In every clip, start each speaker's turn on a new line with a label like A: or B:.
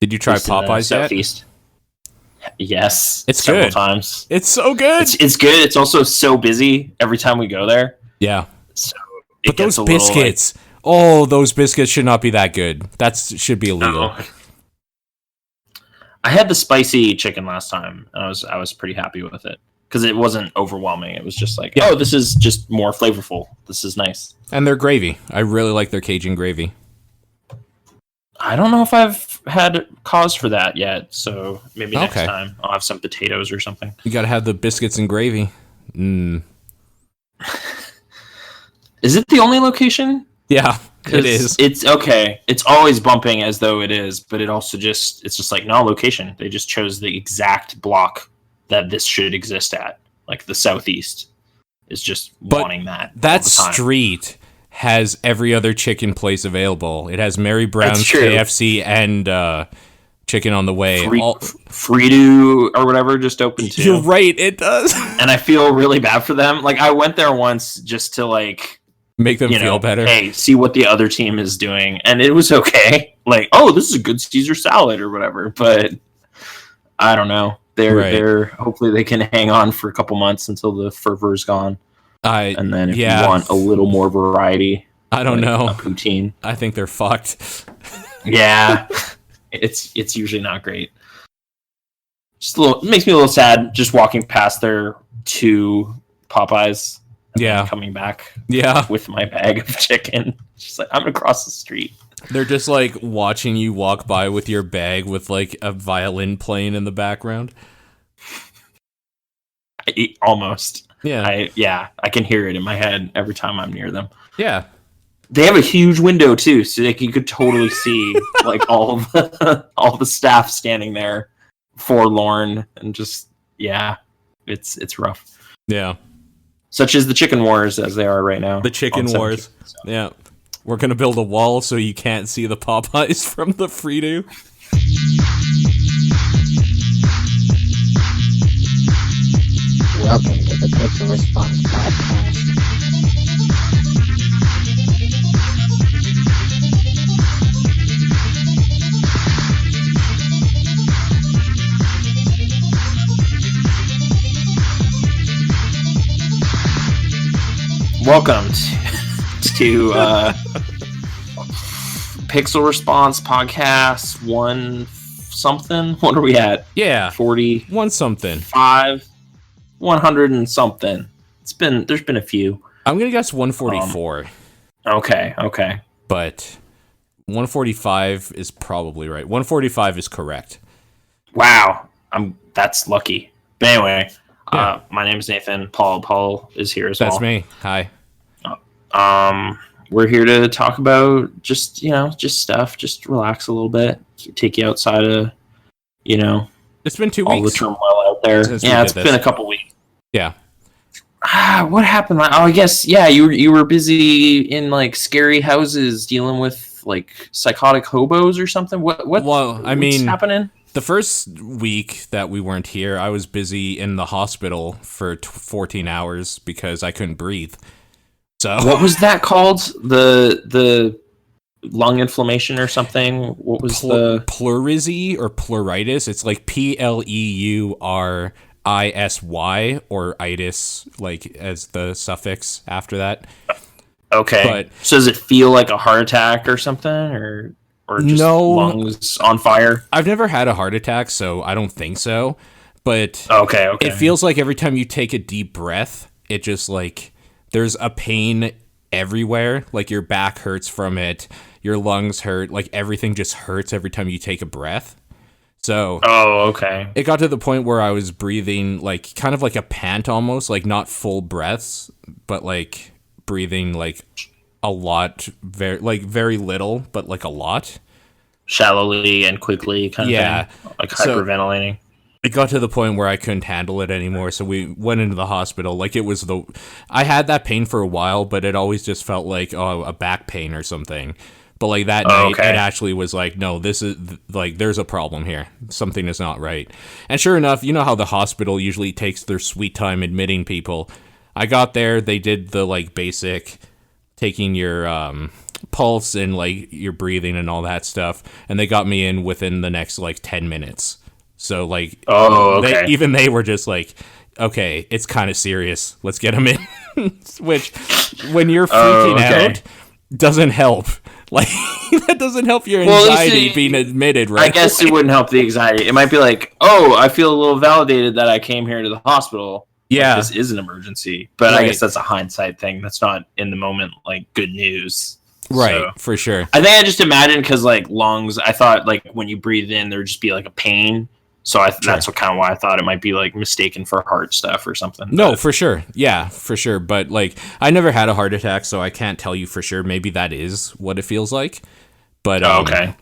A: Did you try
B: At least in the
A: Popeyes yet?
B: Southeast. Yes,
A: It's
B: several
A: good.
B: times.
A: It's so good.
B: It's good. It's also so busy every time we go there.
A: Yeah.
B: So
A: But those biscuits, those biscuits should not be that good. That should be illegal.
B: I had the spicy chicken last time, and I was pretty happy with it because it wasn't overwhelming. It was just like, oh, this is just more flavorful. This is nice.
A: And their gravy, I really like their Cajun gravy.
B: I don't know if I've had cause for that yet, so maybe next time I'll have some potatoes or something.
A: You gotta have the biscuits and gravy.
B: Is it the only location?
A: Yeah, it is.
B: It's okay. It's always bumping as though it is, but it's just like, no location. They just chose the exact block that this should exist at. Like the Southeast is just wanting that.
A: That street has every other chicken place available. It has Mary Brown's, KFC, and Chicken on the Way.
B: Frito or whatever just opened too.
A: You're right, it does.
B: And I feel really bad for them. Like, I went there once just to like
A: make them feel better.
B: Hey, see what the other team is doing, and it was okay. Like, oh, this is a good Caesar salad or whatever. But I don't know. They're hopefully they can hang on for a couple months until the fervor is gone. And then if you want a little more variety,
A: I don't know.
B: A poutine.
A: I think they're fucked.
B: Yeah. It's usually not great. Just it makes me a little sad just walking past there to Popeyes. And coming back.
A: Yeah.
B: With my bag of chicken. Just like, I'm across the street.
A: They're just like watching you walk by with your bag with like a violin playing in the background.
B: Almost.
A: Yeah.
B: I can hear it in my head every time I'm near them.
A: Yeah.
B: They have a huge window too, so like you could totally see like all the staff standing there, forlorn and just it's rough.
A: Yeah.
B: Such as the chicken wars as they are right now.
A: The chicken wars. So. Yeah. We're gonna build a wall so you can't see the Popeyes from the Frito.
C: Welcome to the Pixel Response Podcast.
B: Welcome to Pixel Response Podcast 1 something. What are we at?
A: Yeah,
B: 40
A: 1 something
B: 100 and something. There's been a few.
A: I'm gonna guess 144.
B: Okay.
A: But 145 is probably right. 145 is correct.
B: Wow, that's lucky. But anyway, my name is Nathan. Paul is here as well.
A: That's me. Hi.
B: We're here to talk about just stuff. Just relax a little bit. Take you outside of
A: It's been 2 weeks.
B: All the turmoil out there. It's been a couple weeks.
A: Yeah.
B: What happened? Oh, I guess you were busy in like scary houses dealing with like psychotic hobos or something. What's happening?
A: The first week that we weren't here, I was busy in the hospital for 14 hours because I couldn't breathe. So
B: what was that called? The lung inflammation or something? What was the
A: pleurisy or pleuritis? It's like PLEURISY or itis, like as the suffix after that.
B: Okay. But so does it feel like a heart attack or something, or just lungs on fire?
A: I've never had a heart attack, so I don't think so. But
B: okay.
A: It feels like every time you take a deep breath, it just like there's a pain everywhere. Like your back hurts from it, your lungs hurt, like everything just hurts every time you take a breath. So it got to the point where I was breathing like kind of like a pant almost, like not full breaths, but like breathing like a lot, very little, but like a lot.
B: Shallowly and quickly kind of thing. Like hyperventilating.
A: It got to the point where I couldn't handle it anymore, so we went into the hospital. Like I had that pain for a while, but it always just felt like a back pain or something. But like that night, it actually was like, no, this is like there's a problem here. Something is not right. And sure enough, you know how the hospital usually takes their sweet time admitting people. I got there, they did the like basic taking your pulse and like your breathing and all that stuff, and they got me in within the next like 10 minutes. So like,
B: okay.
A: they were just like, okay, it's kind of serious. Let's get him in. Which, when you're freaking out, doesn't help. Like, that doesn't help your anxiety being admitted, right?
B: I guess it wouldn't help the anxiety. It might be like, oh, I feel a little validated that I came here to the hospital.
A: Yeah.
B: Like, this is an emergency. But I guess that's a hindsight thing. That's not in the moment, like, good news.
A: Right,
B: so,
A: for sure.
B: I think I just imagined because, like, lungs, I thought, like, when you breathe in, there would just be, like, a pain. So that's kind of why I thought it might be like mistaken for heart stuff or something.
A: No, for sure. Yeah, for sure. But like, I never had a heart attack, so I can't tell you for sure. Maybe that is what it feels like. But
B: okay.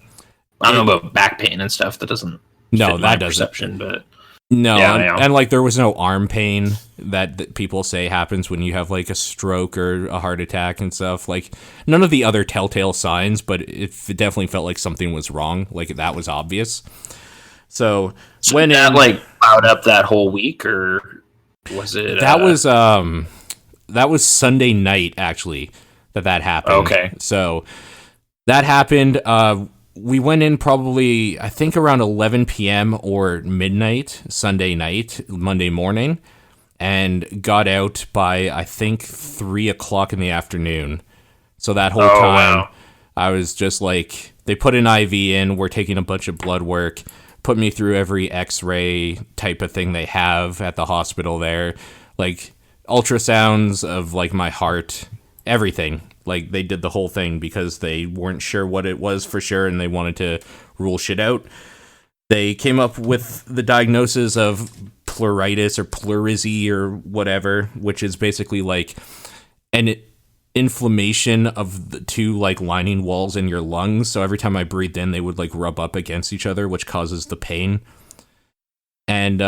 B: I don't know about back pain and stuff. That doesn't.
A: No,
B: fit
A: that
B: my
A: doesn't.
B: Perception, but
A: no,
B: yeah,
A: and like there was no arm pain that people say happens when you have like a stroke or a heart attack and stuff. Like none of the other telltale signs, but it definitely felt like something was wrong. Like that was obvious. So when
B: that like plowed up that whole week, or was it?
A: That was Sunday night actually that happened.
B: Okay,
A: so that happened. We went in probably I think around 11 p.m. or midnight Sunday night, Monday morning, and got out by I think 3 o'clock in the afternoon. So that whole time I was just like, they put an IV in. We're taking a bunch of blood work. Put me through every x-ray type of thing they have at the hospital there, like ultrasounds of like my heart, everything. Like they did the whole thing because they weren't sure what it was for sure and they wanted to rule shit out. They came up with the diagnosis of pleuritis or pleurisy or whatever, which is basically like an inflammation of the two like lining walls in your lungs. So every time I breathed in, they would like rub up against each other, which causes the pain. And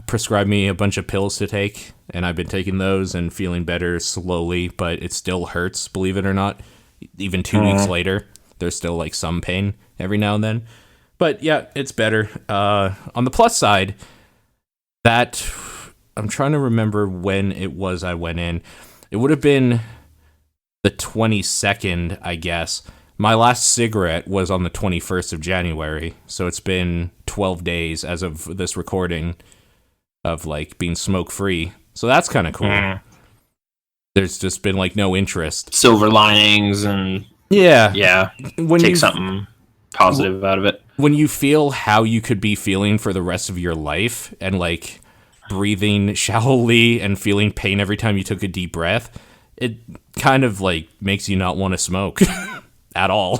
A: prescribed me a bunch of pills to take, and I've been taking those and feeling better slowly, but it still hurts, believe it or not. Even 2 weeks later, there's still like some pain every now and then. But yeah, it's better. On the plus side, that I'm trying to remember when it was I went in. It would have been the 22nd, I guess. My last cigarette was on the 21st of January, so it's been 12 days as of this recording of, like, being smoke-free. So that's kind of cool. There's just been, like, no interest.
B: Silver linings and...
A: Yeah.
B: When take something positive out of it.
A: When you feel how you could be feeling for the rest of your life and, like... breathing shallowly and feeling pain every time you took a deep breath, it kind of like makes you not want to smoke at all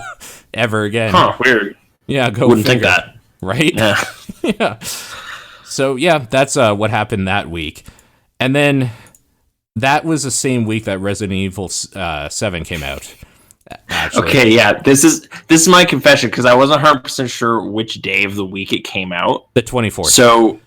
A: ever again.
B: Weird.
A: Yeah,
B: wouldn't think that,
A: right?
B: Yeah.
A: Yeah. So yeah, that's what happened that week, and then that was the same week that Resident Evil 7 came out. Actually.
B: Okay, yeah, this is my confession because I wasn't 100% sure which day of the week it came out.
A: The 24th.
B: So.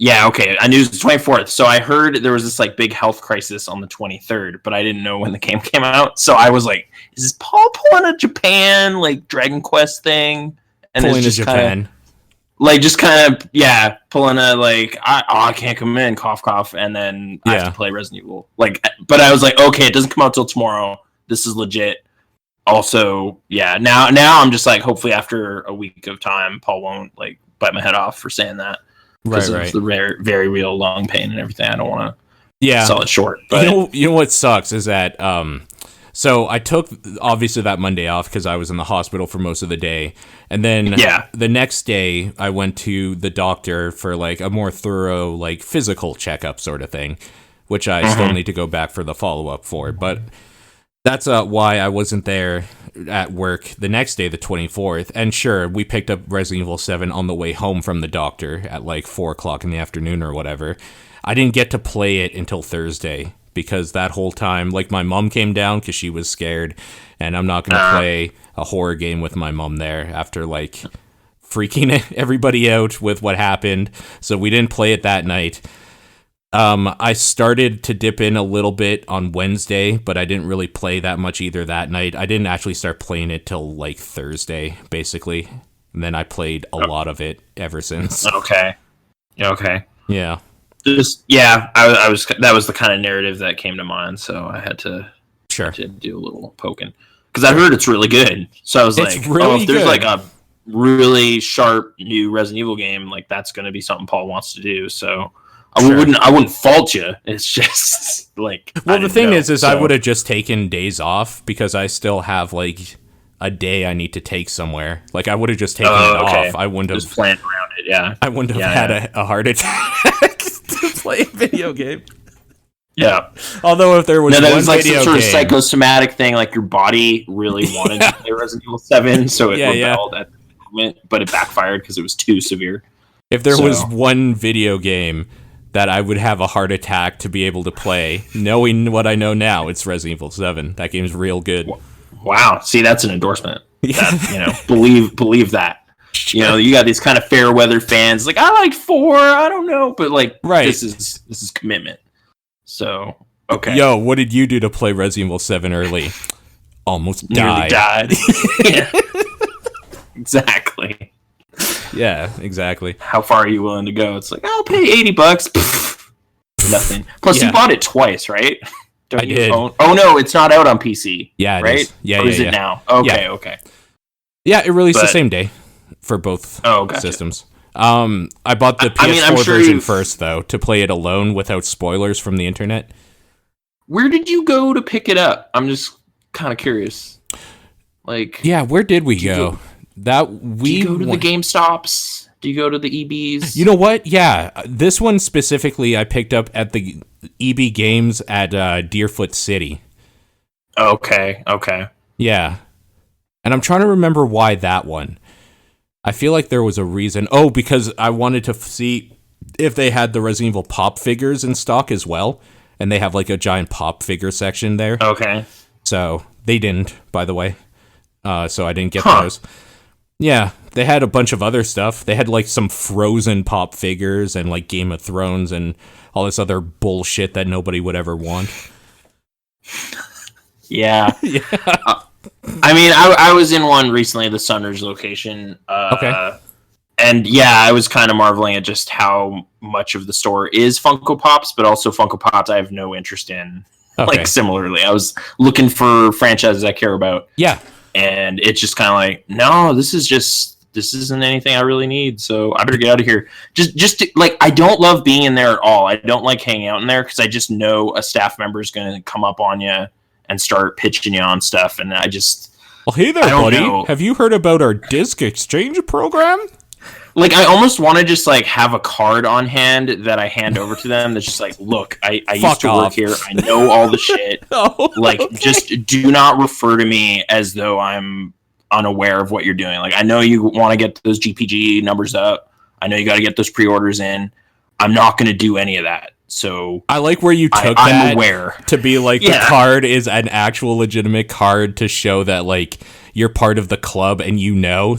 B: Yeah, okay. I knew it was the 24th. So I heard there was this like big health crisis on the 23rd, but I didn't know when the game came out. So I was like, is this Paul pulling a Japan like Dragon Quest thing? And
A: pulling
B: it's just
A: a Japan.
B: Pulling a like I can't come in, cough cough, and then I have to play Resident Evil. Like but I was like, okay, it doesn't come out till tomorrow. This is legit. Also, yeah, now I'm just like, hopefully after a week of time, Paul won't like bite my head off for saying that. Because of the very real lung pain and everything. I don't want to sell it short. But
A: you know what sucks is that so I took obviously that Monday off because I was in the hospital for most of the day. And then the next day I went to the doctor for like a more thorough like physical checkup sort of thing, which I still need to go back for the follow-up for. But that's why I wasn't there at work the next day, the 24th. And sure, we picked up Resident Evil 7 on the way home from the doctor at like 4 o'clock in the afternoon or whatever. I didn't get to play it until Thursday because that whole time, like my mom came down because she was scared. And I'm not going to play a horror game with my mom there after like freaking everybody out with what happened. So we didn't play it that night. I started to dip in a little bit on Wednesday, but I didn't really play that much either that night. I didn't actually start playing it till like Thursday, basically. And then I played a lot of it ever since.
B: Okay.
A: Yeah.
B: I was that was the kind of narrative that came to mind, so I had to do a little poking. because I heard it's really good. So I was
A: It's
B: like,
A: really
B: if there's
A: good.
B: like a really sharp new Resident Evil game, like that's going to be something Paul wants to do. So I wouldn't fault you. It's just like,
A: well, the thing is I would have just taken days off because I still have like a day I need to take somewhere. Like I would have just taken it off. I wouldn't have
B: just planned around it. Yeah,
A: I wouldn't have had a heart attack to play a video game.
B: Yeah.
A: Although if there was
B: that
A: one
B: was like
A: video
B: some sort of
A: game,
B: psychosomatic thing, like your body really wanted to play Resident Evil 7, so it rebelled at the moment, but it backfired because it was too severe.
A: If there was one video game that I would have a heart attack to be able to play, knowing what I know now, it's Resident Evil 7. That game's real good.
B: Wow. See, that's an endorsement. That, believe that. You got these kind of fair weather fans like, I like 4, I don't know, but like this is commitment. So, okay.
A: Yo, what did you do to play Resident Evil 7 early? Almost
B: Nearly
A: died.
B: Yeah. Exactly.
A: Yeah, exactly.
B: How far are you willing to go? It's like, I'll pay $80. Pfft, nothing. Plus, you bought it twice, right?
A: I did.
B: Oh no, it's not out on PC.
A: Yeah,
B: right?
A: Is. Yeah,
B: or is it now? Okay, okay.
A: Yeah, it released the same day for both systems. I bought the PS4 version first, though, to play it alone without spoilers from the internet.
B: Where did you go to pick it up? I'm just kind of curious. Like,
A: yeah, where did we go?
B: Do you go to the GameStops? Do you go to the EBs?
A: You know what? Yeah, this one specifically I picked up at the EB Games at Deerfoot City.
B: Okay.
A: Yeah. And I'm trying to remember why that one. I feel like there was a reason. Oh, because I wanted to see if they had the Resident Evil pop figures in stock as well. And they have like a giant pop figure section there.
B: Okay.
A: So they didn't, by the way. So I didn't get those. Yeah, they had a bunch of other stuff. They had like some Frozen pop figures and like Game of Thrones and all this other bullshit that nobody would ever want.
B: Yeah. I mean, I was in one recently, the Sunridge location. Okay. And yeah, I was kind of marveling at just how much of the store is Funko Pops, but also Funko Pops I have no interest in. Okay. Like, similarly, I was looking for franchises I care about.
A: Yeah.
B: And it's just kind of like, no, this isn't anything I really need, so I better get out of here. Just like, I don't love being in there at all. I don't like hanging out in there because I just know a staff member is going to come up on you and start pitching you on stuff, and I just...
A: Well, hey there, buddy. Have you heard about our disc exchange program?
B: Like, I almost want to just, like, have a card on hand that I hand over to them that's just like, look, I used to work here. I know all the shit. Just do not refer to me as though I'm unaware of what you're doing. Like, I know you want to get those GPG numbers up. I know you got to get those pre-orders in. I'm not going to do any of that. So
A: I like where you took
B: I'm aware
A: to be like, the card is an actual legitimate card to show that like you're part of the club and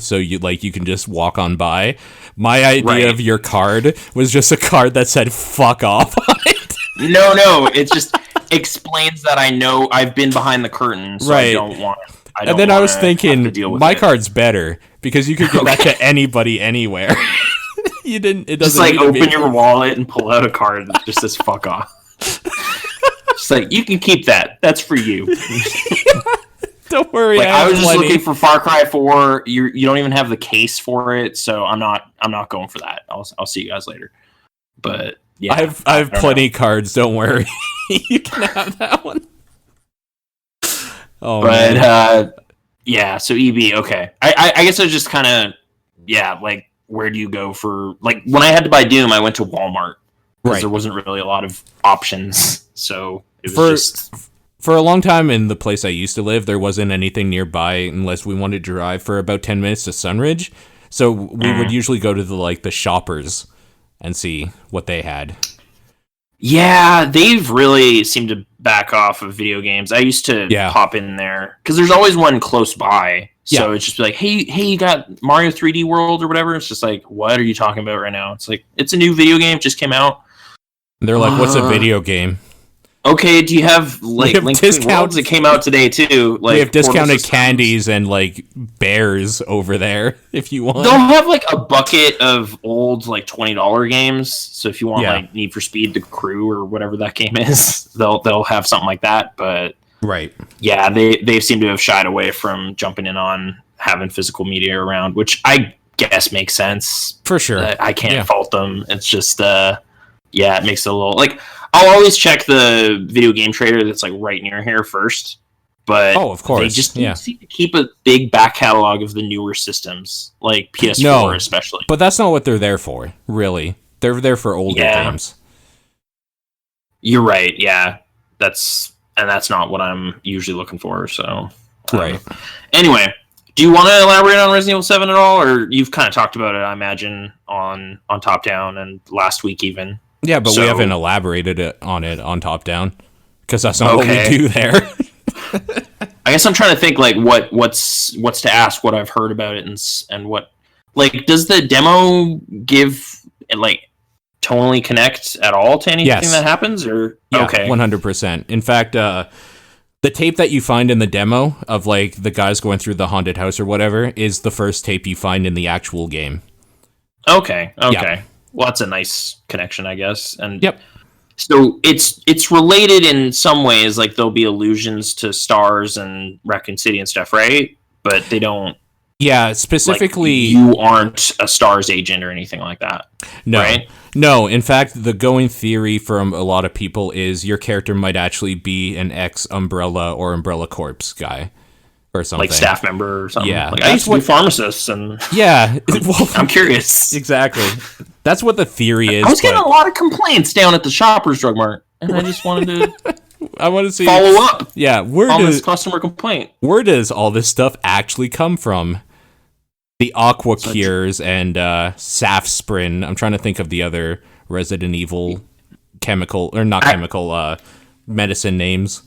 A: so you can just walk on by. My idea of your card was just a card that said fuck off on it.
B: No, it just explains that I know I've been behind the curtain, so I don't want to.
A: And then I was thinking, my card's better because you could give that to anybody anywhere. It doesn't
B: just like open your wallet and pull out a card that just says fuck off. Just like, you can keep that. That's for you.
A: Don't worry.
B: Like, I was just looking for Far Cry 4. You don't even have the case for it, so I'm not going for that. I'll see you guys later. But yeah,
A: I have plenty cards. Don't worry. You can have that one. Oh,
B: but man. So EB, okay. I guess I was just kind of like, where do you go for, like, when I had to buy Doom, I went to Walmart because there wasn't really a lot of options. So it was
A: for a long time in the place I used to live, there wasn't anything nearby unless we wanted to drive for about 10 minutes to Sunridge. So we would usually go to the shoppers and see what they had. Yeah,
B: they've really seemed to back off of video games. I used to pop in there because there's always one close by. So it's just like, hey, you got Mario 3D World or whatever. It's just like, what are you talking about right now? It's like, it's a new video game, just came out.
A: And they're like, what's a video game?
B: Okay, do you have like Link Between Worlds? It came out today too. Like,
A: we have discounted candies and like bears over there if you want.
B: They'll have like a bucket of old like $20 games. So if you want like Need for Speed: The Crew or whatever that game is, they'll have something like that. But
A: Right.
B: Yeah, they seem to have shied away from jumping in on having physical media around, which I guess makes sense.
A: For sure.
B: I can't fault them. It's just, it makes it a little... Like, I'll always check the video game trader that's, like, right near here first. But
A: of course.
B: They just seem to keep a big back catalog of the newer systems, like PS4 especially.
A: But that's not what they're there for, really. They're there for older games.
B: You're right, yeah. That's not what I'm usually looking for, so...
A: Right.
B: Anyway, do you want to elaborate on Resident Evil 7 at all? Or you've kind of talked about it, I imagine, on Top Down and last week even.
A: Yeah, but we haven't elaborated on it on Top Down, because that's not what we do there.
B: I guess I'm trying to think, like, what's to ask, what I've heard about it, and what... Like, does the demo give, like... tonally connect at all to anything that happens, or okay,
A: 100%. In fact, the tape that you find in the demo of like the guys going through the haunted house or whatever is the first tape you find in the actual game.
B: Okay.
A: Yeah.
B: Well, that's a nice connection, I guess. And
A: yep.
B: So it's related in some ways. Like there'll be allusions to Stars and Raccoon City and stuff, right? But they don't.
A: Yeah, specifically...
B: Like, you aren't a STARS agent or anything like that.
A: No.
B: Right?
A: No, in fact, the going theory from a lot of people is your character might actually be an ex-Umbrella or Umbrella Corps guy. Or something.
B: Like staff member or something.
A: Yeah.
B: Like, I used to be pharmacist, and...
A: Yeah.
B: I'm curious.
A: Exactly. That's what the theory is.
B: I was getting a lot of complaints down at the Shoppers Drug Mart, and I just wanted to...
A: I want to see...
B: Follow up.
A: Yeah,
B: on this customer complaint.
A: Where does all this stuff actually come from? The Aqua Cures and Safsprin. I'm trying to think of the other Resident Evil chemical, or not chemical, medicine names.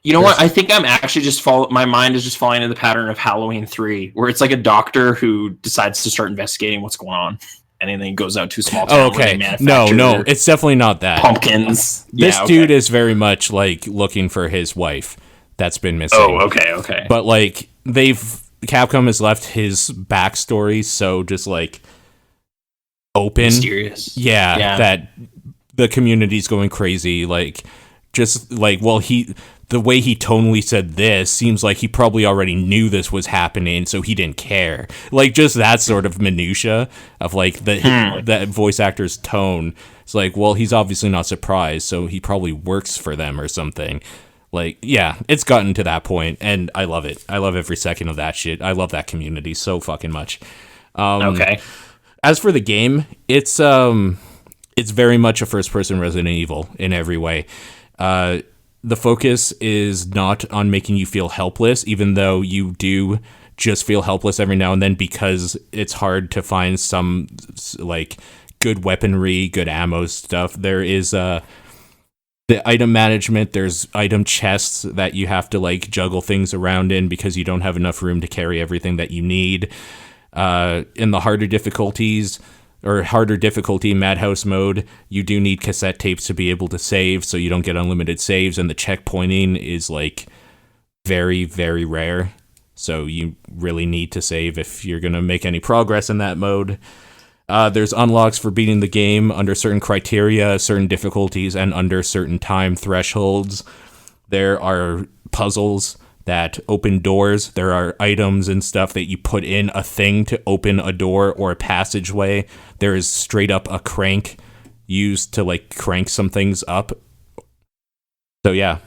B: You know what? I think I'm actually just my mind is just falling into the pattern of Halloween 3, where it's like a doctor who decides to start investigating what's going on. And then he goes out to a small town.
A: Oh, okay. No, it's definitely not that.
B: Pumpkins.
A: This dude is very much like looking for his wife that's been missing.
B: Oh, okay.
A: But like Capcom has left his backstory so just like open,
B: mysterious.
A: Yeah, that the community's going crazy. Like, just like, well, the way he tonally said this seems like he probably already knew this was happening, so he didn't care. Like, just that sort of minutia of like the voice actor's tone. It's like, well, he's obviously not surprised, so he probably works for them or something. Like, yeah, it's gotten to that point, and I love it. I love every second of that shit. I love that community so fucking much.
B: Okay.
A: As for the game, it's very much a first-person Resident Evil in every way. The focus is not on making you feel helpless, even though you do just feel helpless every now and then because it's hard to find some, like, good weaponry, good ammo stuff. There is the item management, there's item chests that you have to like juggle things around in because you don't have enough room to carry everything that you need. In the harder difficulty Madhouse mode, you do need cassette tapes to be able to save, so you don't get unlimited saves, and the checkpointing is like very, very rare. So you really need to save if you're going to make any progress in that mode. There's unlocks for beating the game under certain criteria, certain difficulties, and under certain time thresholds. There are puzzles that open doors. There are items and stuff that you put in a thing to open a door or a passageway. There is straight up a crank used to like crank some things up. So yeah.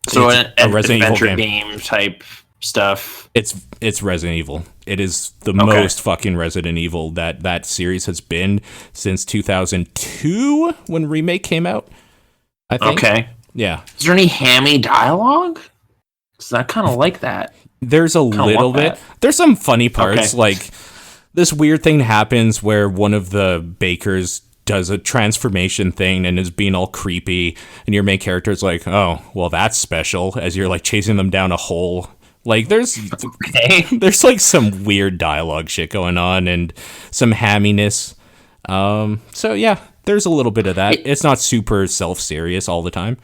B: So an adventure game type stuff.
A: It's Resident Evil. It is the most fucking Resident Evil that series has been since 2002 when Remake came out, I think. Okay. Yeah.
B: Is there any hammy dialogue? Because I kind of like that.
A: There's a little bit. That. There's some funny parts. Like, this weird thing happens where one of the bakers does a transformation thing and is being all creepy, and your main character's like, oh, well, that's special, as you're like chasing them down a hole. Like, there's like some weird dialogue shit going on and some hamminess. So yeah, there's a little bit of that. It's not super self-serious all the time.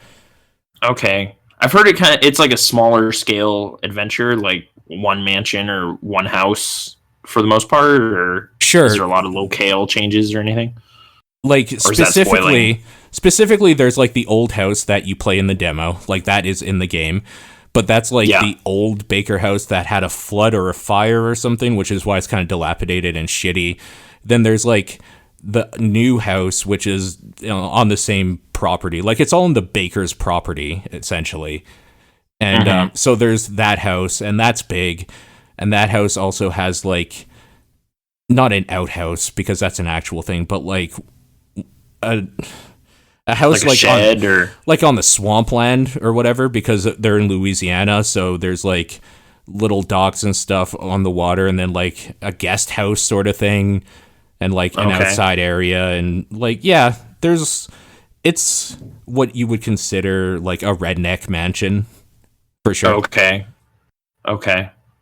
A: Okay.
B: I've heard it's like a smaller scale adventure, like one mansion or one house for the most part, or
A: sure.
B: Is there a lot of locale changes or anything?
A: Like, specifically, there's like the old house that you play in the demo, like that is in the game. But that's like the old Baker house that had a flood or a fire or something, which is why it's kind of dilapidated and shitty. Then there's like the new house, which is on the same property. Like it's all in the Baker's property, essentially. And so there's that house, and that's big. And that house also has like, not an outhouse because that's an actual thing, but like a house like
B: shed
A: on the swampland or whatever, because they're in Louisiana, so there's like little docks and stuff on the water, and then like a guest house sort of thing, and like an outside area, and like it's what you would consider like a redneck mansion for sure.
B: Okay.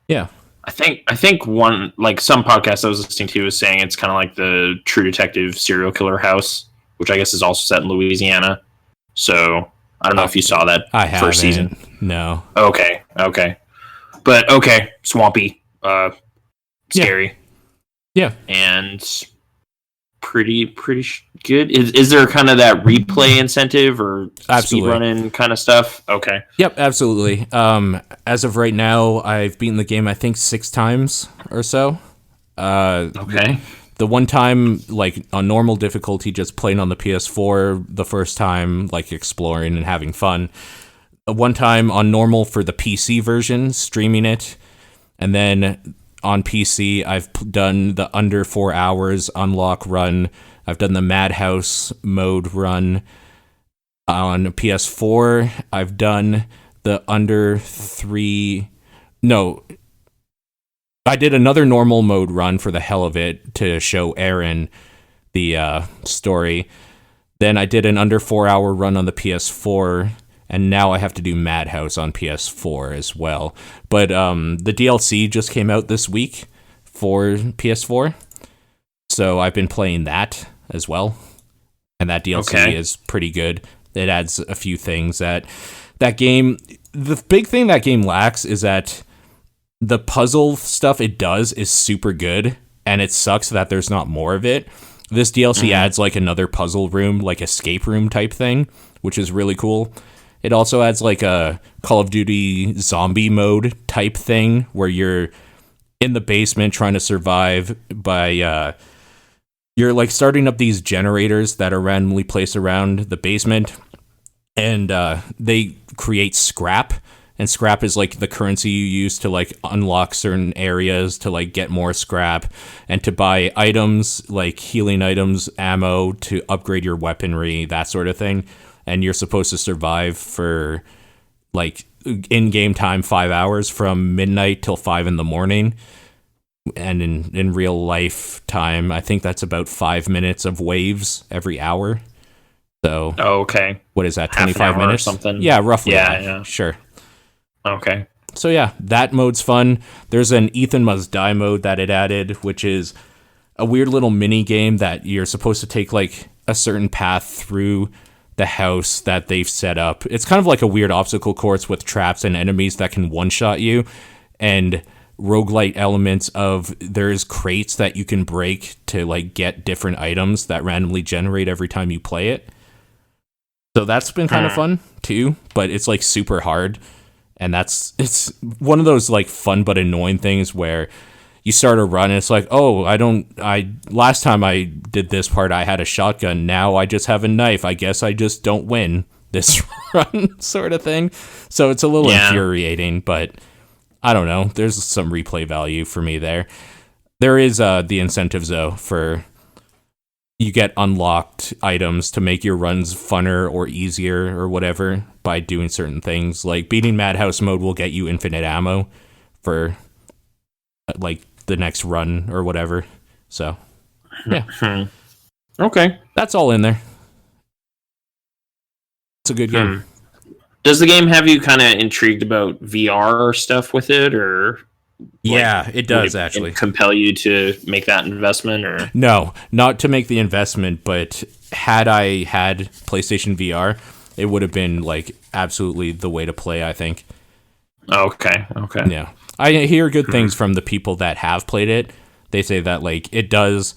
A: Yeah.
B: I think one, like some podcast I was listening to was saying it's kind of like the True Detective serial killer house, which I guess is also set in Louisiana. So I don't know if you saw that first season.
A: No.
B: Okay. But swampy, scary.
A: Yeah.
B: And pretty good. Is there kind of that replay incentive or speedrunning kind of stuff? Okay.
A: Yep, absolutely. As of right now, I've beaten the game I think 6 times or so.
B: Okay.
A: The one time, like, on normal difficulty, just playing on the PS4 the first time, like, exploring and having fun. One time on normal for the PC version, streaming it. And then on PC, I've done the under 4 hours unlock run. I've done the Madhouse mode run. On PS4, I've done the under 3... No, I did another normal mode run for the hell of it to show Aaron the story. Then I did an under 4 hour run on the PS4, and now I have to do Madhouse on PS4 as well. But the DLC just came out this week for PS4, so I've been playing that as well. And that DLC is pretty good. It adds a few things that game... The big thing that game lacks is that the puzzle stuff it does is super good, and it sucks that there's not more of it. This DLC adds like another puzzle room, like escape room type thing, which is really cool. It also adds like a Call of Duty zombie mode type thing where you're in the basement trying to survive by you're like starting up these generators that are randomly placed around the basement, and they create scrap. And scrap is like the currency you use to like unlock certain areas to like get more scrap and to buy items like healing items, ammo to upgrade your weaponry, that sort of thing. And you're supposed to survive for like in-game time 5 hours from midnight till 5 in the morning. And in real life time, I think that's about 5 minutes of waves every hour. So, what is that, 25 minutes?
B: Or something?
A: Yeah, roughly.
B: Yeah.
A: Sure.
B: Okay.
A: So yeah, that mode's fun. There's an Ethan Must Die mode that it added, which is a weird little mini game that you're supposed to take like a certain path through the house that they've set up. It's kind of like a weird obstacle course with traps and enemies that can one-shot you, and roguelite elements of there's crates that you can break to like get different items that randomly generate every time you play it. So that's been kind of fun too, but it's like super hard. And it's one of those like fun but annoying things where you start a run and it's like, last time I did this part, I had a shotgun. Now I just have a knife. I guess I just don't win this run sort of thing. So it's a little infuriating, but I don't know. There's some replay value for me there. There is the incentives though for you get unlocked items to make your runs funner or easier or whatever by doing certain things. Like beating Madhouse mode will get you infinite ammo for like the next run or whatever. So, yeah.
B: Okay.
A: That's all in there. It's a good game.
B: Does the game have you kind of intrigued about VR stuff with it, or...
A: Yeah, it does actually
B: compel you to make that investment, or
A: no, not to make the investment, but had I had PlayStation VR, it would have been like absolutely the way to play, I think.
B: Okay.
A: Yeah, I hear good things from the people that have played it. They say that like it does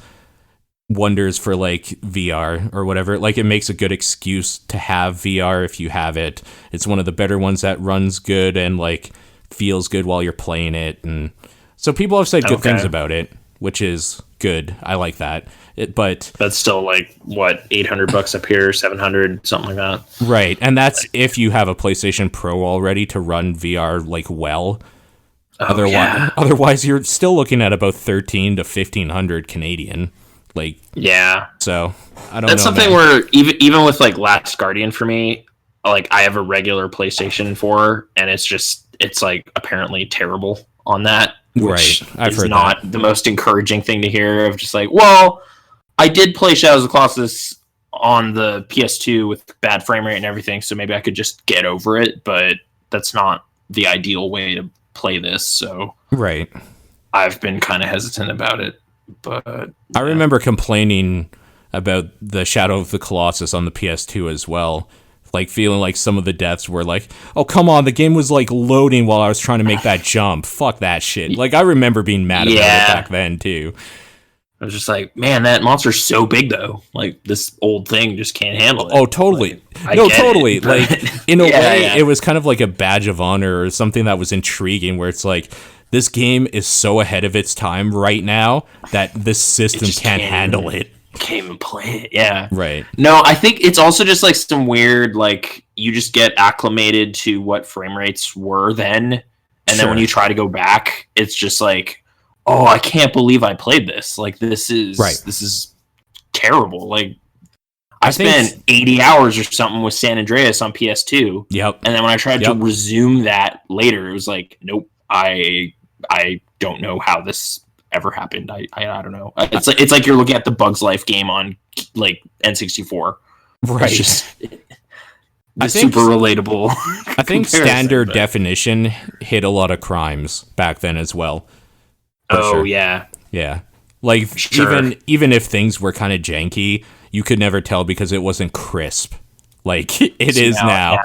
A: wonders for like VR or whatever. Like, it makes a good excuse to have VR if you have it. It's one of the better ones that runs good and like feels good while you're playing it, and so people have said good things about it, which is good. I like that. But
B: that's still like what, $800 up here, 700, something like that.
A: Right, and that's if you have a PlayStation Pro already to run VR like well. Otherwise, you're still looking at about 1,300 to 1,500 Canadian. Like, yeah. So I don't know.
B: That's something where even with like Last Guardian for me, like I have a regular PlayStation 4, and it's like apparently terrible on that. Which is not the most encouraging thing to hear. Of just like, well, I did play Shadows of the Colossus on the PS2 with bad frame rate and everything, so maybe I could just get over it. But that's not the ideal way to play this. So I've been kind of hesitant about it. But
A: I remember complaining about the Shadow of the Colossus on the PS2 as well. Like, feeling like some of the deaths were like, oh, come on, the game was like loading while I was trying to make that jump. Fuck that shit. Like, I remember being mad about it back then too.
B: I was just like, man, that monster's so big though. Like, this old thing just can't handle it.
A: Oh, totally.
B: Like,
A: totally. Like, in a way, it was kind of like a badge of honor or something that was intriguing, where it's like, this game is so ahead of its time right now that this system can't handle it.
B: Can't even play it. Yeah.
A: Right.
B: No, I think it's also just like some weird, like, you just get acclimated to what frame rates were then. And then when you try to go back, it's just like, oh, I can't believe I played this. Like, this is terrible. Like, I spent 80 hours or something with San Andreas on PS2.
A: Yep.
B: And then when I tried to resume that later, it was like, nope, I don't know how this ever happened. I don't know. It's like you're looking at the Bugs Life game on like N64.
A: Right.
B: It's just super relatable.
A: I think standard definition hit a lot of crimes back then as well.
B: Yeah.
A: Like, even if things were kind of janky, you could never tell because it wasn't crisp. Like it is now.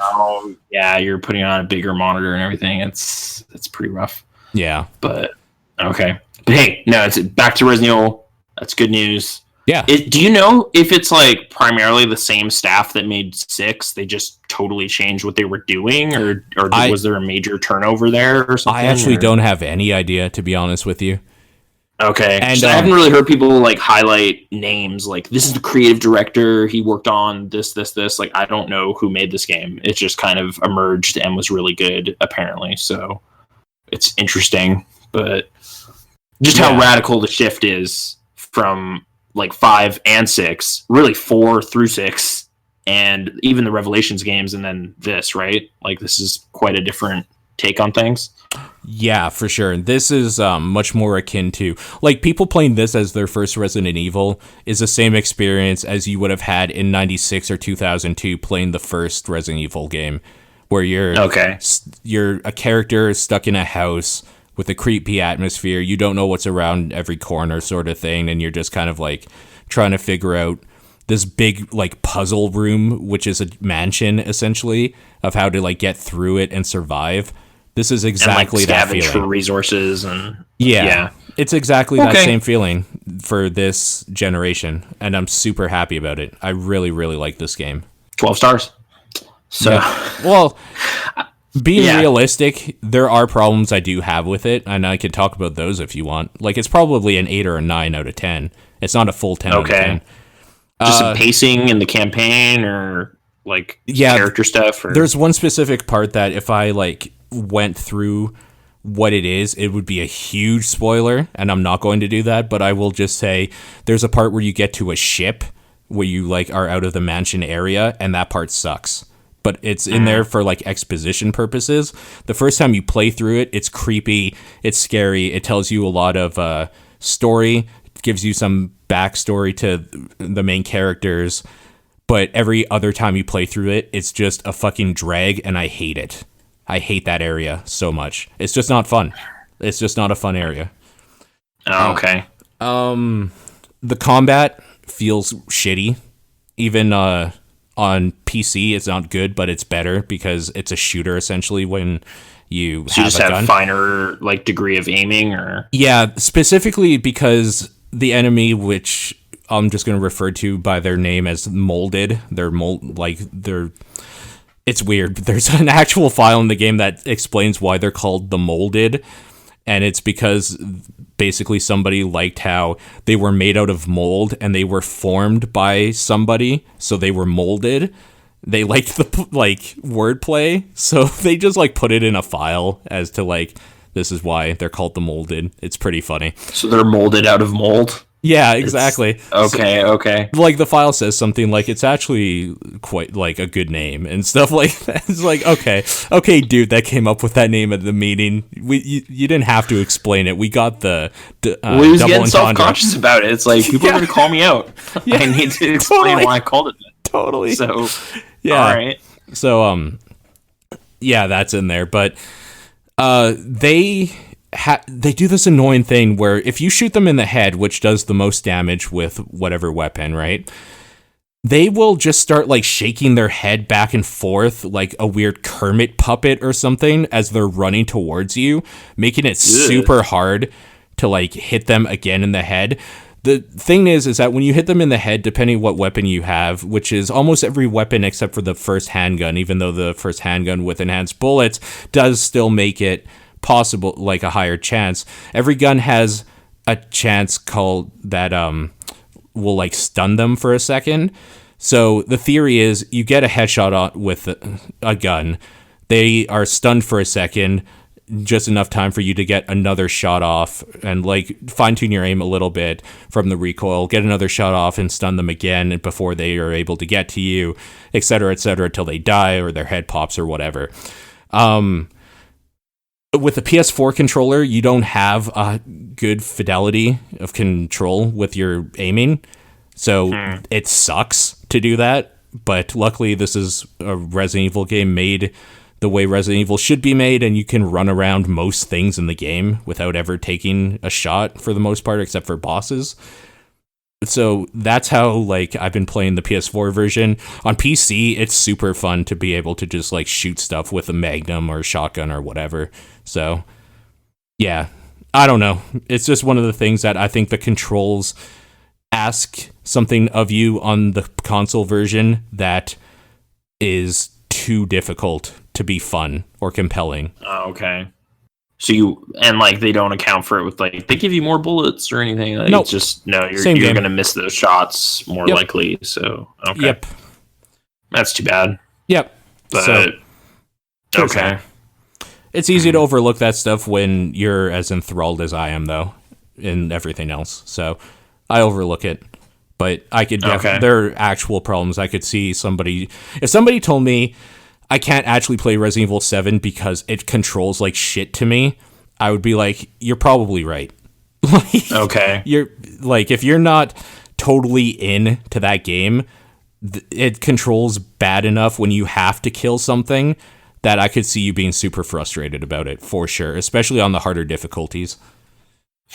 B: Yeah, you're putting on a bigger monitor and everything. It's pretty rough.
A: Yeah.
B: But okay. But hey, no, it's back to Resident Evil. That's good news.
A: Yeah.
B: Do you know if it's like primarily the same staff that made 6? They just totally changed what they were doing, or was there a major turnover there or something?
A: I actually don't have any idea, to be honest with you.
B: Okay. And I haven't really heard people like highlight names like, this is the creative director, he worked on this. Like, I don't know who made this game. It just kind of emerged and was really good, apparently. So it's interesting, but just how radical the shift is from like 5 and 6, really 4 through 6, and even the Revelations games, and then this, right? Like, this is quite a different take on things.
A: Yeah, for sure. This is much more akin to, like, people playing this as their first Resident Evil is the same experience as you would have had in 96 or 2002 playing the first Resident Evil game, where you're a character stuck in a house with a creepy atmosphere. You don't know what's around every corner sort of thing, and you're just kind of like trying to figure out this big like puzzle room, which is a mansion essentially, of how to like get through it and survive. This is exactly that feeling.
B: For resources and
A: it's exactly that same feeling for this generation, and I'm super happy about it. I really, really like this game.
B: 12 stars. So
A: well, being realistic, there are problems I do have with it, and I can talk about those if you want. Like, it's probably an 8 or a 9 out of 10. It's not a full 10 out of 10.
B: Just some pacing in the campaign, or like character stuff. Or...
A: There's one specific part that if I like went through what it is, it would be a huge spoiler, and I'm not going to do that, but I will just say there's a part where you get to a ship where you like are out of the mansion area, and that part sucks. But it's in there for like exposition purposes. The first time you play through it, it's creepy, it's scary, it tells you a lot of story, it gives you some backstory to the main characters, but every other time you play through it, it's just a fucking drag, and I hate it. I hate that area so much. It's just not fun. It's just not a fun area.
B: Oh, okay.
A: The combat feels shitty. Even on PC, it's not good, but it's better because it's a shooter essentially when you have
B: just
A: a gun.
B: Finer like degree of aiming, or
A: specifically because the enemy, which I'm just going to refer to by their name as molded. It's weird, but there's an actual file in the game that explains why they're called the molded. And it's because basically somebody liked how they were made out of mold and they were formed by somebody. So they were molded. They liked the wordplay. So they just put it in a file as to this is why they're called the molded. It's pretty funny.
B: So they're molded out of mold?
A: Yeah, exactly.
B: Okay.
A: The file says something it's actually quite a good name and stuff like that. It's okay, dude, that came up with that name at the meeting. You didn't have to explain it. We got the
B: he was getting self-conscious about it. It's people are going to call me out. Yeah, I need to explain why I called it that.
A: Totally.
B: So,
A: yeah.
B: All right.
A: So, yeah, that's in there. But they do this annoying thing where if you shoot them in the head, which does the most damage with whatever weapon, right? They will just start shaking their head back and forth like a weird Kermit puppet or something as they're running towards you, making it super hard to hit them again in the head. The thing is that when you hit them in the head, depending what weapon you have, which is almost every weapon except for the first handgun, even though the first handgun with enhanced bullets does still make it possible, a higher chance. Every gun has a chance called that will stun them for a second. So the theory is you get a headshot with a gun, they are stunned for a second, just enough time for you to get another shot off and fine tune your aim a little bit from the recoil, get another shot off and stun them again before they are able to get to you, etc., till they die or their head pops or whatever. With the PS4 controller, you don't have a good fidelity of control with your aiming, so it sucks to do that. But luckily, this is a Resident Evil game made the way Resident Evil should be made, and you can run around most things in the game without ever taking a shot for the most part, except for bosses. So that's how I've been playing the PS4 version. On PC, it's super fun to be able to just shoot stuff with a Magnum or a shotgun or whatever. So yeah, I don't know. It's just one of the things that I think the controls ask something of you on the console version that is too difficult to be fun or compelling.
B: Oh, okay. So they don't account for it with they give you more bullets or anything.
A: Nope.
B: It's just you're gonna miss those shots more likely. So okay.
A: Yep.
B: That's too bad.
A: Yep.
B: But okay.
A: It's easy to overlook that stuff when you're as enthralled as I am, though, in everything else. So I overlook it. But I could there are actual problems. I could see if somebody told me I can't actually play Resident Evil 7 because it controls shit to me, I would be you're probably right.
B: Okay.
A: You're if you're not totally in to that game, it controls bad enough when you have to kill something that I could see you being super frustrated about it, for sure, especially on the harder difficulties.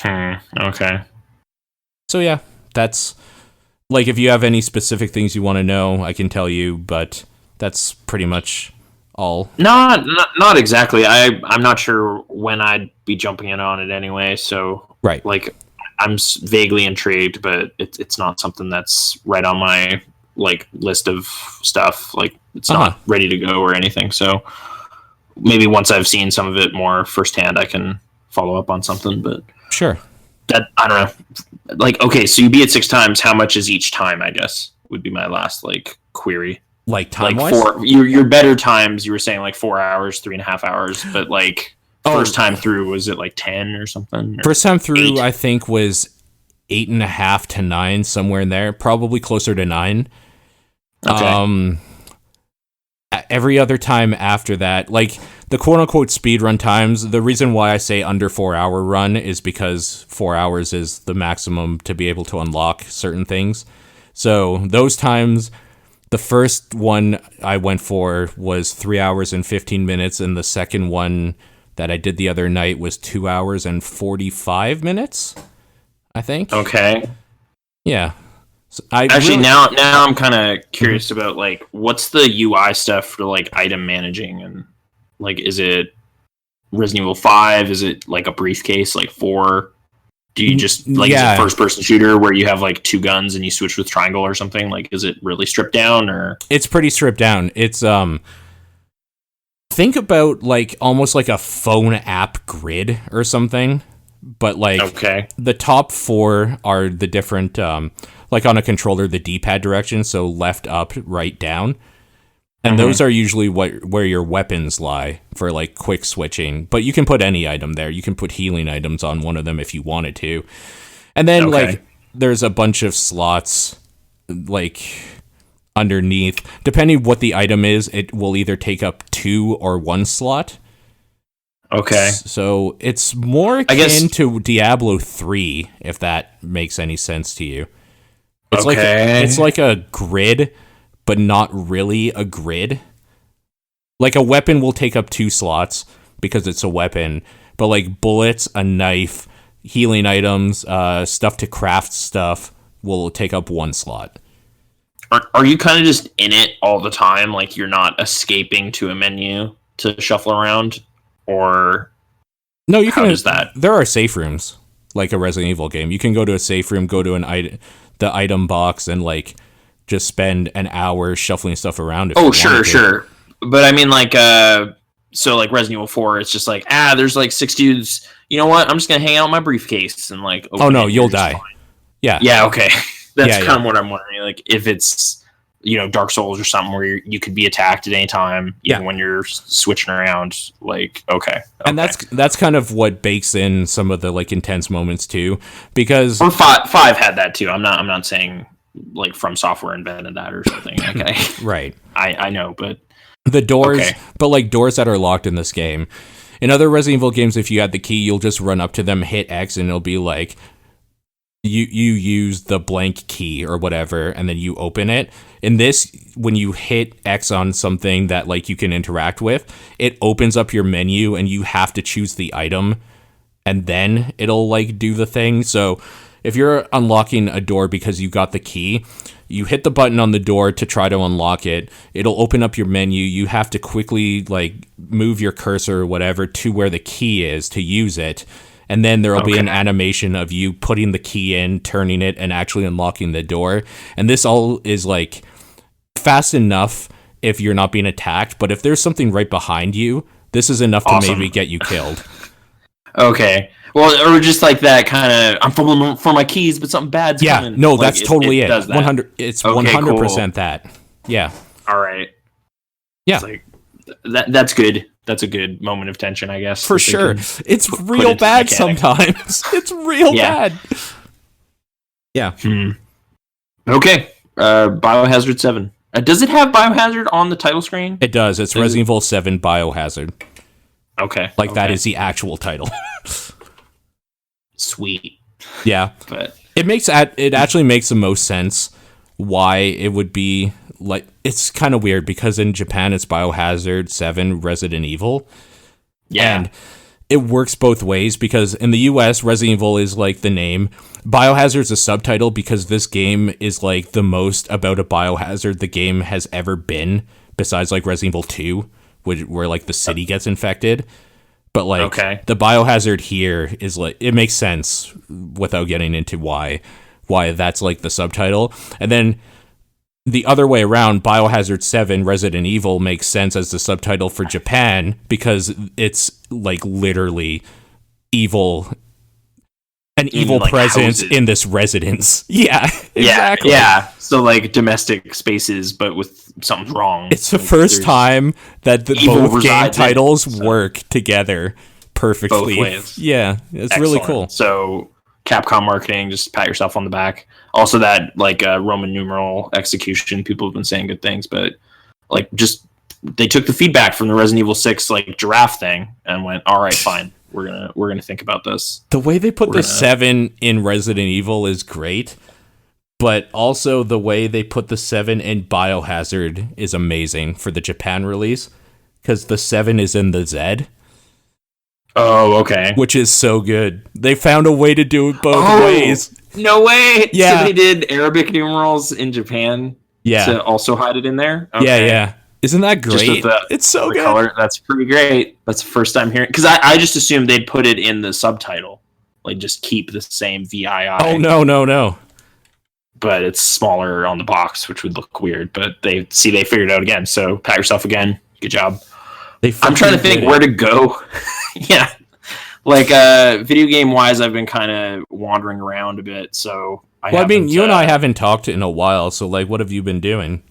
B: Okay.
A: So yeah, that's if you have any specific things you want to know, I can tell you, but that's pretty much all.
B: Not exactly. I'm not sure when I'd be jumping in on it anyway. So
A: right.
B: I'm vaguely intrigued, but it's not something that's right on my list of stuff. It's not ready to go or anything. So maybe once I've seen some of it more firsthand, I can follow up on something. But
A: sure.
B: That I don't know. Okay, so you beat it 6 times. How much is each time? I guess would be my last query.
A: Time-wise?
B: Your better times. You were saying 4 hours, 3.5 hours, but first time through, was it 10 or something? Or
A: first time through,
B: 8?
A: I think was 8.5 to 9, somewhere in there. Probably closer to 9.
B: Okay.
A: Every other time after that, the quote-unquote speedrun times, the reason why I say under 4-hour run is because 4 hours is the maximum to be able to unlock certain things. So those times, the first one I went for was 3 hours and 15 minutes, and the second one that I did the other night was 2 hours and 45 minutes, I think.
B: Okay.
A: Yeah. So
B: now I'm kind of curious about what's the UI stuff for item managing, and is it Resident Evil 5? Is it a briefcase 4? Do you just is it first person shooter where you have like two guns and you switch with triangle or something? Like, is it really stripped down or?
A: It's pretty stripped down. It's think about like almost like a phone app grid or something, but like the top 4 are the different like on a controller, the D-pad direction, so left, up, right, down. And those are usually where your weapons lie for like quick switching. But you can put any item there. You can put healing items on one of them if you wanted to. And then like there's a bunch of slots like underneath. Depending what the item is, it will either take up 2 or 1 slot.
B: Okay.
A: So it's more akin to Diablo 3, if that makes any sense to you. It's like a grid, but not really a grid. Like a weapon will take up 2 slots because it's a weapon, but like bullets, a knife, healing items, stuff to craft stuff will take up 1 slot.
B: Are you kind of just in it all the time? Like you're not escaping to a menu to shuffle around, or
A: no? You can.
B: How does that?
A: There are safe rooms, like a Resident Evil game. You can go to a safe room, go to the item box, and like just spend an hour shuffling stuff around.
B: Oh, sure. But I mean, like, so like Resident Evil 4, it's just like, there's like 6 dudes. You know what? I'm just gonna hang out in my briefcase and like.
A: Oh no, you'll die.
B: Fine.
A: Yeah.
B: Yeah. Okay. That's kind of what I'm wondering. Like, if it's Dark Souls or something where you could be attacked at any time, even when you're switching around. Like, okay.
A: And that's kind of what bakes in some of the like intense moments too, because
B: five had that too. I'm not saying like From Software invented that or something. Okay.
A: Right.
B: I know, but
A: the doors, but like doors that are locked in this game. In other Resident Evil games, if you had the key, you'll just run up to them, hit X, and it'll be like, you use the blank key or whatever, and then you open it. In this, when you hit X on something that like you can interact with, it opens up your menu and you have to choose the item and then it'll like do the thing. So if you're unlocking a door because you got the key, you hit the button on the door to try to unlock it. It'll open up your menu. You have to quickly like move your cursor or whatever to where the key is to use it. And then there'll be an animation of you putting the key in, turning it, and actually unlocking the door. And this all is like fast enough if you're not being attacked. But if there's something right behind you, this is enough to maybe get you killed.
B: Okay. Well, or just like that kind of, I'm fumbling for my keys, but something bad's coming.
A: No,
B: like,
A: that's totally it.
B: 100.
A: It's 100% that. Yeah.
B: All right.
A: Yeah.
B: It's like, that's good. That's a good moment of tension, I guess.
A: For sure. It's real bad sometimes. It's real bad. Yeah.
B: Okay. Biohazard 7. Does it have Biohazard on the title screen?
A: It does. It's Resident Evil 7 Biohazard.
B: Okay.
A: That is the actual title.
B: Sweet.
A: Yeah.
B: But
A: it actually makes the most sense why it would be like, it's kind of weird because in Japan it's Biohazard 7 Resident Evil.
B: Yeah.
A: And it works both ways because in the US Resident Evil is like the name. Biohazard's a subtitle because this game is like the most about a biohazard the game has ever been, besides like Resident Evil 2, where like the city gets infected. But like the biohazard here is like, it makes sense without getting into why that's like the subtitle. And then the other way around, Biohazard 7 Resident Evil makes sense as the subtitle for Japan because it's like literally evil, an evil
B: like
A: presence
B: houses.
A: in this residence. Yeah, exactly.
B: Yeah. So like domestic spaces, but with something's wrong.
A: It's the first time that both game titles work together perfectly.
B: Both ways.
A: Yeah, it's really cool.
B: So Capcom marketing, just pat yourself on the back. Also that like Roman numeral execution, people have been saying good things, but like just they took the feedback from the Resident Evil 6 like giraffe thing and went, all right, fine. We're gonna think about this.
A: The way they put the 7 in Resident Evil is great, but also the way they put the 7 in Biohazard is amazing for the Japan release because the 7 is in the Z.
B: Oh, okay.
A: Which is so good. They found a way to do it both ways.
B: No way.
A: Yeah.
B: So they did Arabic numerals in Japan to also hide it in there? Okay.
A: Yeah. Isn't that great? It's so good.
B: Color. That's pretty great. That's the first time hearing. Because I just assumed they'd put it in the subtitle. like just keep the same VII.
A: Oh no.
B: But it's smaller on the box, which would look weird. But they figured it out again. So pat yourself again. Good job. I'm trying to think where to go. Yeah. Like video game wise, I've been kind of wandering around a bit. So
A: you and I haven't talked in a while. So like, what have you been doing?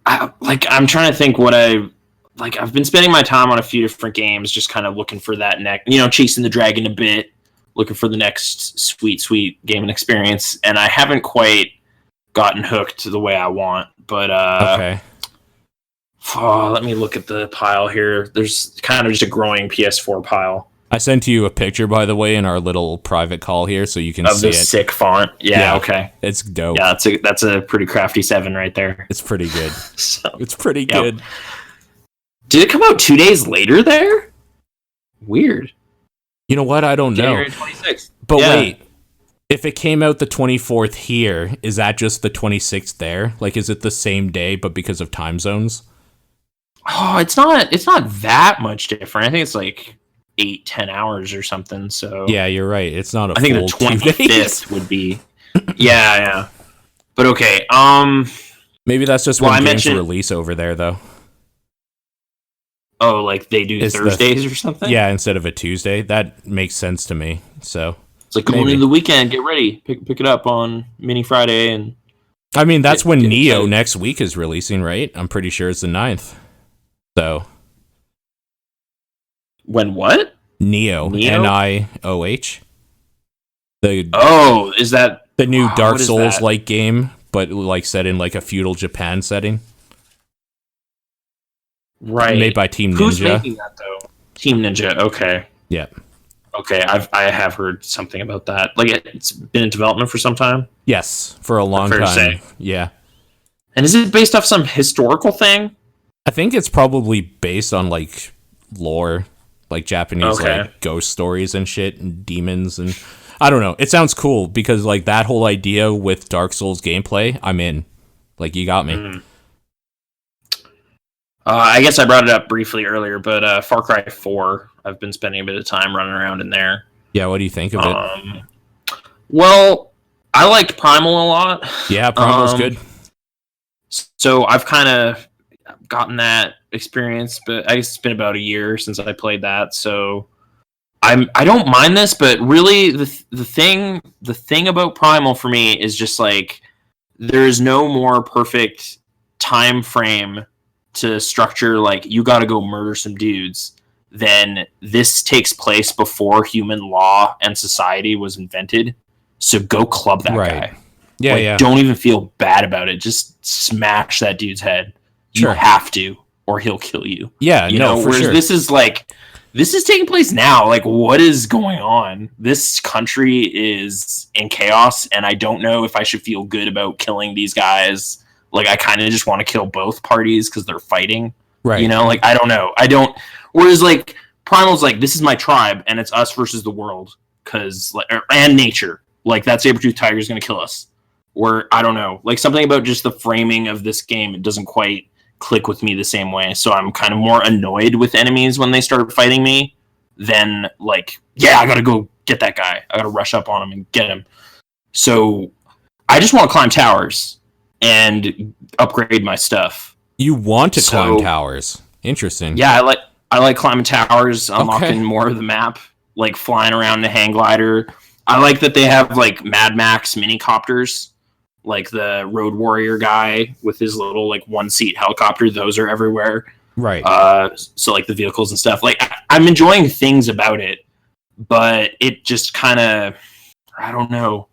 B: I'm trying to think what I've been spending my time on a few different games, just kind of looking for that next, chasing the dragon a bit, looking for the next sweet gaming experience, and I haven't quite gotten hooked the way I want. But
A: okay.
B: Let me look at the pile here. There's kind of just a growing PS4 pile.
A: I sent you a picture, by the way, in our little private call here, so you can see it.
B: Sick font. Yeah, okay.
A: It's dope.
B: Yeah, that's a pretty crafty 7 right there.
A: It's pretty good. It's pretty good.
B: Did it come out 2 days later there? Weird.
A: You know what? I don't know.
B: January 26th.
A: But wait, if it came out the 24th here, is that just the 26th there? Like, is it the same day, but because of time zones?
B: Oh, it's not that much different. I think it's like 8-10 hours or something. So
A: yeah, you're right. It's not a
B: I think
A: full
B: the 25th would be. Yeah. But okay.
A: Maybe that's just when games release over there, though.
B: Oh, like they do Thursdays or something?
A: Yeah, instead of a Tuesday. That makes sense to me. So
B: it's like going into the weekend, get ready, pick it up on Mini Friday, and
A: I mean that's when Neo next week is releasing, right? I'm pretty sure it's the 9th. So
B: when what?
A: Neo? NIOH.
B: Is that
A: the new Dark Souls like game, but like set in like a feudal Japan setting?
B: Right.
A: Made by Team Ninja.
B: Who's making that though? Team Ninja. Okay.
A: Yeah.
B: Okay, I have heard something about that. Like it's been in development for some time.
A: Yes, for a long time. Yeah.
B: And is it based off some historical thing?
A: I think it's probably based on like lore, like Japanese like ghost stories and shit and demons and I don't know. It sounds cool because like that whole idea with Dark Souls gameplay, I'm in. Like you got me.
B: Mm. I guess I brought it up briefly earlier, but Far Cry 4, I've been spending a bit of time running around in there.
A: Yeah, what do you think of it?
B: Well, I liked Primal a lot.
A: Yeah, Primal's good.
B: So I've kind of gotten that experience, but I guess it's been about a year since I played that, so I don't mind this, but really the thing about Primal for me is just like there is no more perfect time frame to structure like you got to go murder some dudes then this takes place before human law and society was invented, so go club that guy.
A: Yeah.
B: Don't even feel bad about it, just smash that dude's head. You have to, or he'll kill you. Whereas this is taking place now. Like, what is going on? This country is in chaos, and I don't know if I should feel good about killing these guys. Like, I kind of just want to kill both parties because they're fighting.
A: Right.
B: Like, I don't know. Whereas, like, Primal's like, this is my tribe, and it's us versus the world. And nature. Like, that saber-tooth tiger is going to kill us. Or, I don't know. Like, something about just the framing of this game, it doesn't quite click with me the same way. So I'm kind of more annoyed with enemies when they start fighting me than, like, yeah, I got to go get that guy. I got to rush up on him and get him. So I just want to climb towers and upgrade my stuff.
A: You want to climb towers? Interesting.
B: Yeah, I like climbing towers, unlocking more of the map, like flying around in a hang glider. I like that they have like Mad Max mini copters, like the Road Warrior guy with his little like one-seat helicopter. Those are everywhere.
A: Right.
B: So like the vehicles and stuff. Like I'm enjoying things about it, but it just kind of, I don't know.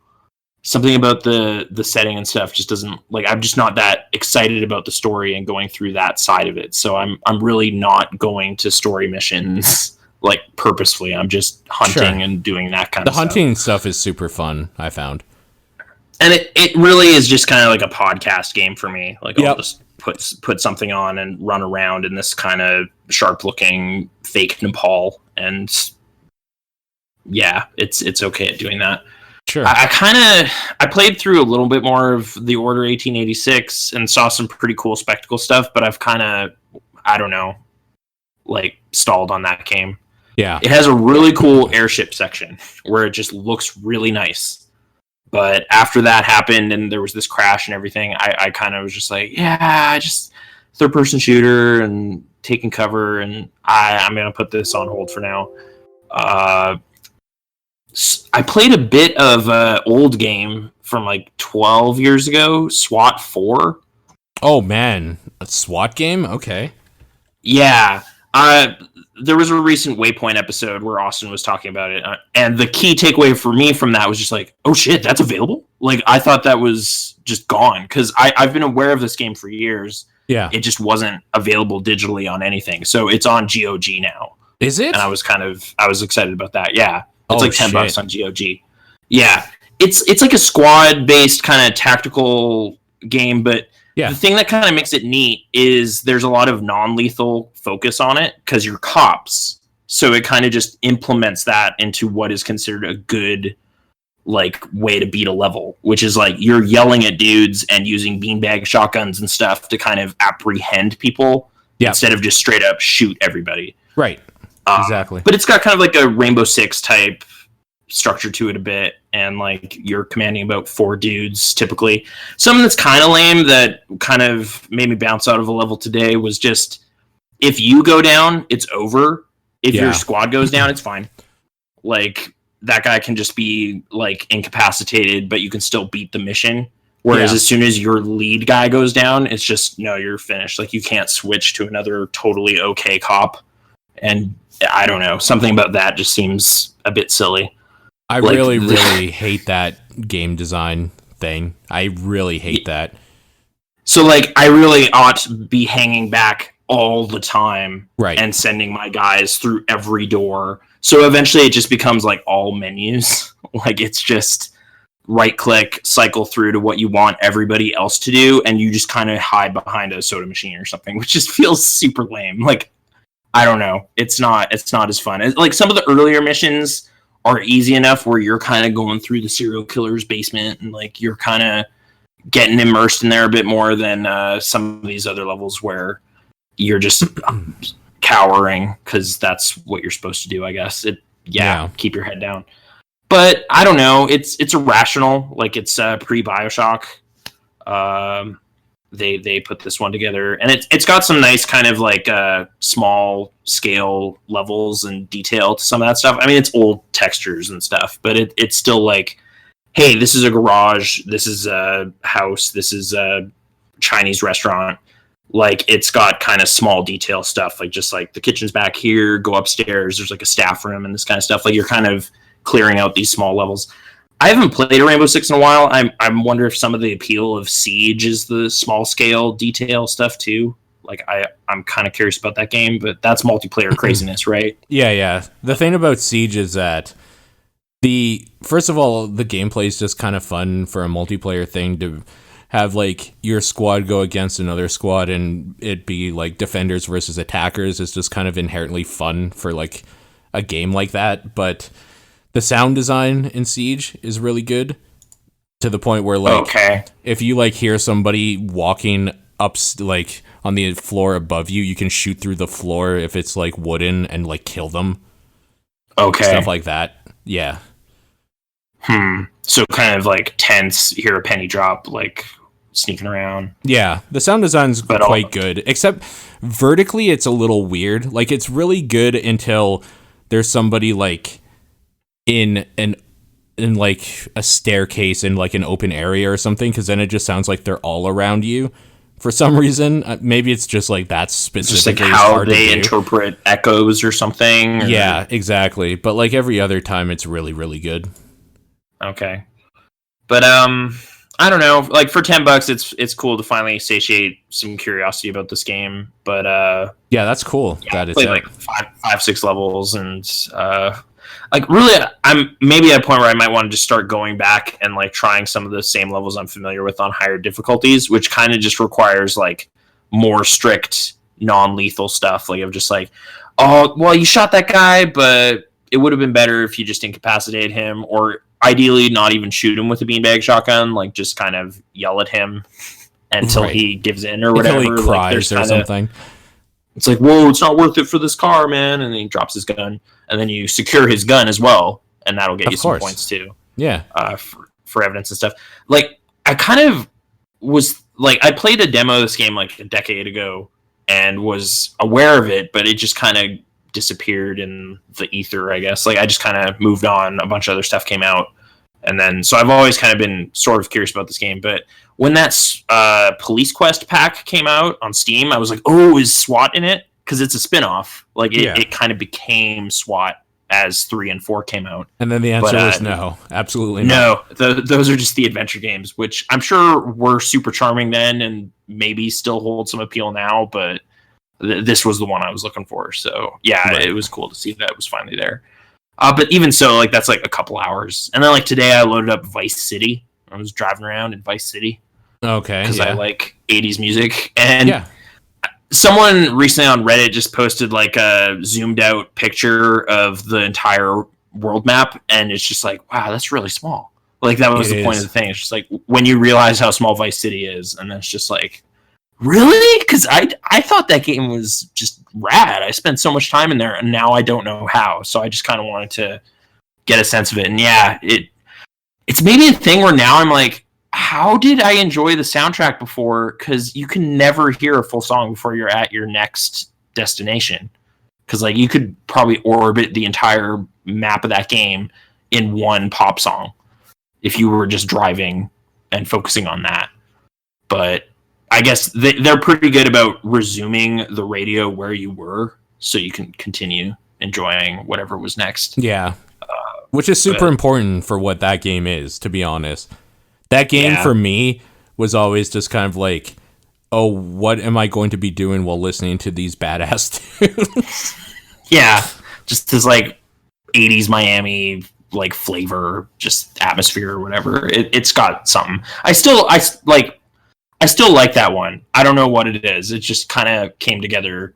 B: Something about the setting and stuff just doesn't, like, I'm just not that excited about the story and going through that side of it. So I'm really not going to story missions like purposefully. I'm just hunting and doing that kind of stuff.
A: The hunting stuff is super fun, I found.
B: And it really is just kind of like a podcast game for me. Like I'll just put something on and run around in this kind of sharp looking fake Nepal, and yeah, it's okay at doing that.
A: Sure.
B: I played through a little bit more of the Order 1886 and saw some pretty cool spectacle stuff, but I've kind of, I don't know, like stalled on that game.
A: Yeah.
B: It has a really cool airship section where it just looks really nice. But after that happened and there was this crash and everything, I kind of was just like, yeah, just third-person shooter and taking cover, and I'm going to put this on hold for now. I played a bit of an old game from like 12 years ago, SWAT 4.
A: Oh, man. A SWAT game? Okay.
B: Yeah. There was a recent Waypoint episode where Austin was talking about it, and the key takeaway for me from that was just like, oh shit, that's available? Like, I thought that was just gone, because I've been aware of this game for years.
A: Yeah.
B: It just wasn't available digitally on anything. So it's on GOG now.
A: Is it?
B: And I was excited about that. Yeah. It's like $10 on GOG. Yeah. It's like a squad-based kind of tactical game, but the thing that kind of makes it neat is there's a lot of non-lethal focus on it because you're cops. So it kind of just implements that into what is considered a good like way to beat a level, which is like you're yelling at dudes and using beanbag shotguns and stuff to kind of apprehend people instead of just straight up shoot everybody.
A: Right. Exactly.
B: But it's got kind of like a Rainbow Six type structure to it a bit, and like you're commanding about 4 dudes typically. Something that's kind of lame that kind of made me bounce out of a level today was just if you go down, it's over. If your squad goes down, it's fine. Like that guy can just be like incapacitated, but you can still beat the mission. Whereas as soon as your lead guy goes down, it's just no, you're finished. Like you can't switch to another totally okay cop. And I don't know, something about that just seems a bit silly.
A: I really hate that game design thing. I really hate that.
B: So, like, I really ought to be hanging back all the time and sending my guys through every door. So eventually it just becomes, like, all menus. Like, it's just right-click, cycle through to what you want everybody else to do, and you just kind of hide behind a soda machine or something, which just feels super lame. Like, I don't know. It's not as fun. Like, some of the earlier missions are easy enough where you're kind of going through the serial killer's basement and like you're kind of getting immersed in there a bit more than some of these other levels where you're just cowering because that's what you're supposed to do, I guess. Keep your head down. But I don't know. It's irrational. Like it's pre-BioShock. They put this one together, and it's got some nice kind of like small scale levels and detail to some of that stuff. I mean, it's old textures and stuff, but it's still like, hey, this is a garage, this is a house, this is a Chinese restaurant. Like it's got kind of small detail stuff, like just like the kitchen's back here, go upstairs, there's like a staff room and this kind of stuff. Like you're kind of clearing out these small levels. I haven't played a Rainbow Six in a while. I wonder if some of the appeal of Siege is the small scale detail stuff too. Like I'm kind of curious about that game, but that's multiplayer craziness, right?
A: Yeah. The thing about Siege is that first of all, the gameplay is just kind of fun for a multiplayer thing to have like your squad go against another squad and it be like defenders versus attackers is just kind of inherently fun for like a game like that, but the sound design in Siege is really good to the point where like if you like hear somebody walking up like on the floor above you, you can shoot through the floor if it's like wooden and like kill them. Stuff like that. Yeah.
B: So kind of like tense, hear a penny drop, like sneaking around.
A: Yeah, the sound design's quite good, except vertically it's a little weird. Like it's really good until there's somebody like in like a staircase in like an open area or something, because then it just sounds like they're all around you for some reason. Maybe it's just like that's specifically
B: just like how they interpret echoes or something.
A: Yeah, exactly. But like every other time, it's really, really good.
B: Okay, but I don't know. Like for $10, it's cool to finally satiate some curiosity about this game. But
A: yeah, that's cool.
B: Yeah, that it's like 5-6 levels and like really, I'm maybe at a point where I might want to just start going back and like trying some of the same levels I'm familiar with on higher difficulties, which kind of just requires like more strict non-lethal stuff. Like of just like, oh, well, you shot that guy, but it would have been better if you just incapacitated him, or ideally not even shoot him with a beanbag shotgun, like just kind of yell at him until he gives in or whatever.
A: Until he cries or something.
B: It's like, whoa, it's not worth it for this car, man. And then he drops his gun, and then you secure his gun as well, and that'll get you some points too.
A: Yeah.
B: For evidence and stuff. Like, I kind of was like, I played a demo of this game like a decade ago and was aware of it, but it just kind of disappeared in the ether, I guess. Like, I just kind of moved on. A bunch of other stuff came out. And then, so I've always kind of been sort of curious about this game. But when that Police Quest pack came out on Steam, I was like, oh, is SWAT in it? Because it's a spin-off. Like, it kind of became SWAT as 3 and 4 came out.
A: And then the answer was no. Absolutely not.
B: No, those are just the adventure games, which I'm sure were super charming then and maybe still hold some appeal now, but this was the one I was looking for. So, yeah, It was cool to see that it was finally there. But even so, like, that's like a couple hours. And then, like, today I loaded up Vice City. I was driving around in Vice City.
A: Okay.
B: Because I like 80s music. And someone recently on Reddit just posted, like, a zoomed out picture of the entire world map. And it's just like, wow, that's really small. Like, that was the point of the thing. It's just like, when you realize how small Vice City is, and then it's just like, really? Because I thought that game was just rad. I spent so much time in there, and now I don't know how. So I just kind of wanted to get a sense of it. And yeah, it's maybe a thing where now I'm like, how did I enjoy the soundtrack before? Because you can never hear a full song before you're at your next destination. Because like you could probably orbit the entire map of that game in one pop song if you were just driving and focusing on that. But I guess they're pretty good about resuming the radio where you were so you can continue enjoying whatever was next.
A: Yeah. Which is super important for what that game is, to be honest. That game for me was always just kind of like, oh, what am I going to be doing while listening to these badass tunes?
B: Yeah. Just this like 80s Miami like flavor, just atmosphere or whatever. It's got something. I still like that one. I don't know what it is. It just kind of came together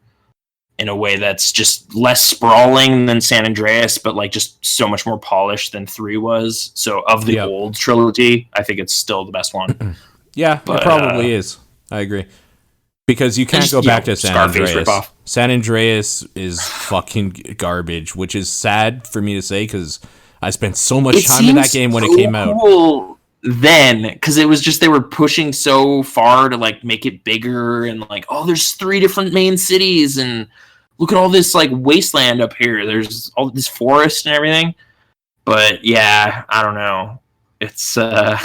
B: in a way that's just less sprawling than San Andreas, but like just so much more polished than 3 was. So of the old trilogy, I think it's still the best one.
A: Yeah, but, it probably is. I agree. Because you can't go back to San Andreas. San Andreas is fucking garbage, which is sad for me to say because I spent so much time in that game when it came out.
B: Then, because it was just they were pushing so far to like make it bigger and like, oh, there's 3 different main cities and look at all this like wasteland up here. There's all this forest and everything. But yeah, I don't know. It's a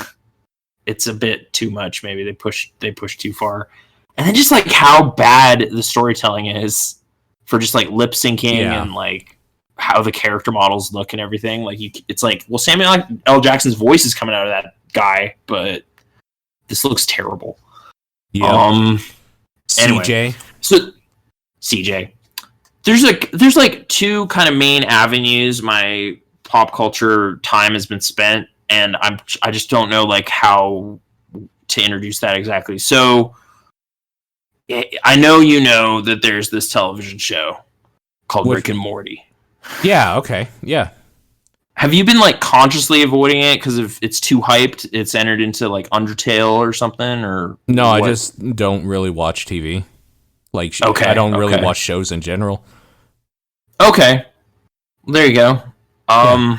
B: bit too much. Maybe they push too far. And then just like how bad the storytelling is for just like lip syncing and like how the character models look and everything. Like it's like, well, Samuel L. Jackson's voice is coming out of that guy, but this looks terrible.
A: Yeah.
B: Anyway,
A: CJ.
B: So CJ. There's like 2 kind of main avenues my pop culture time has been spent, and I just don't know like how to introduce that exactly. So I know you know that there's this television show called Rick and Morty.
A: Yeah, okay. Yeah.
B: Have you been like consciously avoiding it because if it's too hyped, it's entered into like Undertale or something? Or
A: no, what? I just don't really watch TV. Like, I don't really watch shows in general.
B: Okay, there you go. I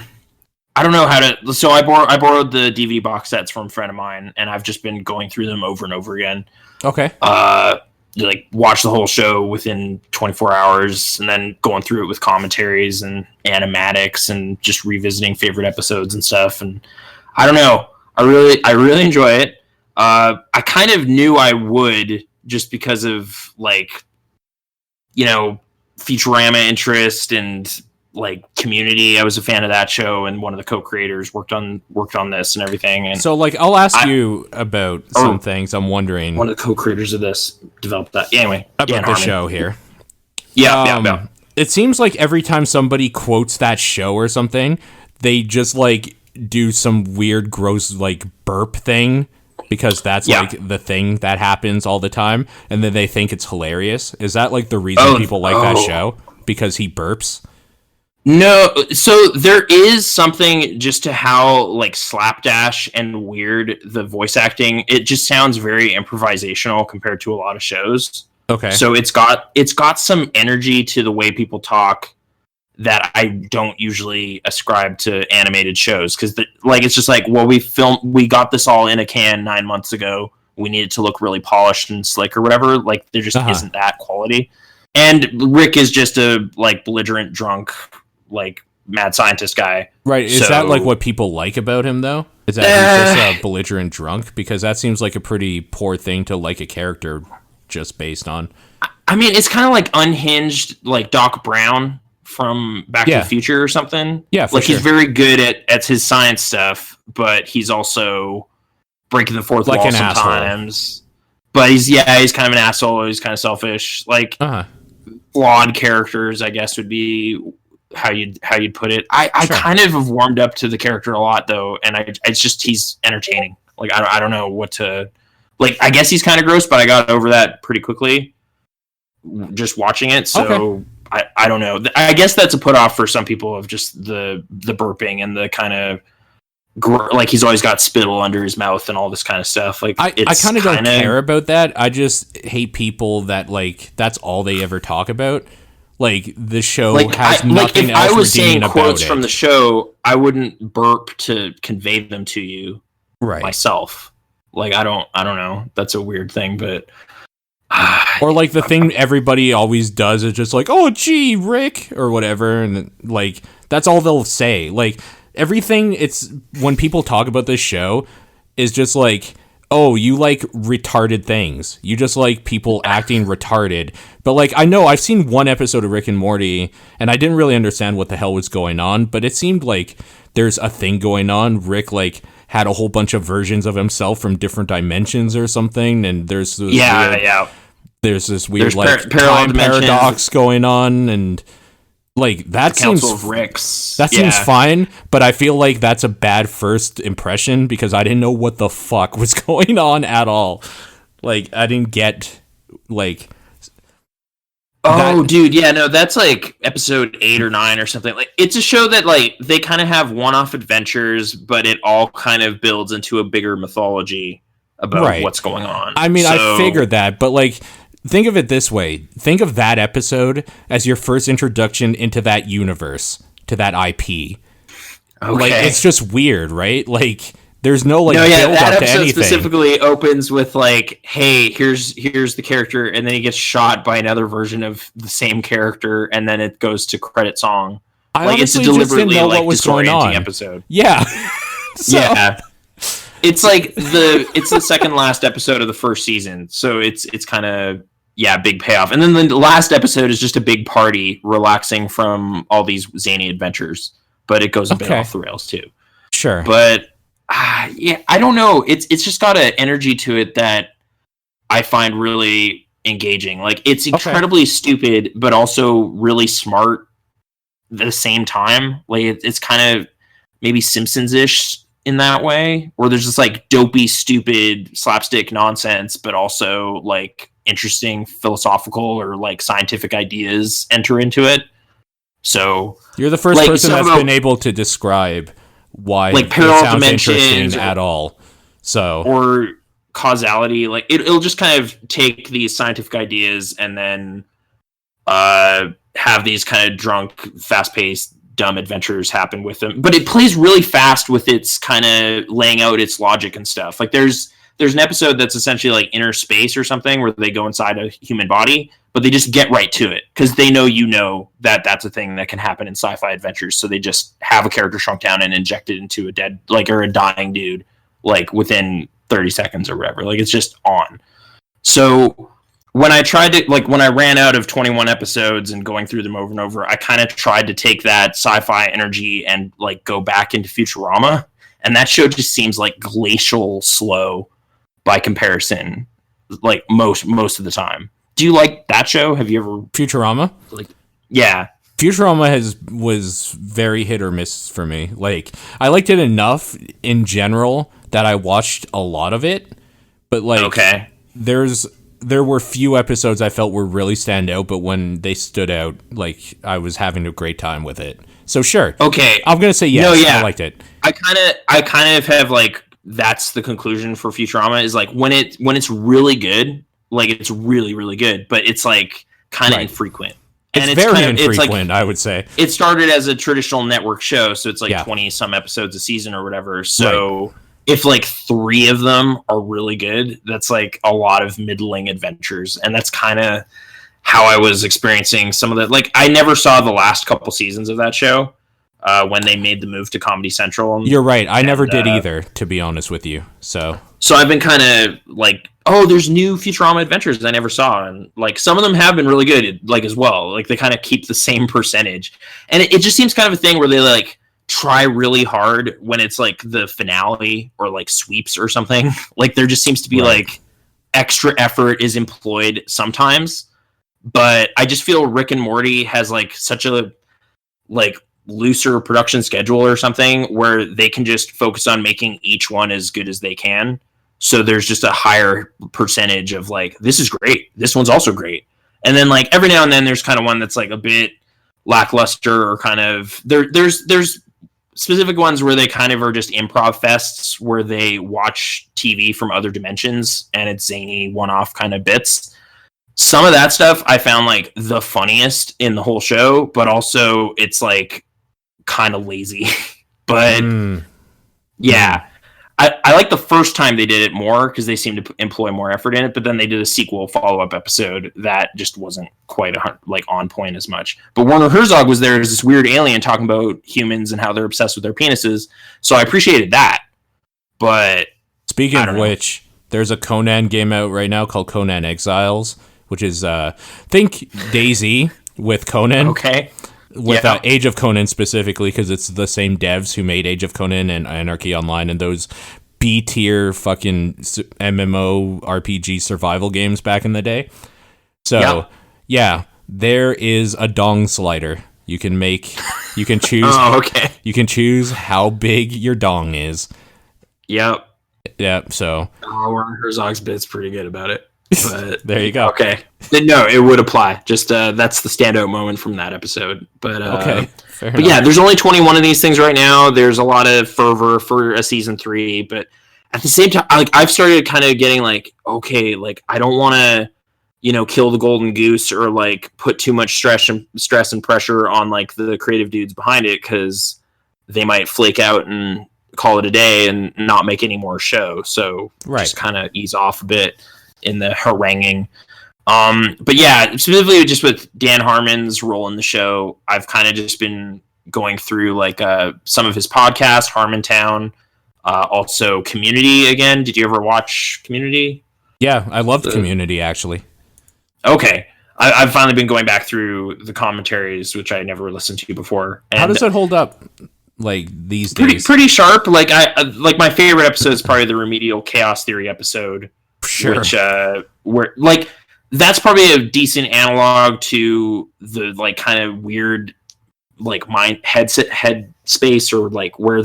B: don't know how to. So I borrowed the DVD box sets from a friend of mine, and I've just been going through them over and over again.
A: Okay.
B: Like watch the whole show within 24 hours, and then going through it with commentaries and animatics, and just revisiting favorite episodes and stuff. And I don't know. I really enjoy it. I kind of knew I would just because of like, you know, Futurama interest and like Community. I was a fan of that show, and one of the co-creators worked on this and everything. And
A: so like I'll ask you about some things. I'm wondering,
B: one of the co-creators of this developed that. Anyway,
A: about the show here.
B: Yeah.
A: It seems like every time somebody quotes that show or something, they just like do some weird gross like burp thing because that's like the thing that happens all the time, and then they think it's hilarious. Is that like the reason people like that show? Because he burps?
B: No, so there is something just to how like slapdash and weird the voice acting. It just sounds very improvisational compared to a lot of shows.
A: Okay.
B: So it's got some energy to the way people talk that I don't usually ascribe to animated shows, because it's just like, well, we got this all in a can 9 months ago. We need it to look really polished and slick or whatever. Like, there just isn't that quality. And Rick is just a like belligerent drunk, like mad scientist guy.
A: Right. Is that like what people like about him though? Is that he's just a belligerent drunk? Because that seems like a pretty poor thing to like a character just based on.
B: I mean, it's kind of like unhinged, like Doc Brown from Back to the Future or something.
A: Yeah, for
B: like
A: sure.
B: He's very good at his science stuff, but he's also breaking the fourth
A: like
B: wall
A: an
B: sometimes. Asshole. But he's kind of an asshole. He's kind of selfish. Like flawed characters, I guess, would be how you'd put it. I kind of have warmed up to the character a lot though, and it's just he's entertaining. Like I don't know what to like. I guess he's kind of gross, but I got over that pretty quickly just watching it. So I don't know. I guess that's a put off for some people of just the burping and the kind of like he's always got spittle under his mouth and all this kind of stuff. Like
A: I kind of don't care about that. I just hate people that like that's all they ever talk about. Like the show has nothing else redeeming about it. If I was saying quotes from the show, I wouldn't burp to convey them to you myself. Like I don't know. That's a weird thing, but or like the thing everybody always does is just like, oh gee, Rick or whatever, and like that's all they'll say. Like everything, it's when people talk about this show is just like, oh, you like retarded things. You just like people acting retarded. But like, I know I've seen one episode of Rick and Morty and I didn't really understand what the hell was going on, but it seemed like there's a thing going on. Rick like had a whole bunch of versions of himself from different dimensions or something. And there's this there's this weird like time paradox going on, and like that seems
B: Council of Ricks.
A: That seems fine, but I feel like that's a bad first impression because I didn't know what the fuck was going on at all. Like I didn't get like
B: dude, yeah, no, that's like episode 8 or 9 or something. Like it's a show that like they kind of have one-off adventures, but it all kind of builds into a bigger mythology about what's going on.
A: I mean, I figured that, but like think of it this way. Think of that episode as your first introduction into that universe, to that IP. Okay. Like, it's just weird, right? Like, there's no, like, build
B: that
A: up to
B: episode
A: anything.
B: Specifically opens with, like, hey, here's the character, and then he gets shot by another version of the same character, and then it goes to credit song.
A: I like, honestly it's a deliberately, just didn't know what was going on.
B: Episode.
A: Yeah.
B: Yeah. It's like it's the second last episode of the first season, so it's kind of big payoff. And then the last episode is just a big party, relaxing from all these zany adventures, but it goes a bit off the rails too.
A: Sure,
B: but I don't know. It's just got an energy to it that I find really engaging. Like it's incredibly stupid, but also really smart at the same time. Like it's kind of maybe Simpsons-ish in that way, where there's just like dopey, stupid slapstick nonsense, but also like interesting philosophical or like scientific ideas enter into it. So
A: you're the first person that's been able to describe why
B: like
A: it
B: parallel
A: sounds
B: dimensions
A: interesting at all. So
B: or causality, like it'll just kind of take these scientific ideas and then have these kind of drunk, fast-paced, dumb adventures happen with them, but it plays really fast with its kind of laying out its logic and stuff. Like there's an episode that's essentially like inner space or something where they go inside a human body, but they just get right to it because they know that that's a thing that can happen in sci-fi adventures. So they just have a character shrunk down and injected into a dead, like, or a dying dude, like within 30 seconds or whatever. Like it's just on. So when I tried to, like, when I ran out of 21 episodes and going through them over and over, I kind of tried to take that sci-fi energy and, like, go back into Futurama. And that show just seems, like, glacial slow by comparison, like, most of the time. Do you like that show? Have you ever...
A: Futurama?
B: Like, yeah.
A: Futurama was very hit or miss for me. Like, I liked it enough in general that I watched a lot of it. But, like, there were few episodes I felt were really stand out, but when they stood out, like, I was having a great time with it. So sure.
B: Okay.
A: I'm going to say yes. No, yeah. I liked it.
B: I kind of have, like, that's the conclusion for Futurama is, like, when it's really good, like it's really, really good, but it's like kind of
A: Right.
B: infrequent.
A: It's very infrequent, I would say.
B: It started as a traditional network show, so it's like
A: Yeah.
B: 20 some episodes a season or whatever. So if like 3 of them are really good, that's like a lot of middling adventures. And that's kind of how I was experiencing some of the, like, I never saw the last couple seasons of that show when they made the move to Comedy Central.
A: You're right. I never did either, to be honest with you. So
B: I've been kind of like, oh, there's new Futurama adventures I never saw, and like some of them have been really good, like as well. Like they kind of keep the same percentage, and it just seems kind of a thing where they like try really hard when it's like the finale or like sweeps or something. Like there just seems to be like extra effort is employed sometimes, but I just feel Rick and Morty has like such a like looser production schedule or something where they can just focus on making each one as good as they can. So there's just a higher percentage of like, this is great, this one's also great, and then like every now and then there's kind of one that's like a bit lackluster, or kind of there's specific ones where they kind of are just improv fests where they watch TV from other dimensions and it's zany one-off kind of bits. Some of that stuff I found like the funniest in the whole show, but also it's like kind of lazy. But yeah, I like the first time they did it more because they seemed to employ more effort in it, but then they did a sequel follow-up episode that just wasn't quite like on point as much. But Werner Herzog was there as this weird alien talking about humans and how they're obsessed with their penises, so I appreciated that. But
A: speaking of which, there's a Conan game out right now called Conan Exiles, which is think DayZ with Conan.
B: Okay.
A: With Age of Conan specifically, because it's the same devs who made Age of Conan and Anarchy Online and those B-tier fucking MMO RPG survival games back in the day. So, yeah, there is a dong slider. You can choose.
B: Oh, okay.
A: You can choose how big your dong is.
B: Yep.
A: Yeah, so.
B: Oh, Werner Herzog's bit's pretty good about it. But
A: there you go.
B: Okay. No, it would apply. Just that's the standout moment from that episode. But
A: okay. Fair
B: but
A: enough.
B: yeah, there's only 21 of these things right now. There's a lot of fervor for a season 3, but at the same time, like I've started kind of getting like, okay, like I don't want to, kill the golden goose or like put too much stress and pressure on like the creative dudes behind it, because they might flake out and call it a day and not make any more show. So just kind of ease off a bit in the haranguing. But yeah, specifically just with Dan Harmon's role in the show, I've kind of just been going through like some of his podcasts, Harmontown, also Community again. Did you ever watch Community?
A: Yeah, I loved Community actually.
B: Okay. I've finally been going back through the commentaries, which I never listened to before. And
A: how does it hold up like these days?
B: Pretty sharp. Like like my favorite episode is probably the Remedial Chaos Theory episode.
A: Sure.
B: Which where like that's probably a decent analog to the like kind of weird like mind head space, or like where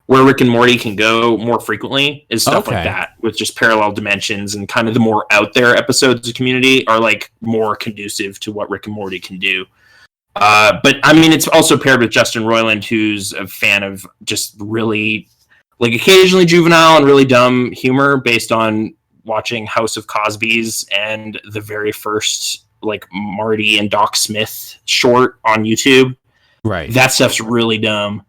B: Rick and Morty can go more frequently is stuff like that, with just parallel dimensions, and kind of the more out there episodes of Community are like more conducive to what Rick and Morty can do. But I mean, it's also paired with Justin Roiland, who's a fan of just really like occasionally juvenile and really dumb humor based on watching House of Cosby's and the very first like Marty and Doc Smith short on YouTube.
A: Right.
B: That stuff's really dumb.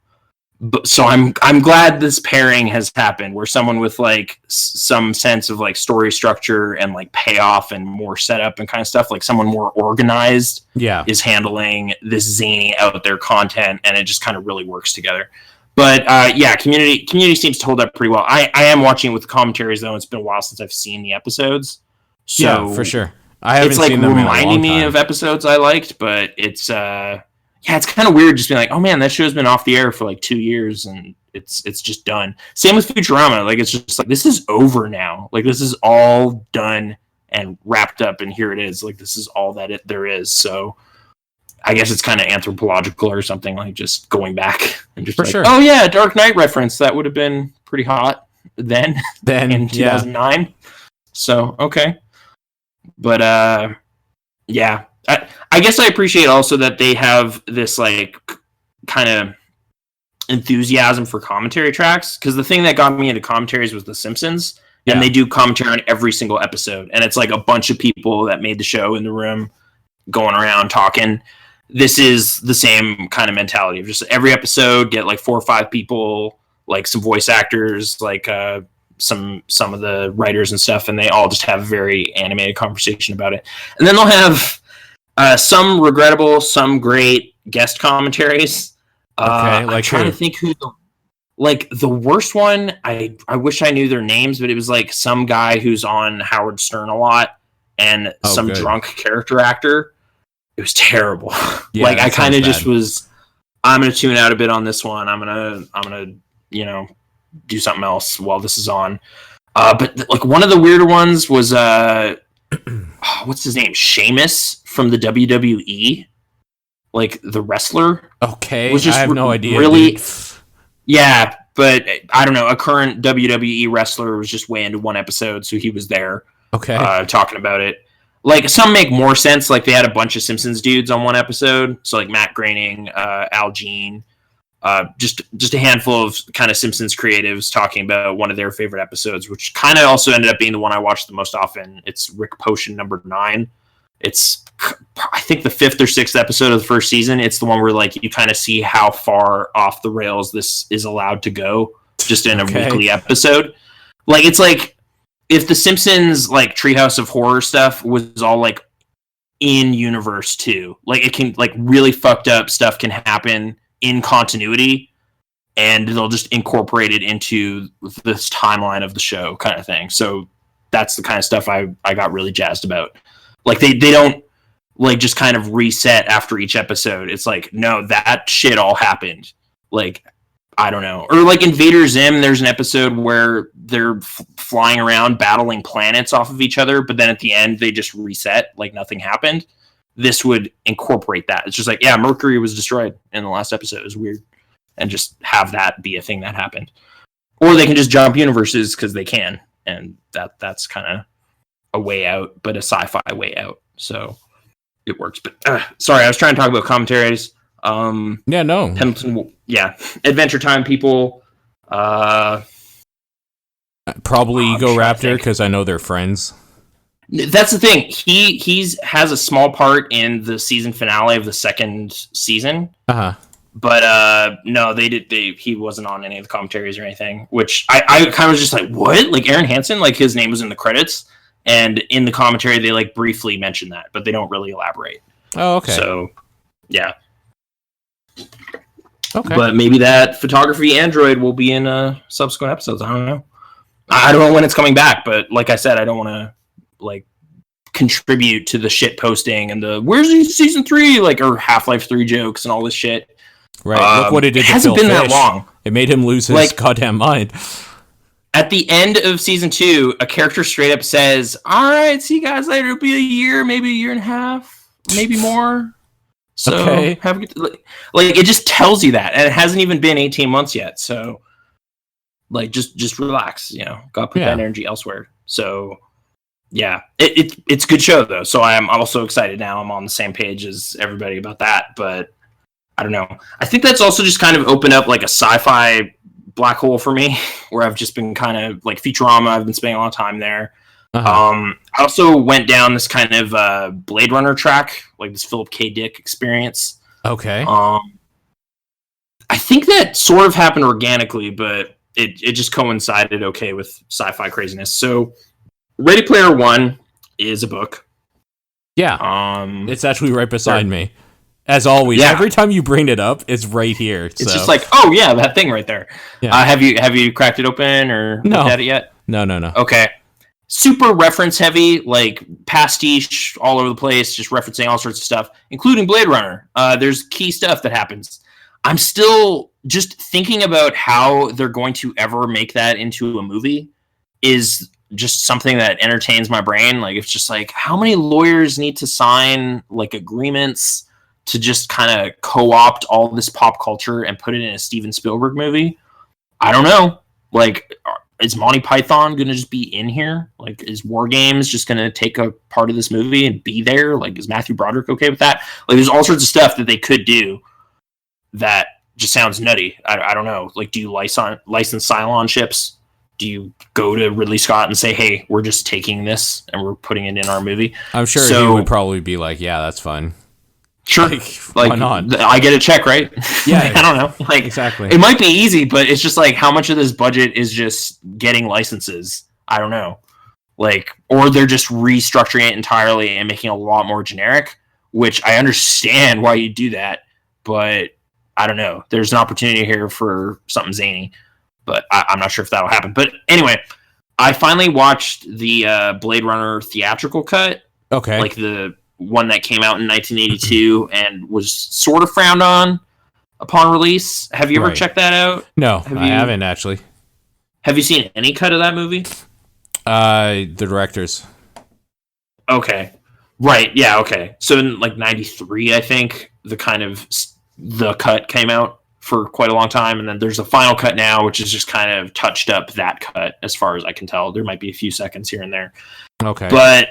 B: But so I'm glad this pairing has happened, where someone with like some sense of like story structure and like payoff and more setup and kind of stuff, like someone more organized, is handling this zany out there content, and it just kind of really works together. But yeah, Community seems to hold up pretty well. I am watching it with the commentaries though. It's been a while since I've seen the episodes. So
A: yeah, for sure. I haven't seen them in a long time. It's like reminding me
B: of episodes I liked, but it's it's kind of weird just being like, oh man, that show's been off the air for like 2 years and it's just done. Same with Futurama. Like it's just like, this is over now. Like this is all done and wrapped up, and here it is. Like this is all that there is. So I guess it's kind of anthropological or something, like just going back and just
A: sure.
B: Oh yeah, Dark Knight reference. That would have been pretty hot then in 2009. Yeah. So, okay. But yeah, I guess I appreciate also that they have this like kind of enthusiasm for commentary tracks, because the thing that got me into commentaries was The Simpsons, and they do commentary on every single episode, and it's like a bunch of people that made the show in the room going around talking. This is the same kind of mentality of just every episode get like 4 or 5 people, like some voice actors, like some of the writers and stuff, and they all just have a very animated conversation about it. And then they'll have some regrettable, some great guest commentaries.
A: Okay, like
B: I'm trying to think who the worst one. I wish I knew their names, but it was like some guy who's on Howard Stern a lot and some drunk character actor. It was terrible. Yeah, like I kind of just was. I'm gonna tune out a bit on this one. I'm gonna do something else while this is on. But like one of the weirder ones was what's his name? Sheamus from the WWE, like the wrestler.
A: Okay, was just I have no idea.
B: Really, yeah, but I don't know. A current WWE wrestler was just way into one episode, so he was there.
A: Okay,
B: talking about it. Like some make more sense. Like they had a bunch of Simpsons dudes on one episode, so like Matt Groening, Al Jean, just a handful of kind of Simpsons creatives talking about one of their favorite episodes, which kind of also ended up being the one I watched the most often. It's Rick Potion number 9. It's I think the 5th or 6th episode of the first season. It's the one where like you kind of see how far off the rails this is allowed to go just in a weekly episode. Like it's like if the Simpsons like Treehouse of Horror stuff was all like in universe too, like it can like really fucked up stuff can happen in continuity, and they'll just incorporate it into this timeline of the show kind of thing. So that's the kind of stuff I got really jazzed about. Like they don't like just kind of reset after each episode. It's like, no, that shit all happened. Like, I don't know. Or like Invader Zim, there's an episode where they're flying around battling planets off of each other, but then at the end they just reset like nothing happened. This would incorporate that. It's just like, yeah, Mercury was destroyed in the last episode. It was weird. And just have that be a thing that happened. Or they can just jump universes because they can. And that's kind of a way out, but a sci-fi way out. So it works. But sorry, I was trying to talk about commentaries.
A: Yeah, no.
B: Pendleton, yeah. Adventure Time people.
A: Probably Ego Raptor because I know they're friends.
B: That's the thing. He has a small part in the season finale of the second season. But no, he wasn't on any of the commentaries or anything. Which I kind of was just like, what? Like Aaron Hansen, like his name was in the credits, and in the commentary they like briefly mention that, but they don't really elaborate.
A: Oh, okay.
B: So, yeah.
A: Okay.
B: But maybe that photography android will be in subsequent episodes. I don't know. I don't know when it's coming back, but like I said, I don't want to like contribute to the shit posting and the where's season 3 like or Half-Life 3 jokes and all this shit.
A: Right. Look what it did.
B: It hasn't been that long.
A: It made him lose his goddamn mind.
B: At the end of season 2, a character straight up says, "All right, see you guys later. It'll be a year, maybe a year and a half, maybe more." So have a good, like it just tells you that, and it hasn't even been 18 months yet. So like just relax, gotta put that energy elsewhere. So yeah, it's a good show though. So I'm also excited now. I'm on the same page as everybody about that. But I don't know. I think that's also just kind of opened up like a sci-fi black hole for me, where I've just been kind of like Futurama. I've been spending a lot of time there. I also went down this kind of Blade Runner track, like this Philip K. Dick experience.
A: Okay.
B: I think that sort of happened organically, but it just coincided okay with sci-fi craziness. So Ready Player One is a book.
A: Yeah. It's actually right beside me. As always, every time you bring it up, it's right here.
B: It's just like, oh yeah, that thing right there. Yeah. Have you cracked it open or looked at it yet?
A: No.
B: Okay. Super reference heavy, like pastiche all over the place, just referencing all sorts of stuff, including Blade Runner. There's key stuff that happens. I'm still just thinking about how they're going to ever make that into a movie is just something that entertains my brain. Like, it's just like, how many lawyers need to sign like agreements to just kind of co-opt all this pop culture and put it in a Steven Spielberg movie? I don't know. Like, is Monty Python going to just be in here? Like, is War Games just going to take a part of this movie and be there? Like, is Matthew Broderick okay with that? Like, there's all sorts of stuff that they could do that just sounds nutty. I don't know. Like, do you license Cylon ships? do you go to Ridley Scott and say, hey, we're just taking this and we're putting it in our movie?
A: I'm sure he would probably be like, yeah, that's fine.
B: Sure. Like why not? I get a check, right?
A: Yeah.
B: I don't know. Like,
A: exactly.
B: It might be easy, but it's just like, how much of this budget is just getting licenses? I don't know. Like, or they're just restructuring it entirely and making it a lot more generic, which I understand why you do that, but I don't know. There's an opportunity here for something zany, but I'm not sure if that'll happen. But anyway, I finally watched the Blade Runner theatrical cut.
A: Okay.
B: Like the one that came out in 1982 and was sort of frowned on upon release. Have you ever checked that out?
A: No, I haven't actually.
B: Have you seen any cut of that movie?
A: The director's.
B: Okay. Right. Yeah. Okay. So in like 93, I think the cut came out for quite a long time. And then there's a final cut now, which is just kind of touched up that cut as far as I can tell. There might be a few seconds here and there.
A: Okay.
B: But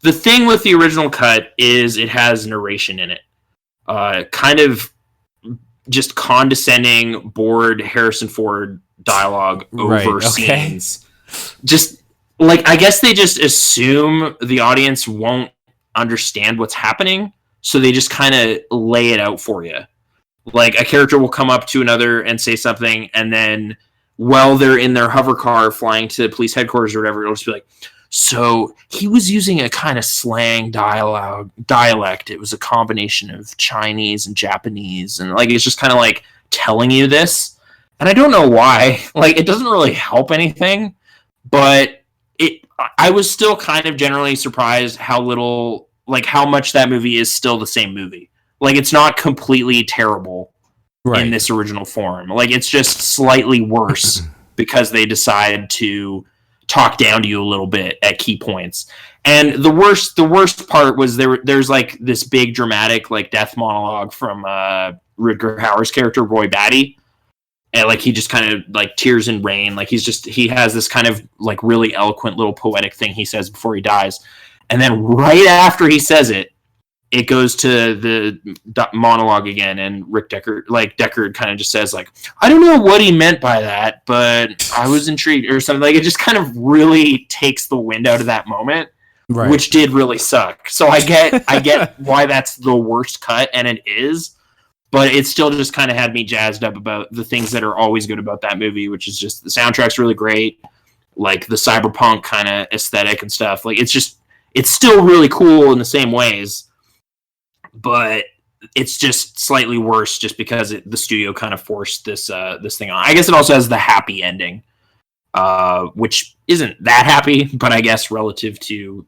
B: the thing with the original cut is it has narration in it. Kind of just condescending, bored Harrison Ford dialogue over scenes. Just like, I guess they just assume the audience won't understand what's happening, so they just kind of lay it out for you. Like, a character will come up to another and say something, and then while they're in their hover car flying to police headquarters or whatever, it'll just be like, so he was using a kind of slang dialect. It was a combination of Chinese and Japanese. And like, it's just kind of like telling you this. And I don't know why. Like, it doesn't really help anything. But I was still kind of generally surprised how much that movie is still the same movie. Like, it's not completely terrible in this original form. Like, it's just slightly worse because they decide to talk down to you a little bit at key points. And the worst part was there's like this big dramatic like death monologue from Rutger Hauer's character Roy Batty, and like he just kind of like tears in rain, like he has this kind of like really eloquent little poetic thing he says before he dies, and then right after he says it goes to the monologue again, and Deckard kind of just says like, I don't know what he meant by that, but I was intrigued or something. Like, it just kind of really takes the wind out of that moment, which did really suck. So I get why that's the worst cut, and it is, but it still just kind of had me jazzed up about the things that are always good about that movie, which is just the soundtrack's really great, like the cyberpunk kind of aesthetic and stuff. Like, it's still really cool in the same ways, but it's just slightly worse just because the studio kind of forced this thing on. I guess it also has the happy ending, which isn't that happy, but I guess relative to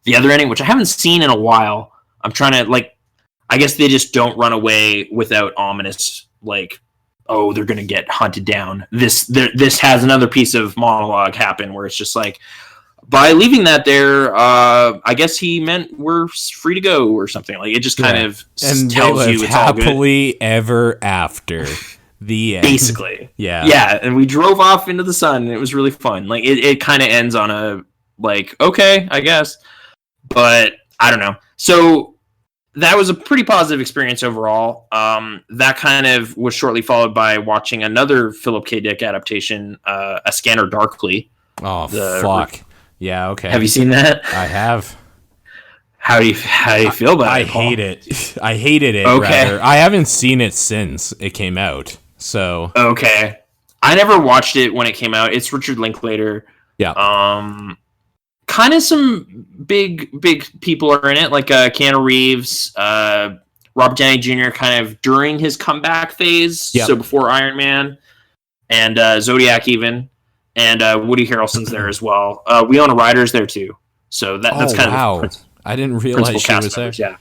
B: the other ending, which I haven't seen in a while. I'm trying to, like, I guess they just don't run away without ominous, like, oh, they're going to get hunted down. This has another piece of monologue happen where it's just like, by leaving that there, I guess he meant we're free to go or something. Like, it just kind of tells you it's all good.
A: Happily ever after. The end.
B: Basically.
A: Yeah,
B: and we drove off into the sun, and it was really fun. Like, it kind of ends on a, like, okay, I guess. But, I don't know. So, that was a pretty positive experience overall. That kind of was shortly followed by watching another Philip K. Dick adaptation, A Scanner Darkly.
A: Oh, fuck. Yeah, okay.
B: Have you seen that?
A: I have.
B: How do you feel about it, Paul?
A: I hate it. I hated it,
B: okay.
A: rather. I haven't seen it since it came out, so...
B: Okay. I never watched it when it came out. It's Richard Linklater.
A: Yeah.
B: Kind of some big people are in it, like Keanu Reeves, Robert Downey Jr. kind of during his comeback phase, so before Iron Man, and Zodiac even. And Woody Harrelson's there as well. Winona Ryder's there too. So that's kind of
A: I didn't realize she was there.
B: Yeah.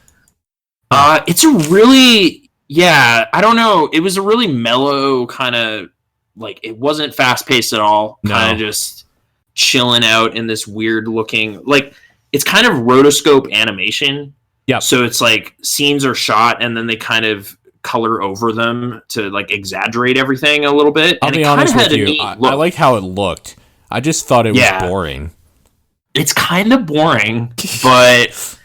B: It's a really I don't know. It was a really mellow kind of, like, it wasn't fast paced at all. Kind of just chilling out in this weird looking, like, it's kind of rotoscope animation. Yeah. So it's like scenes are shot and then they kind of color over them to, like, exaggerate everything a little bit.
A: I'll be honest with you, I like how it looked. I just thought it was boring.
B: It's kind of boring, but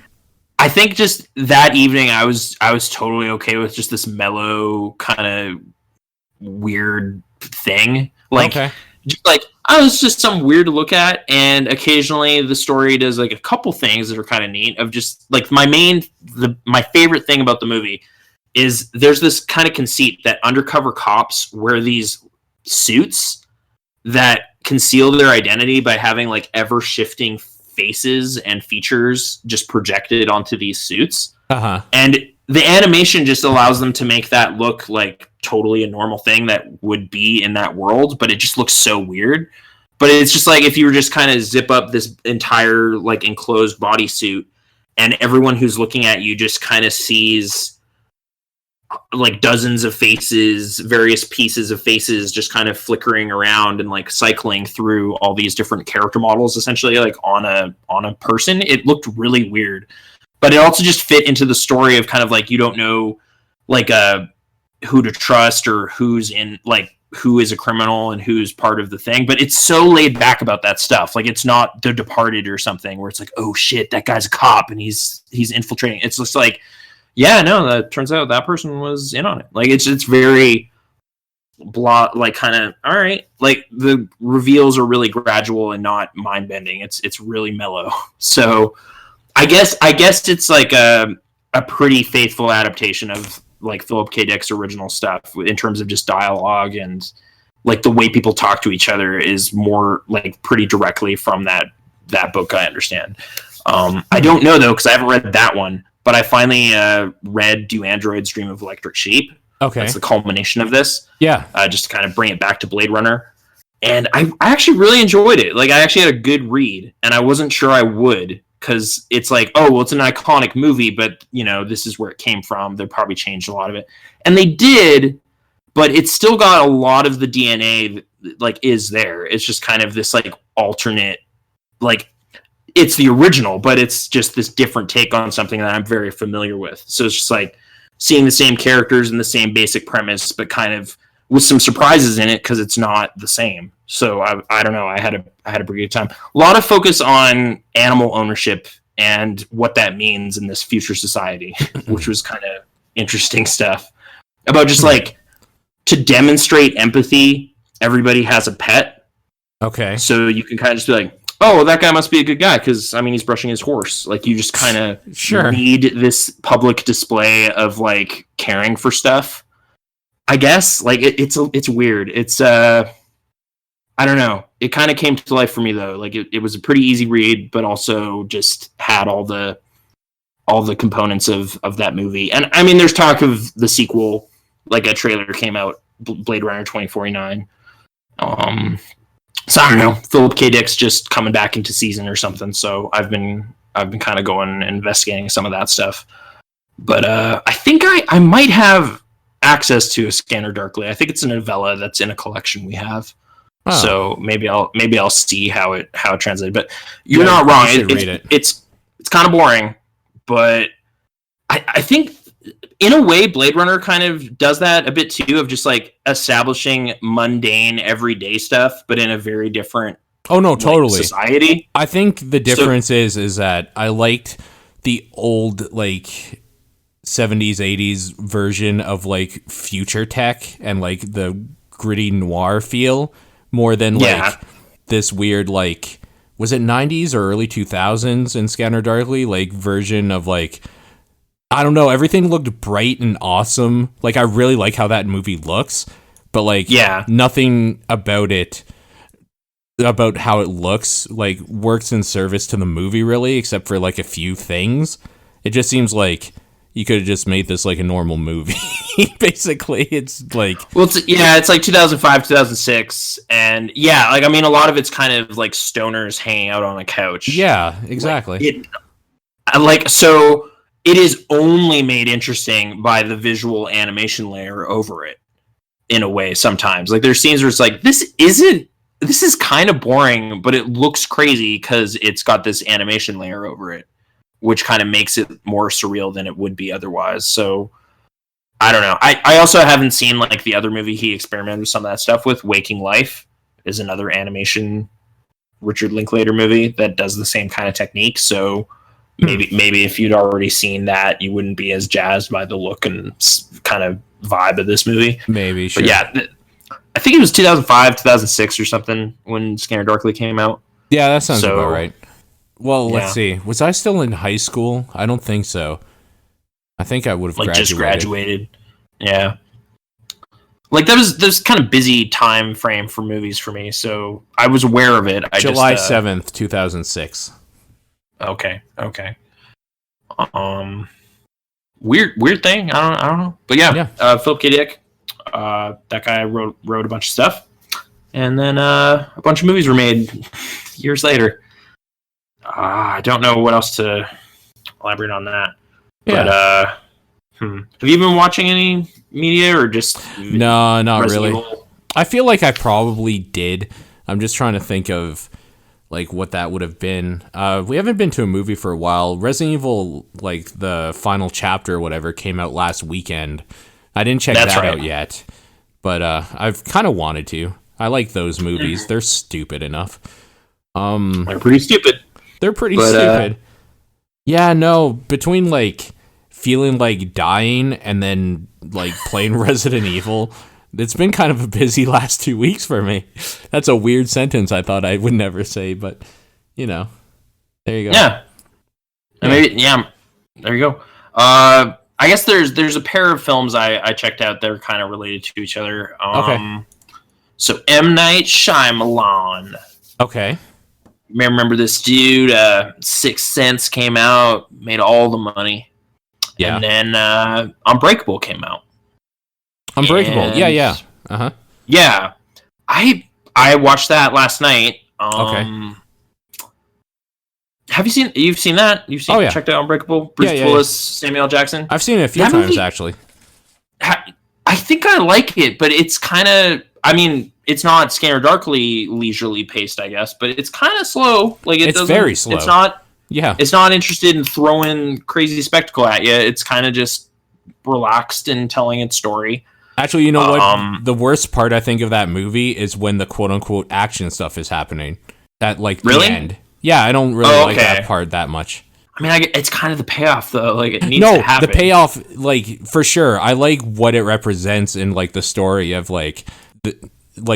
B: I think just that evening I was totally okay with just this mellow kind of weird thing. Like, just like, oh, it's just some weird to look at. And occasionally the story does like a couple things that are kind of neat. Of just like my favorite thing about the movie is there's this kind of conceit that undercover cops wear these suits that conceal their identity by having like ever shifting faces and features just projected onto these suits. And the animation just allows them to make that look like totally a normal thing that would be in that world, but it just looks so weird. But it's just like if you were just kind of zip up this entire like enclosed bodysuit, and everyone who's looking at you just kind of sees like dozens of faces, various pieces of faces just kind of flickering around and like cycling through all these different character models essentially like on a person. It looked really weird, but it also just fit into the story of kind of like you don't know like who to trust or who's in like who is a criminal and who's part of the thing. But it's so laid back about that stuff. Like it's not The Departed or something where it's like, oh shit, that guy's a cop and he's infiltrating. It's just like, yeah, no, that turns out that person was in on it. Like it's very blah, like kind of all right. Like the reveals are really gradual and not mind bending. It's really mellow. So I guess it's like a pretty faithful adaptation of like Philip K. Dick's original stuff in terms of just dialogue, and like the way people talk to each other is more like pretty directly from that book. I understand. I don't know though, because I haven't read that one. But I finally read Do Androids Dream of Electric Sheep. Okay. That's the culmination of this.
A: Yeah.
B: Just to kind of bring it back to Blade Runner. And I actually really enjoyed it. Like, I actually had a good read, and I wasn't sure I would, because it's like, oh, well, it's an iconic movie, but, you know, this is where it came from. They probably changed a lot of it. And they did, but it's still got a lot of the DNA that, like, is there. It's just kind of this, like, alternate, like, it's the original, but it's just this different take on something that I'm very familiar with. So it's just like seeing the same characters and the same basic premise, but kind of with some surprises in it because it's not the same. So I don't know. I had a pretty good time. A lot of focus on animal ownership and what that means in this future society, which was kind of interesting stuff about just like to demonstrate empathy. Everybody has a pet.
A: Okay.
B: So you can kind of just be like, oh, well, that guy must be a good guy because, I mean, he's brushing his horse. Like, you just kind of need this public display of, like, caring for stuff. I guess. Like, it's weird. It's, I don't know. It kind of came to life for me, though. Like, it was a pretty easy read, but also just had all the components of that movie. And, I mean, there's talk of the sequel. Like, a trailer came out, Blade Runner 2049. So I don't know. Philip K. Dick's just coming back into season or something. So I've been kind of going and investigating some of that stuff. But I think I might have access to A Scanner Darkly. I think it's a novella that's in a collection we have. Oh. So maybe I'll see how it translated. But you're not wrong. It's kind of boring, but I think in a way Blade Runner kind of does that a bit too, of just like establishing mundane everyday stuff, but in a very different
A: totally
B: society.
A: I think the difference is that I liked the old like 70s 80s version of like future tech and like the gritty noir feel more than like this weird like, was it 90s or early 2000s in Scanner Darkly like version of like, I don't know, everything looked bright and awesome. Like, I really like how that movie looks, but like nothing about it, about how it looks, like works in service to the movie really, except for like a few things. It just seems like you could have just made this like a normal movie. Basically, it's like,
B: well, it's like 2005, 2006, and like I mean, a lot of it's kind of like stoners hanging out on a couch.
A: Yeah, exactly.
B: So it is only made interesting by the visual animation layer over it, in a way. Sometimes, like there's scenes where it's like, this is kind of boring, but it looks crazy because it's got this animation layer over it, which kind of makes it more surreal than it would be otherwise. So I don't know. I also haven't seen like the other movie he experimented with some of that stuff with. Waking Life is another animation Richard Linklater movie that does the same kind of technique. So maybe if you'd already seen that, you wouldn't be as jazzed by the look and kind of vibe of this movie.
A: Maybe, sure.
B: But I think it was 2005, 2006 or something when Scanner Darkly came out.
A: Yeah, that sounds about right. Well, let's see. Was I still in high school? I don't think so. I think I would have graduated.
B: Just graduated. Yeah. Like that was kind of busy time frame for movies for me, so I was aware of it.
A: July 7th, 2006.
B: Okay. Weird thing. I don't know. But yeah. Philip K. Dick. That guy wrote a bunch of stuff, and then a bunch of movies were made years later. I don't know what else to elaborate on that. Yeah. But have you been watching any media or just
A: no, not
B: Resident
A: really.
B: Evil?
A: I feel like I probably did. I'm just trying to think of like what that would have been. We haven't been to a movie for a while. Resident Evil, like the final chapter or whatever, came out last weekend. I didn't check that out yet, but I've kind of wanted to. I like those movies. They're stupid enough.
B: They're pretty stupid.
A: They're pretty stupid. Yeah, no, between like feeling like dying and then like playing Resident Evil, it's been kind of a busy last 2 weeks for me. That's a weird sentence I thought I would never say, but you know, there you go.
B: Yeah. Maybe, there you go. I guess there's a pair of films I checked out that are kind of related to each other. Okay. So M. Night Shyamalan.
A: Okay.
B: Remember this dude? Sixth Sense came out, made all the money. Yeah. And then Unbreakable came out.
A: Unbreakable.
B: And,
A: yeah. Uh-huh.
B: Yeah. I watched that last night.
A: Okay.
B: Have you've seen that? Checked out Unbreakable? Bruce Willis, Samuel L. Jackson?
A: I've seen it a few times, actually.
B: I think I like it, but it's kind of, it's not Scanner Darkly leisurely paced, I guess, but it's kind of slow. Like it's
A: very slow.
B: It's not. Yeah. It's not interested in throwing crazy spectacle at you. It's kind of just relaxed and telling its story.
A: Actually, you know what? The worst part I think of that movie is when the quote unquote action stuff is happening. At like the end. Yeah, I don't really like that part that much.
B: It's kind of the payoff though. Like it needs to happen.
A: The payoff, like for sure. I like what it represents in like the story of like.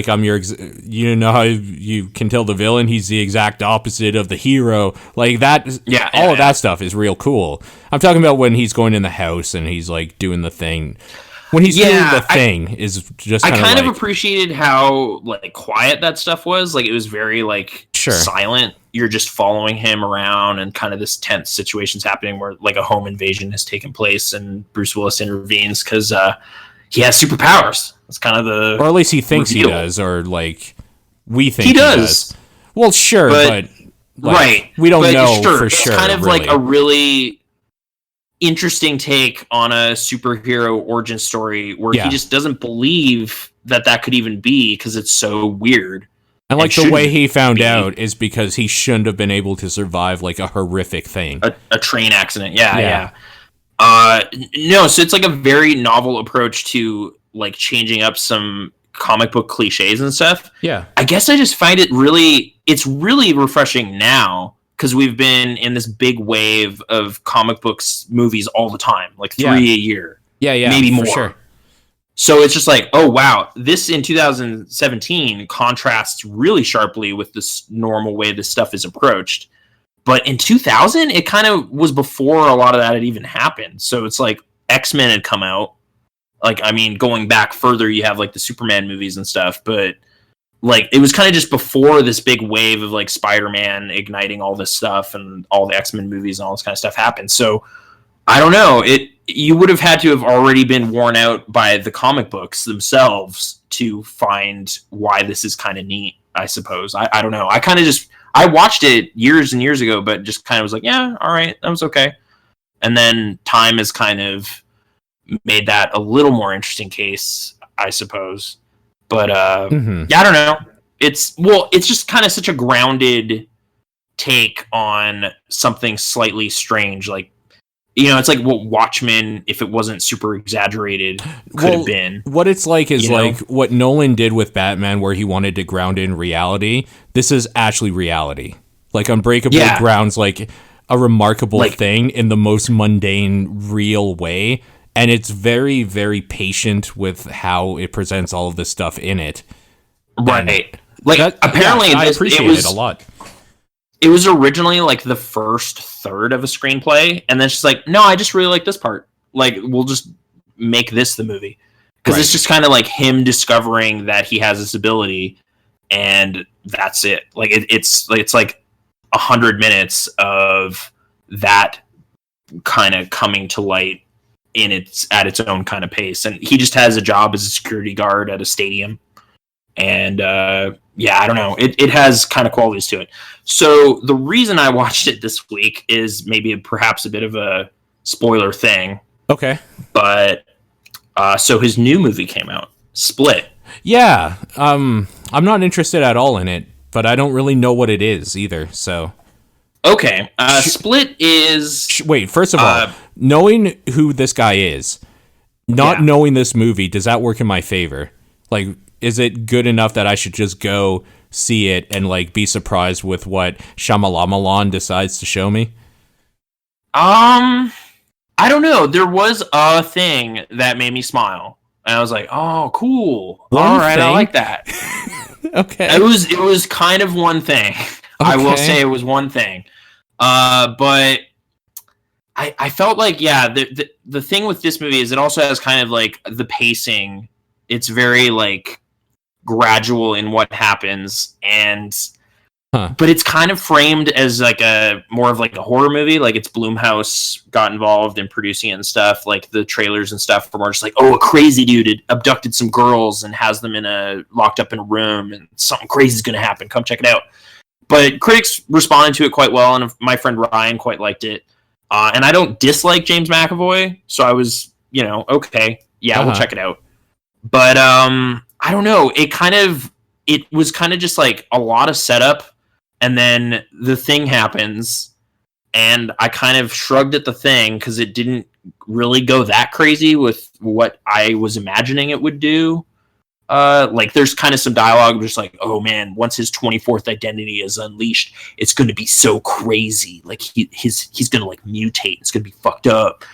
A: I'm you know how you can tell the villain he's the exact opposite of the hero, like that. All of that stuff is real cool. I'm talking about when he's going in the house and he's like doing the thing. When he's doing the thing is just. I kind of
B: appreciated how like quiet that stuff was. Like it was very like silent. You're just following him around and kind of this tense situation's happening where like a home invasion has taken place and Bruce Willis intervenes because he has superpowers. It's kind of
A: or at least he thinks he does, or like we think he does. Well, sure, but like, we don't know for sure.
B: It's kind of like a really interesting take on a superhero origin story where he just doesn't believe that could even be because it's so weird.
A: And like the way he found out is because he shouldn't have been able to survive like a horrific thing,
B: a train accident. Yeah. No, so it's like a very novel approach to like changing up some comic book cliches and stuff.
A: Yeah.
B: I guess I just find it's really refreshing now because we've been in this big wave of comic books movies all the time, like 3 a year.
A: Yeah,
B: maybe more.
A: Sure.
B: So it's just like, oh wow, this in 2017 contrasts really sharply with this normal way this stuff is approached. But in 2000, it kind of was before a lot of that had even happened. So it's like X-Men had come out. Like, going back further, you have like the Superman movies and stuff, but like it was kind of just before this big wave of like Spider-Man igniting all this stuff and all the X-Men movies and all this kind of stuff happened. So I don't know. You would have had to have already been worn out by the comic books themselves to find why this is kind of neat, I suppose. I don't know. I watched it years and years ago, but just kind of was like, yeah, all right, that was okay. And then time has kind of made that a little more interesting case, I suppose. But I don't know. It's just kind of such a grounded take on something slightly strange. Like, it's like what Watchmen, if it wasn't super exaggerated, could have been.
A: What it's like is like what Nolan did with Batman, where he wanted to ground in reality. This is actually reality. Like Unbreakable grounds like a remarkable thing in the most mundane, real way. and it's very, very patient with how it presents all of this stuff in it.
B: Right. Like, apparently,
A: I appreciate it a lot.
B: It was originally, like, the first third of a screenplay, and then she's like, no, I just really like this part. Like, we'll just make this the movie. Because it's just kind of like him discovering that he has this ability, and that's it. Like, it's like 100 minutes of that kind of coming to light at its own kind of pace. And he just has a job as a security guard at a stadium. And I don't know. It has kind of qualities to it. So the reason I watched it this week is maybe perhaps a bit of a spoiler thing.
A: Okay.
B: But so his new movie came out, Split.
A: Yeah. I'm not interested at all in it, but I don't really know what it is either. So.
B: Okay. Split is.
A: Wait. First of all, knowing who this guy is, not knowing this movie, does that work in my favor? Like, is it good enough that I should just go see it and like be surprised with what Shyamalan decides to show me?
B: I don't know. There was a thing that made me smile, and I was like, "Oh, cool! All right, I like that."
A: Okay.
B: It was kind of one thing. Okay. I will say it was one thing. But I felt like the thing with this movie is it also has kind of like the pacing. It's very like gradual in what happens, and but it's kind of framed as like a more of like a horror movie. Like it's Blumhouse got involved in producing it and stuff. Like the trailers and stuff were more just like, oh, a crazy dude abducted some girls and has them locked up in a room, and something crazy is going to happen. Come check it out. But critics responded to it quite well, and my friend Ryan quite liked it. And I don't dislike James McAvoy, so I was, okay, we'll check it out. But I don't know. It was kind of just like a lot of setup, and then the thing happens, and I kind of shrugged at the thing because it didn't really go that crazy with what I was imagining it would do. Like there's kind of some dialogue just like, oh man, once his 24th identity is unleashed, it's going to be so crazy. Like he's going to like mutate. It's going to be fucked up.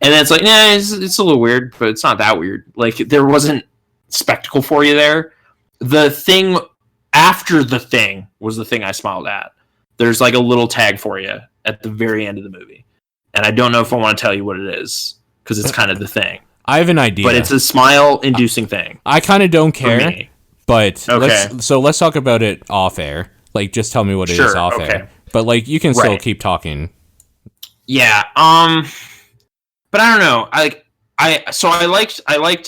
B: And then it's like, nah, it's a little weird, but it's not that weird. Like there wasn't spectacle for you there. The thing after the thing was the thing I smiled at. There's like a little tag for you at the very end of the movie. And I don't know if I want to tell you what it is because it's kind of the thing.
A: I have an idea.
B: But it's a smile-inducing thing.
A: I kind of don't care, but
B: okay.
A: let's talk about it off air. Like, just tell me what it is off air. But, like, you can still keep talking.
B: Yeah, but I don't know. I liked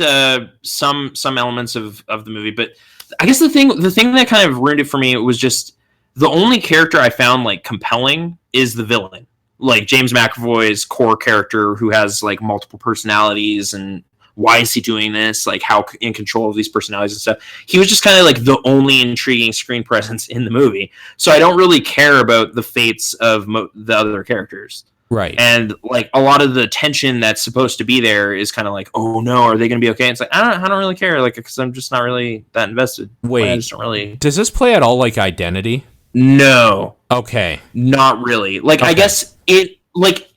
B: some elements of the movie, but I guess the thing that kind of ruined it for me, it was just the only character I found, like, compelling is the villain. Like James McAvoy's core character who has like multiple personalities, and why is he doing this? Like how in control of these personalities and stuff. He was just kind of like the only intriguing screen presence in the movie. So I don't really care about the fates of the other characters.
A: Right.
B: And like a lot of the tension that's supposed to be there is kind of like, oh no, are they going to be okay? And it's like, I don't really care. Like, cause I'm just not really that invested.
A: Wait,
B: I just don't really.
A: Does this play at all like Identity?
B: No.
A: Okay.
B: Not really. Like, okay. I guess it, like,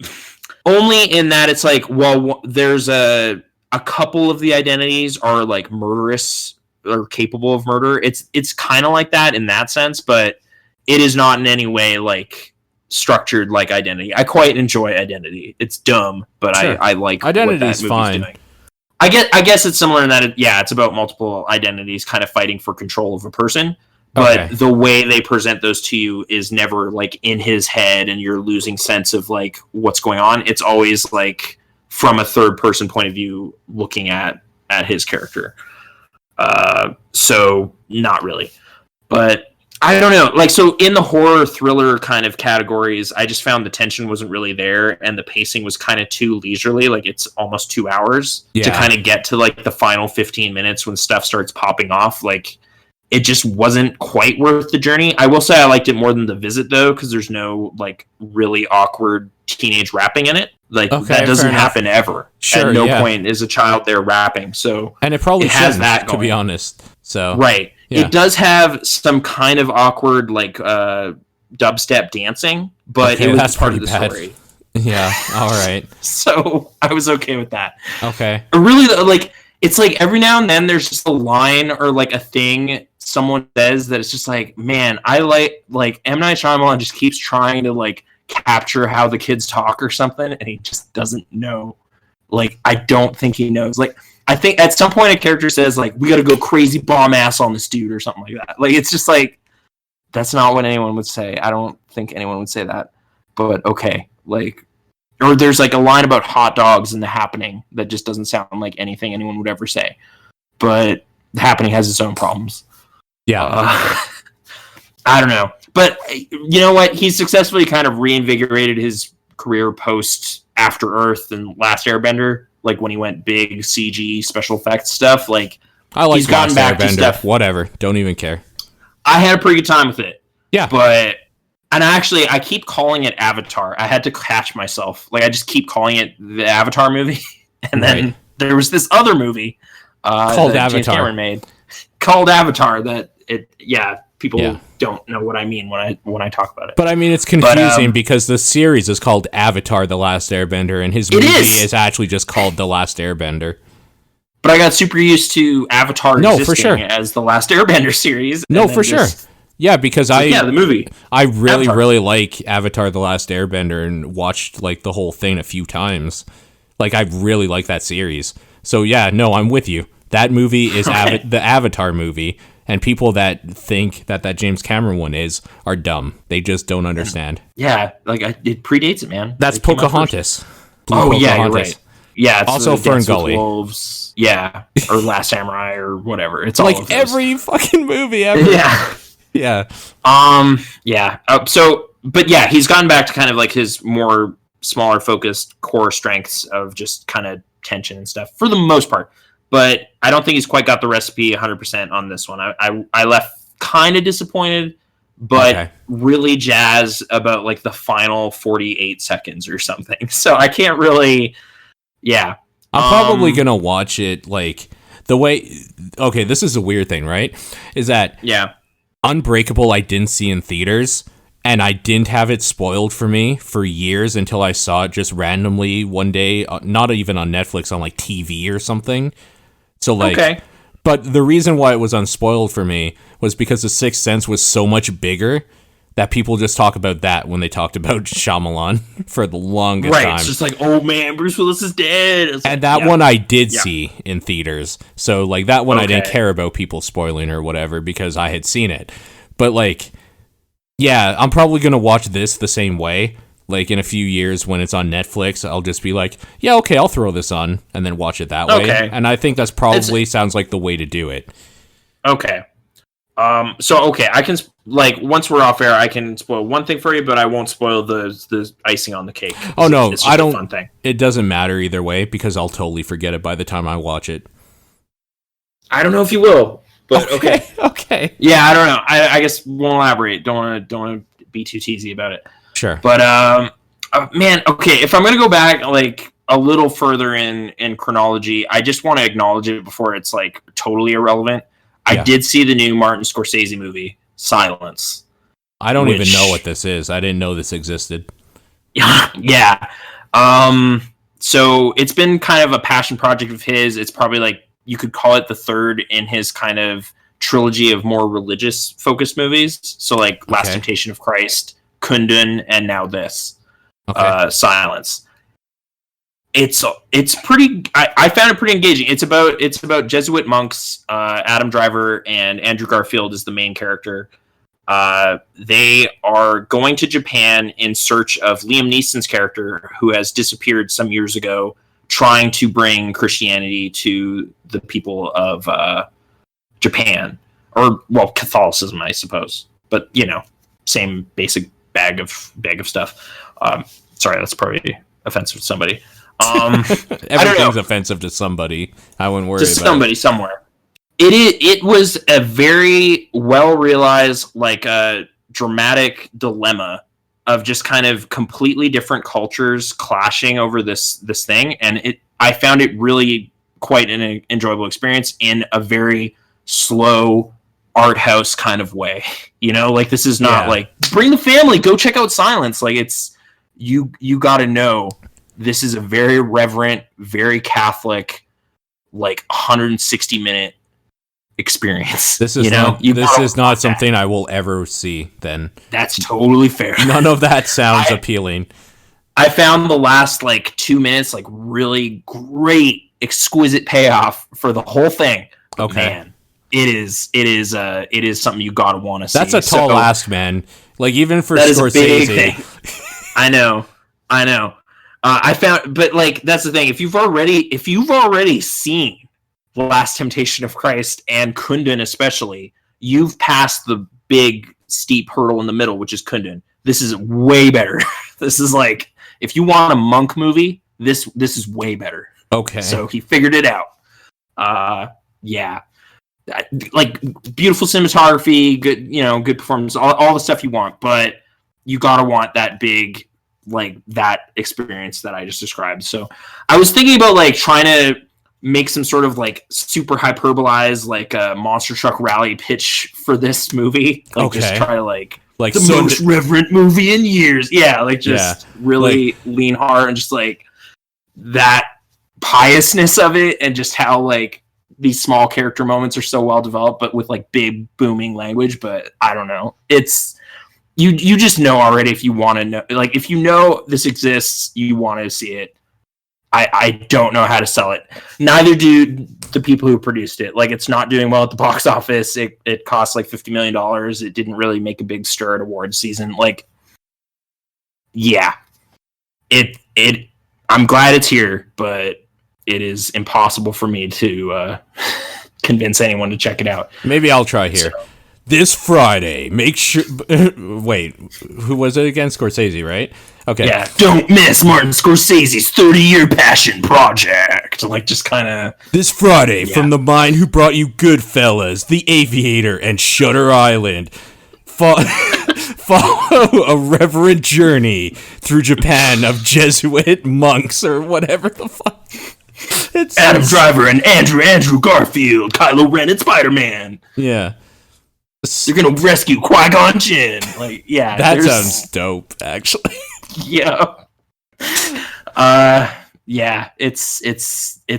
B: only in that it's like, well, there's a couple of the identities are, like, murderous or capable of murder. It's kind of like that in that sense, but it is not in any way, like, structured like Identity. I quite enjoy Identity. It's dumb, but sure. I like
A: Identity's
B: what that movie's
A: fine.
B: Doing. I guess it's similar in that, it's about multiple identities kind of fighting for control of a person. But the way they present those to you is never like in his head and you're losing sense of like what's going on. It's always like from a third person point of view looking at his character. So not really. But I don't know. Like, so in the horror thriller kind of categories, I just found the tension wasn't really there and the pacing was kind of too leisurely. Like it's almost 2 hours to kind of get to like the final 15 minutes when stuff starts popping off. Like, it just wasn't quite worth the journey. I will say I liked it more than The Visit, though, because there's no, like, really awkward teenage rapping in it. Like, that doesn't happen ever.
A: Sure,
B: at no point is a child there rapping. So
A: and it probably
B: has that going.
A: To be honest. So
B: right. Yeah. It does have some kind of awkward, like, dubstep dancing, but it was part of the story.
A: Yeah. All right.
B: So I was okay with that.
A: Okay.
B: Really, like, it's like every now and then there's just a line or like a thing someone says that it's just like, man, I like M. Night Shyamalan just keeps trying to like capture how the kids talk or something, and he just doesn't know. Like, I don't think he knows. Like, I think at some point a character says like, we got to go crazy bomb ass on this dude or something like that. Like, it's just like, that's not what anyone would say. I don't think anyone would say that. But okay, like, or there's like a line about hot dogs in The Happening that just doesn't sound like anything anyone would ever say. But The Happening has its own problems.
A: Yeah.
B: I don't know. But you know what? He's successfully kind of reinvigorated his career post After Earth and Last Airbender. Like when he went big CG special effects stuff. Like,
A: I like
B: he's gotten
A: Last
B: back to
A: Airbender.
B: stuff.
A: Whatever. Don't even care.
B: I had a pretty good time with it.
A: Yeah.
B: But, and actually, I keep calling it Avatar. I had to catch myself. Like, I just keep calling it the Avatar movie. And then there was this other movie
A: called
B: that
A: Avatar.
B: James Cameron made called Avatar that people don't know what I mean when I talk about it.
A: But I mean, it's confusing because the series is called Avatar: The Last Airbender, and his movie is actually just called The Last Airbender.
B: But I got super used to Avatar existing
A: for sure.
B: as the Last Airbender series.
A: No, for sure. Yeah, because
B: the movie.
A: I really,
B: Avatar.
A: really like Avatar: The Last Airbender and watched like the whole thing a few times. Like, I really like that series. So yeah, no, I'm with you. That movie is the Avatar movie, and people that think that James Cameron one are dumb. They just don't understand.
B: Yeah, like it predates it, man.
A: That's Pocahontas.
B: Oh yeah, you're right. Yeah, it's
A: also Fern Gully.
B: Wolves. Yeah, or Last Samurai or whatever. It's all
A: like
B: of those.
A: every fucking movie ever.
B: Yeah.
A: Yeah.
B: Yeah. But yeah, he's gotten back to kind of like his more smaller focused core strengths of just kind of tension and stuff for the most part. But I don't think he's quite got the recipe 100% on this one. I left kind of disappointed, but really jazzed about like the final 48 seconds or something. So I can't really, yeah.
A: I'm probably going to watch it like the way, okay, this is a weird thing, right? Is that Unbreakable I didn't see in theaters, and I didn't have it spoiled for me for years until I saw it just randomly one day, not even on Netflix, on like TV or something. So like, but the reason why it was unspoiled for me was because The Sixth Sense was so much bigger that people just talk about that when they talked about Shyamalan for the longest time.
B: It's just like, oh man, Bruce Willis is dead.
A: And that one I did see in theaters. So like that one I didn't care about people spoiling or whatever because I had seen it. But like, yeah, I'm probably going to watch this the same way. Like in a few years when it's on Netflix, I'll just be like, yeah, okay, I'll throw this on and then watch it that way. And I think that's probably sounds like the way to do it.
B: Okay. I can like once we're off air, I can spoil one thing for you, but I won't spoil the icing on the cake.
A: Oh no,
B: it's
A: I don't.
B: A fun thing.
A: It doesn't matter either way because I'll totally forget it by the time I watch it.
B: I don't know if you will, but okay.
A: Okay.
B: Yeah, I don't know. I guess won't elaborate. Don't want to be too teasy about it.
A: Sure.
B: But man, okay. If I'm gonna go back like a little further in chronology, I just want to acknowledge it before it's like totally irrelevant. I did see the new Martin Scorsese movie, Silence.
A: I don't even know what this is. I didn't know this existed.
B: Yeah. So it's been kind of a passion project of his. It's probably like you could call it the third in his kind of trilogy of more religious focused movies. So like Last Temptation of Christ, Kundun, and now this. Silence. It's pretty. I found it pretty engaging. It's about Jesuit monks. Adam Driver and Andrew Garfield is the main character. They are going to Japan in search of Liam Neeson's character, who has disappeared some years ago, trying to bring Christianity to the people of Japan, or well, Catholicism, I suppose. But you know, same basic bag of stuff. Sorry, that's probably offensive to somebody.
A: Everything's offensive to somebody. I wouldn't worry about
B: somebody somewhere. It was a very well realized, like a dramatic dilemma of just kind of completely different cultures clashing over this thing, and I found it really quite an enjoyable experience in a very slow art house kind of way. You know, like this is not like bring the family, go check out Silence. Like it's you got to know this is a very reverent, very Catholic, like 160-minute experience.
A: This is not something I will ever see. Then
B: that's totally fair.
A: None of that sounds appealing.
B: I found the last like 2 minutes like really great, exquisite payoff for the whole thing. But
A: okay,
B: man, it is something you gotta want to see.
A: That's a tall ask, man. Like even for
B: that
A: Scorsese.
B: Is a big thing. I know. I found, but like that's the thing. If you've already seen The Last Temptation of Christ and Kundun especially, you've passed the big steep hurdle in the middle, which is Kundun. This is way better. This is like, if you want a monk movie, this is way better.
A: Okay.
B: So he figured it out. Yeah. Like beautiful cinematography, good performance, all the stuff you want, but you gotta want that big, like that experience that I just described. So I was thinking about like trying to make some sort of like super hyperbolized like a monster truck rally pitch for this movie. Like
A: okay.
B: Just try to like the
A: so
B: most reverent movie in years. Yeah, like just really lean hard and just like that piousness of it, and just how like these small character moments are so well developed, but with like big booming language. But I don't know. It's you just know already if you want to know. Like if you know this exists, you want to see it. I don't know how to sell it. Neither do the people who produced it. Like it's not doing well at the box office. It cost like $50 million. It didn't really make a big stir at awards season. Like, yeah, I'm glad it's here, but it is impossible for me to convince anyone to check it out.
A: Maybe I'll try here. So, this Friday, make sure... Wait, who was it again? Scorsese, right? Okay.
B: Yeah, don't miss Martin Scorsese's 30-year passion project. Like, just kind of...
A: This Friday, from the mind who brought you Goodfellas, The Aviator, and Shutter Island, follow a reverent journey through Japan of Jesuit monks, or whatever the fuck.
B: It's Adam Driver and Andrew Garfield, Kylo Ren and Spider-Man.
A: Yeah.
B: You're gonna rescue Qui-Gon Jinn. Like, yeah,
A: that sounds dope, actually.
B: Yeah. Yeah, it's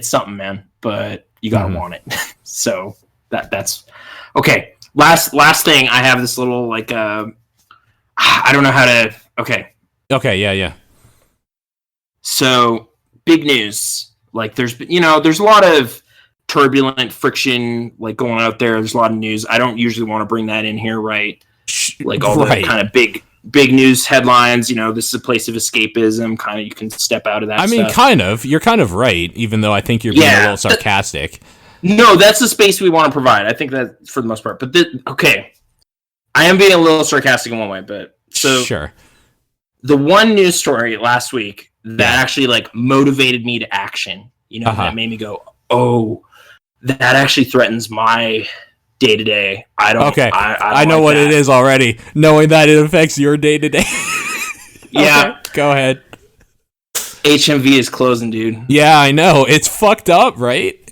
B: something, man. But you gotta want it. So that's okay. Last thing, I have this little like I don't know how to. Okay.
A: Yeah.
B: So big news. Like there's a lot of turbulent friction like going out there. There's a lot of news. I don't usually want to bring that in here, right? Like all the kind of big news headlines. This is a place of escapism. Kind of, you can step out of that.
A: I mean, kind of. You're kind of right, even though I think you're being a little sarcastic.
B: No, that's the space we want to provide. I think that for the most part. But okay, I am being a little sarcastic in one way, but so
A: sure.
B: The one news story last week that actually like motivated me to action. That made me go, oh. That actually threatens my day-to-day. I don't. Okay,
A: I know like what it is already. Knowing that it affects your day-to-day.
B: Yeah,
A: okay, go ahead.
B: HMV is closing, dude.
A: Yeah, I know. It's fucked up, right?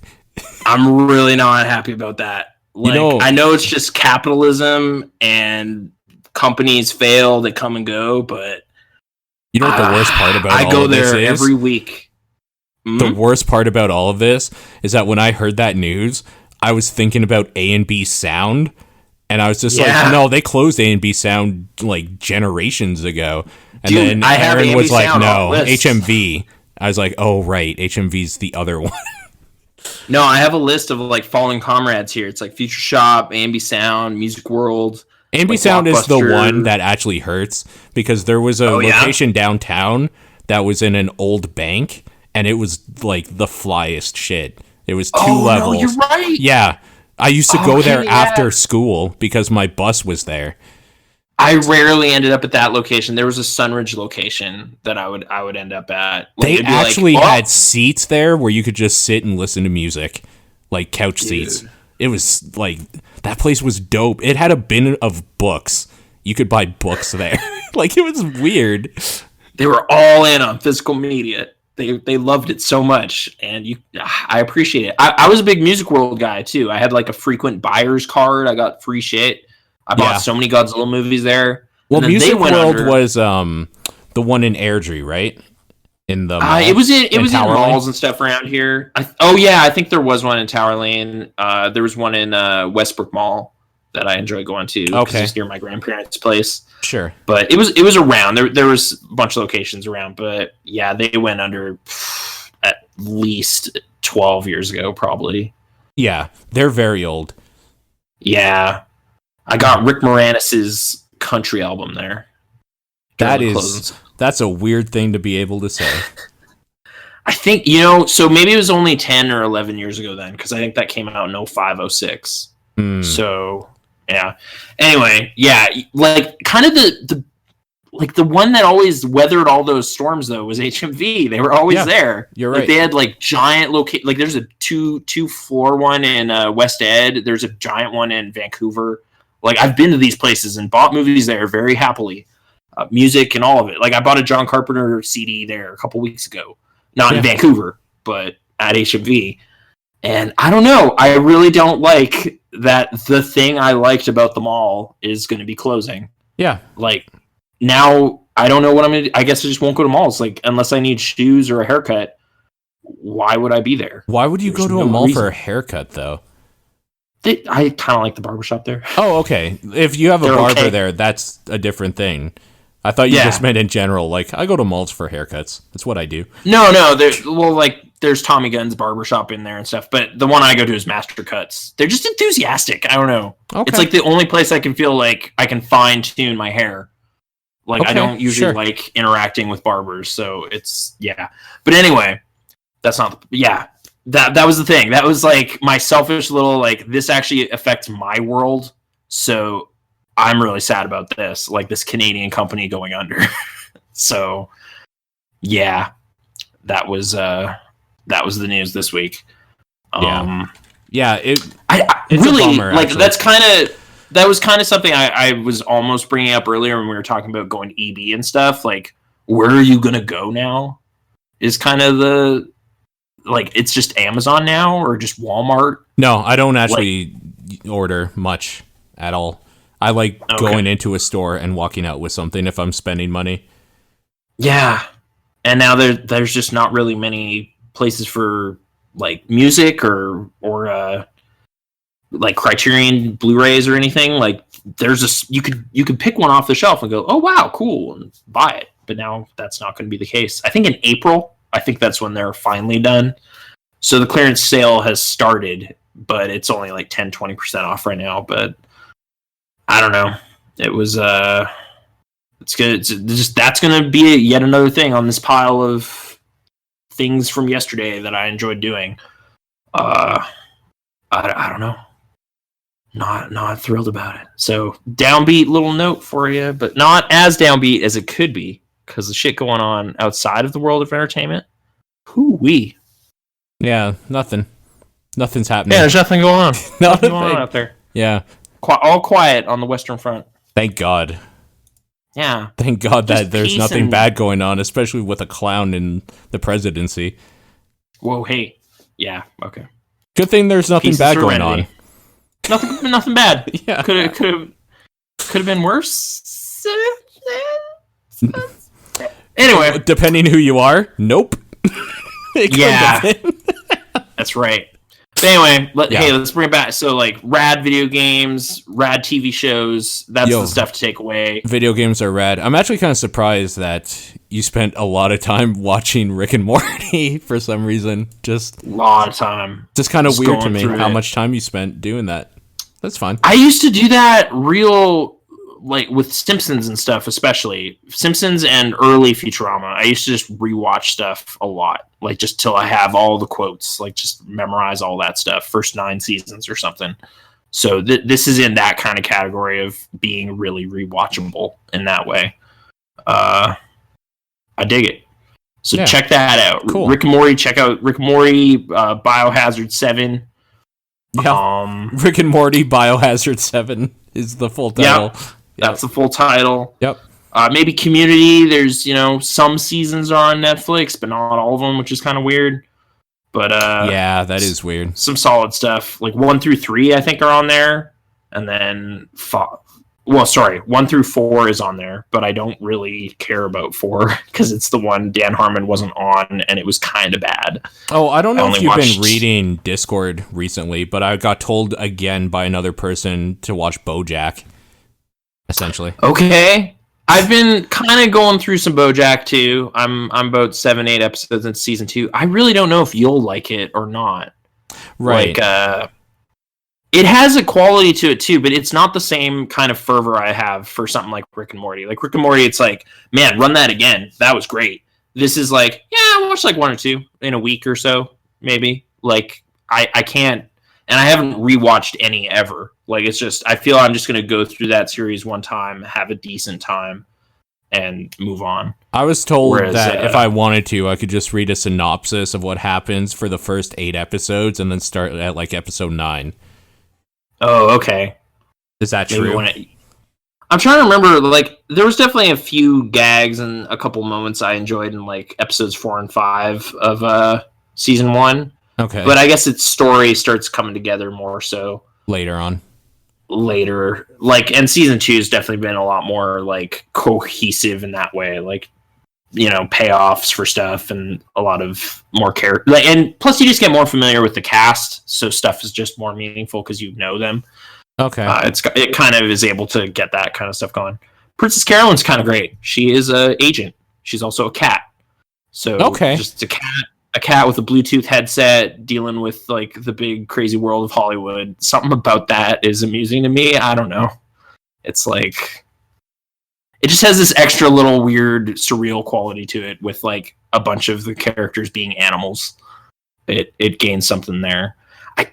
B: I'm really not happy about that. Like, I know it's just capitalism and companies fail, they come and go, but
A: you know what the worst part about
B: I go there every week.
A: The worst part about all of this is that when I heard that news, I was thinking about A&B Sound, and I was just like, no, they closed A&B Sound like generations ago. And then Aaron was like, no, HMV. I was like, oh, right, HMV's the other one.
B: No, I have a list of like fallen comrades here. It's like Future Shop, A&B Sound, Music World.
A: A&B Sound is the one that actually hurts, because there was a location downtown that was in an old bank, and it was like the flyest shit. It was 2 levels.
B: No, you're right.
A: Yeah. I used to go there after school because my bus was there.
B: I rarely ended up at that location. There was a Sunridge location that I would end up at.
A: Like, they actually had seats there where you could just sit and listen to music, like couch seats. It was like, that place was dope. It had a bin of books. You could buy books there. Like, it was weird.
B: They were all in on physical media. They loved it so much, and I appreciate it. I was a big Music World guy too. I had like a frequent buyer's card. I got free shit. I bought so many Godzilla movies there.
A: Well, Music World was the The one in Airdrie, right? In the mall?
B: It was in
A: Tower Lane?
B: malls and stuff around here. I think there was one in Tower Lane. There was one in Westbrook Mall that I enjoy going to because it's near my grandparents' place.
A: Sure.
B: But it was around. There was a bunch of locations around, but yeah, they went under at least 12 years ago, probably.
A: Yeah, they're very old.
B: Yeah. I got Rick Moranis's country album there.
A: That's a weird thing to be able to say.
B: I think, so maybe it was only 10 or 11 years ago then, because I think that came out in 05, 06. So, yeah. Anyway, yeah, like, kind of the one that always weathered all those storms, though, was HMV. They were always there.
A: You're right.
B: Like, they had, like, giant like, there's a two-floor one in West Ed. There's a giant one in Vancouver. Like, I've been to these places and bought movies there very happily. Music and all of it. Like, I bought a John Carpenter CD there a couple weeks ago. Not in Vancouver, but at HMV. And I don't know. I really don't like that the thing I liked about the mall is going to be closing.
A: Yeah.
B: Like, now I don't know what I'm going to do. I guess I just won't go to malls. Like, unless I need shoes or a haircut, why would I be there?
A: Why would you go to a mall for a haircut, though?
B: I kind of like the barbershop there.
A: Oh, okay. If you have a barber there, that's a different thing. I thought you just meant in general. Like, I go to malls for haircuts. That's what I do.
B: No. There's Tommy Gunn's barbershop in there and stuff, but the one I go to is Master Cuts. They're just enthusiastic. I don't know. Okay. It's like the only place I can feel like I can fine tune my hair. Like, I don't usually like interacting with barbers, so it's But anyway, that's not. That was the thing. That was like my selfish little like. This actually affects my world, so I'm really sad about this. Like this Canadian company going under. So, yeah, that was the news this week.
A: I
B: really
A: bummer,
B: like
A: actually.
B: that was kind of something I was almost bringing up earlier when we were talking about going EB and stuff. Like, where are you gonna go now? Is kind of the like it's just Amazon now or just Walmart? No,
A: I don't actually order much at all. I like going into a store and walking out with something if I'm spending money. Yeah.
B: And now there's just not really many places for like music or like Criterion Blu-rays or anything. Like there's you could pick one off the shelf and go, "Oh wow, cool," and buy it. But now that's not going to be the case. I think in April, that's when they're finally done. So the clearance sale has started, but it's only like 10-20% off right now, but I don't know. It was it's good. It's just that's going to be yet another thing on this pile of things from yesterday that I enjoyed doing. I don't know. Not thrilled about it. So downbeat little note for you, but not as downbeat as it could be because the shit going on outside of the world of entertainment. Hoo-wee.
A: Yeah, nothing's happening.
B: Yeah, there's nothing going on. Nothing going on out there.
A: Yeah.
B: All quiet on the Western Front.
A: Thank God.
B: Yeah.
A: Thank God that there's nothing bad going on, especially with a clown in the presidency.
B: Whoa, hey. Yeah, okay.
A: Good thing there's nothing bad going on.
B: Nothing bad.
A: Yeah.
B: Could have been worse. Anyway,
A: depending who you are, nope.
B: Yeah. That's right. But anyway, let's bring it back. So, like, rad video games, rad TV shows, that's the stuff to take away.
A: Video games are rad. I'm actually kind of surprised that you spent a lot of time watching Rick and Morty for some reason. Just
B: a lot of time.
A: Just kind of weird to me how much time you spent doing that. That's fine.
B: I used to do that like with Simpsons and stuff, especially Simpsons and early Futurama. I used to just rewatch stuff a lot, like just till I have all the quotes, like just memorize all that stuff. First 9 seasons or something. So this is in that kind of category of being really rewatchable in that way. I dig it. So check that out.
A: Cool.
B: Rick and Morty. Check out Rick and Morty, Biohazard 7.
A: Yeah. Rick and Morty Biohazard 7 is the full title.
B: That's the full title.
A: Yep.
B: Maybe Community. There's, some seasons are on Netflix, but not all of them, which is kind of weird. But
A: yeah, that is weird.
B: Some solid stuff. Like 1 through 3, I think, are on there, and then Well, sorry, 1 through 4 is on there, but I don't really care about 4 because it's the one Dan Harmon wasn't on, and it was kind of bad.
A: Oh, I don't know if you've been reading Discord recently, but I got told again by another person to watch BoJack, essentially.
B: Okay. I've been kind of going through some BoJack, too. I'm about 7-8 episodes in season 2. I really don't know if you'll like it or not.
A: Right.
B: Like, it has a quality to it too, but it's not the same kind of fervor I have for something like Rick and Morty. Like Rick and Morty, it's like, man, run that again. That was great. This is like, yeah, I'll watch like 1 or 2 in a week or so, maybe. Like I can't, and I haven't rewatched any ever. Like it's just, I feel I'm just going to go through that series one time, have a decent time, and move on.
A: I was told that if I wanted to, I could just read a synopsis of what happens for the first 8 episodes and then start at like episode 9.
B: Oh, okay.
A: Is that true?
B: I'm trying to remember, like, there was definitely a few gags and a couple moments I enjoyed in, like, episodes 4 and 5 of season 1.
A: Okay.
B: But I guess its story starts coming together more so.
A: Later on.
B: Like, and season 2 has definitely been a lot more, like, cohesive in that way. Like, you know, payoffs for stuff and a lot of more character. Like, and plus you just get more familiar with the cast, so stuff is just more meaningful because you know them.
A: Okay.
B: It kind of is able to get that kind of stuff going. Princess Carolyn's kind of great. She is an agent. She's also a cat. So just a cat with a Bluetooth headset dealing with like the big crazy world of Hollywood. Something about that is amusing to me. I don't know. It's like, it just has this extra little weird surreal quality to it with like a bunch of the characters being animals. It gains something there.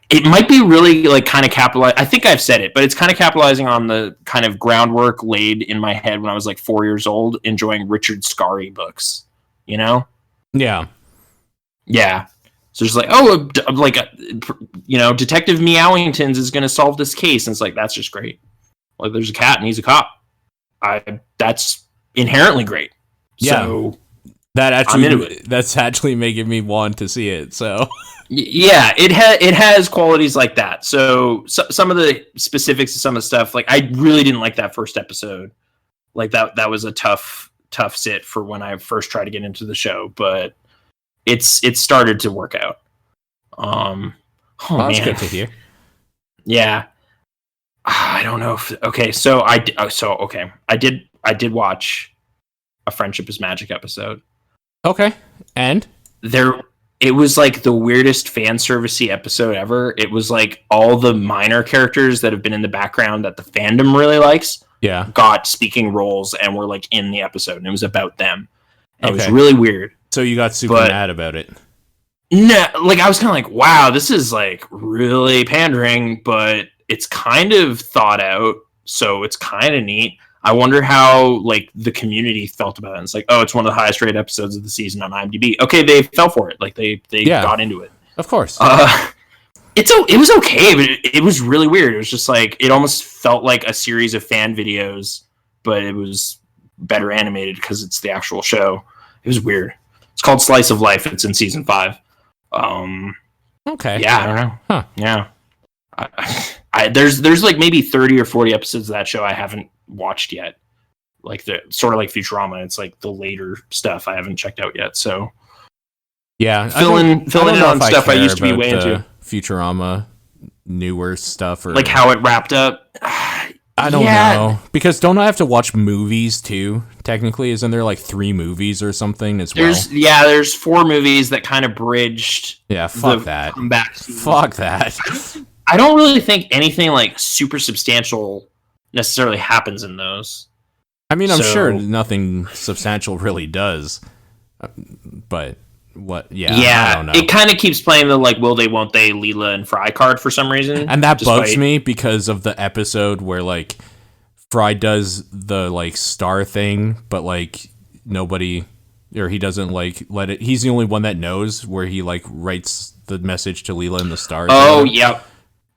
B: It might be really like kind of capitalized. I think I've said it, but it's kind of capitalizing on the kind of groundwork laid in my head when I was like 4 years old, enjoying Richard Scarry books, you know?
A: Yeah.
B: Yeah. So just like, Detective Meowingtons is going to solve this case. And it's like, that's just great. Like there's a cat and he's a cop. That's inherently great.
A: Yeah.
B: So
A: I'm into it. That's actually making me want to see it. So
B: yeah, it has qualities like that. So some of the specifics of some of the stuff, like I really didn't like that first episode. Like that was a tough sit for when I first tried to get into the show, but it started to work out.
A: That's good to hear.
B: Yeah. I don't know if I did watch a Friendship is Magic episode.
A: Okay. And
B: it was like the weirdest fan servicey episode ever. It was like all the minor characters that have been in the background that the fandom really likes got speaking roles and were like in the episode, and it was about them. And it was really weird.
A: So you got super mad about it.
B: No, like I was kind of like, wow, this is like really pandering, but it's kind of thought out, so it's kind of neat. I wonder how like the community felt about it. It's like, oh, it's one of the highest rated episodes of the season on IMDb. Okay, they fell for it. Like they got into it.
A: Of course.
B: It was okay, but it was really weird. It was just like it almost felt like a series of fan videos, but it was better animated because it's the actual show. It was weird. It's called Slice of Life. It's in season 5.
A: Okay.
B: Yeah, I don't know.
A: Huh.
B: Yeah. There's like maybe 30 or 40 episodes of that show I haven't watched yet. Like the sort of like Futurama. It's like the later stuff I haven't checked out yet. So
A: yeah,
B: filling in on stuff I used to be way into.
A: Futurama, newer stuff, or
B: like how it wrapped up.
A: I don't know, because don't I have to watch movies too? Technically, isn't there like 3 movies or something as well?
B: There's 4 movies that kind of bridged.
A: Yeah, fuck that. Fuck that.
B: I don't really think anything like super substantial necessarily happens in those.
A: I mean, I'm sure nothing substantial really does, but what? Yeah, I don't know.
B: It kind of keeps playing the like will they, won't they, Leela and Fry card for some reason,
A: and that bugs me because of the episode where like Fry does the like star thing, but like nobody, or he doesn't like let it. He's the only one that knows where he like writes the message to Leela and the stars.
B: Oh, yep.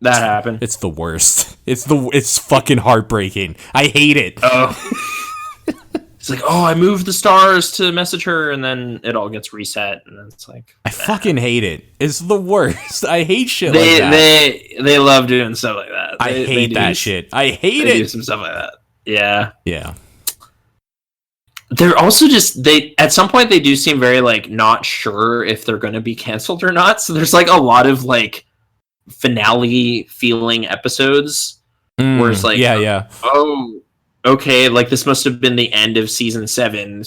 B: That happened.
A: It's the worst. It's fucking heartbreaking. I hate it.
B: Oh. It's like, I moved the stars to message her, and then it all gets reset, and then it's like,
A: I fucking hate it. It's the worst. I hate shit like that.
B: They love doing stuff like that.
A: I hate that shit. I hate it.
B: They do some stuff like that. Yeah.
A: Yeah.
B: They're also just at some point they do seem very like not sure if they're going to be canceled or not. So there's like a lot of like finale feeling episodes where it's like, oh, okay, like this must have been the end of season 7,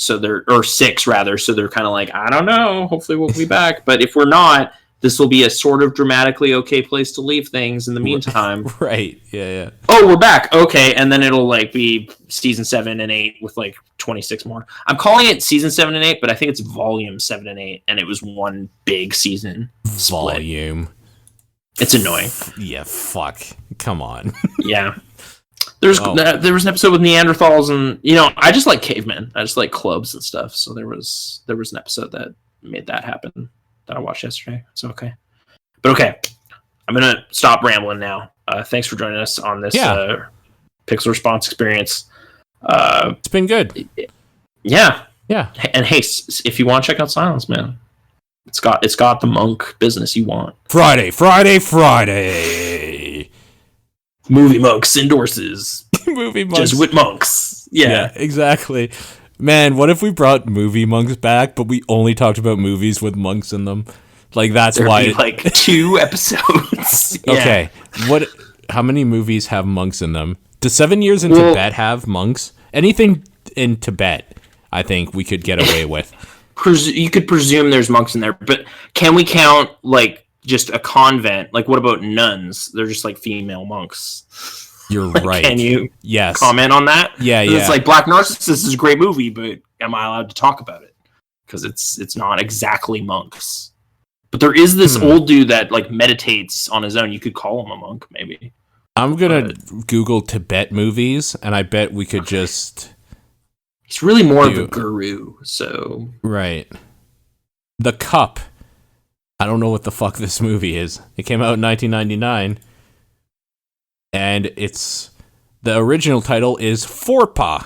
B: or 6 rather. So they're kind of like, I don't know. Hopefully we'll be back, but if we're not, this will be a sort of dramatically okay place to leave things in the meantime.
A: Right. Yeah.
B: Oh, we're back. Okay, and then it'll like be season 7 and 8 with like 26 more. I'm calling it season 7 and 8, but I think it's volume 7 and 8, and it was one big season split.
A: Volume.
B: It's annoying.
A: Yeah. Fuck. Come on.
B: Yeah. There was an episode with Neanderthals, and I just like cavemen. I just like clubs and stuff. So there was an episode that made that happen that I watched yesterday. It's okay. But okay, I'm going to stop rambling now. Thanks for joining us on this Pixel Response experience.
A: It's been good.
B: Yeah.
A: Yeah.
B: And hey, if you want to check out Silence, man, it's got the monk business you want.
A: Friday.
B: Movie Monks endorses.
A: Movie Monks.
B: Jesuit monks. Yeah,
A: exactly. Man, what if we brought Movie Monks back, but we only talked about movies with monks in them? Like, that's
B: There'd
A: why...
B: be like 2 episodes. Yeah.
A: Okay. How many movies have monks in them? Does 7 Years in Tibet have monks? Anything in Tibet, I think we could get away with.
B: You could presume there's monks in there, but can we count, like, just a convent? Like, what about nuns? They're just, like, female monks.
A: You're right.
B: Can you comment on that?
A: Yeah.
B: It's like Black Narcissus is a great movie, but am I allowed to talk about it? Because it's not exactly monks. But there is this old dude that like meditates on his own. You could call him a monk, maybe.
A: I'm gonna Google Tibet movies, and I bet we could just...
B: He's really more of a guru, so...
A: Right. The Cup. I don't know what the fuck this movie is. It came out in 1999. And the original title is Forpa.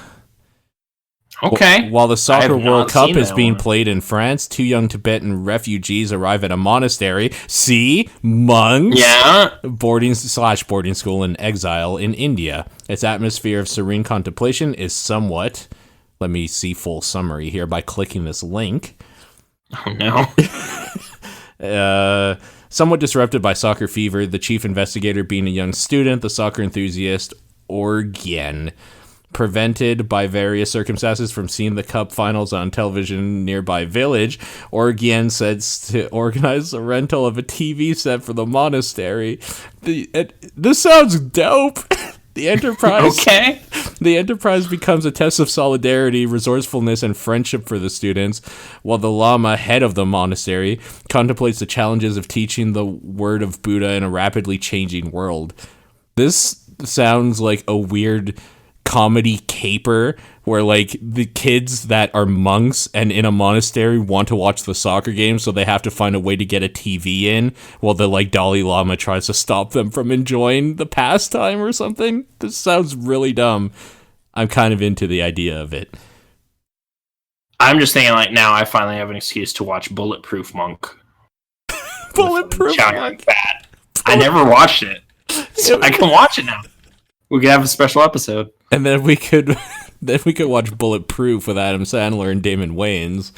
B: Okay.
A: While the Soccer World Cup is being played in France, 2 young Tibetan refugees arrive at a monastery. See? Monks?
B: Yeah.
A: Boarding school in exile in India. Its atmosphere of serene contemplation is somewhat... Let me see full summary here by clicking this link.
B: Oh,
A: no. Somewhat disrupted by soccer fever, the chief investigator being a young student, the soccer enthusiast, Orgien. Prevented by various circumstances from seeing the cup finals on television nearby village, Orgien sets to organize the rental of a TV set for the monastery. This sounds dope. The Enterprise.
B: Okay.
A: The Enterprise becomes a test of solidarity, resourcefulness, and friendship for the students, while the Lama, head of the monastery, contemplates the challenges of teaching the word of Buddha in a rapidly changing world. This sounds like a weird comedy caper where like the kids that are monks and in a monastery want to watch the soccer game, so they have to find a way to get a TV in while the like Dalai Lama tries to stop them from enjoying the pastime or something. This sounds really dumb. I'm kind of into the idea of it.
B: I'm just thinking like now I finally have an excuse to watch Bulletproof Monk.
A: Bulletproof Monk.
B: I never watched it. So I can watch it now. We could have a special episode.
A: And then we could watch Bulletproof with Adam Sandler and Damon Wayans.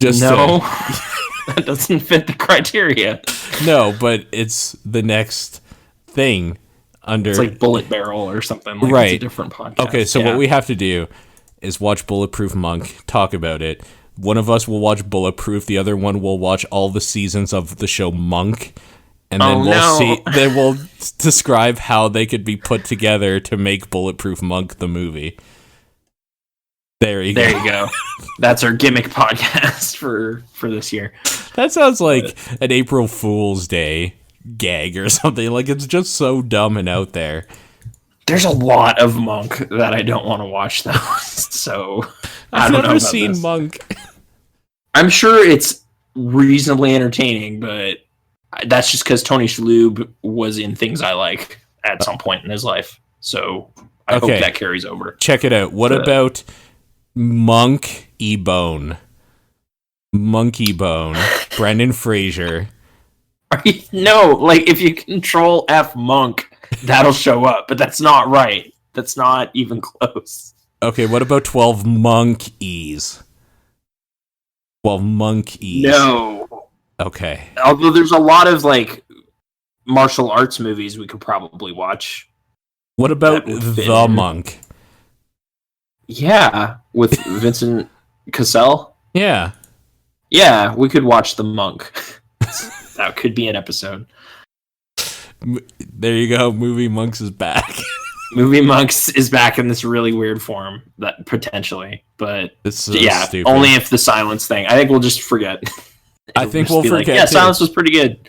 B: That doesn't fit the criteria.
A: No, but it's the next thing under...
B: It's like Bullet Barrel or something. Like
A: right.
B: It's a different podcast.
A: Okay, so what we have to do is watch Bulletproof Monk, talk about it. One of us will watch Bulletproof, the other one will watch all the seasons of the show Monk. And then we'll describe how they could be put together to make Bulletproof Monk the movie. There you go.
B: That's our gimmick podcast for this year.
A: That sounds like an April Fool's Day gag or something. Like, it's just so dumb and out there.
B: There's a lot of Monk that I don't want to watch, though. So,
A: I've never seen Monk.
B: I'm sure it's reasonably entertaining, but... That's just because Tony Shalhoub was in Things I Like at some point in his life. So I hope that carries over.
A: Check it out. What about Monkey Bone? Monkey Bone. Brendan Fraser.
B: No, like if you control F Monk, that'll show up, but that's not right. That's not even close.
A: Okay, what about 12 monkeys? 12 monkeys.
B: No.
A: Okay.
B: Although there's a lot of like martial arts movies we could probably watch.
A: What about The Monk?
B: Yeah, with Vincent Cassell.
A: Yeah.
B: Yeah, we could watch The Monk. That could be an episode.
A: There you go. Movie Monks is back.
B: Movie Monks is back in this really weird form, that potentially, but
A: It's so
B: yeah,
A: stupid.
B: only if the silence thing. I think we'll just forget.
A: I think we'll forget.
B: Yeah,
A: too.
B: silence was pretty good.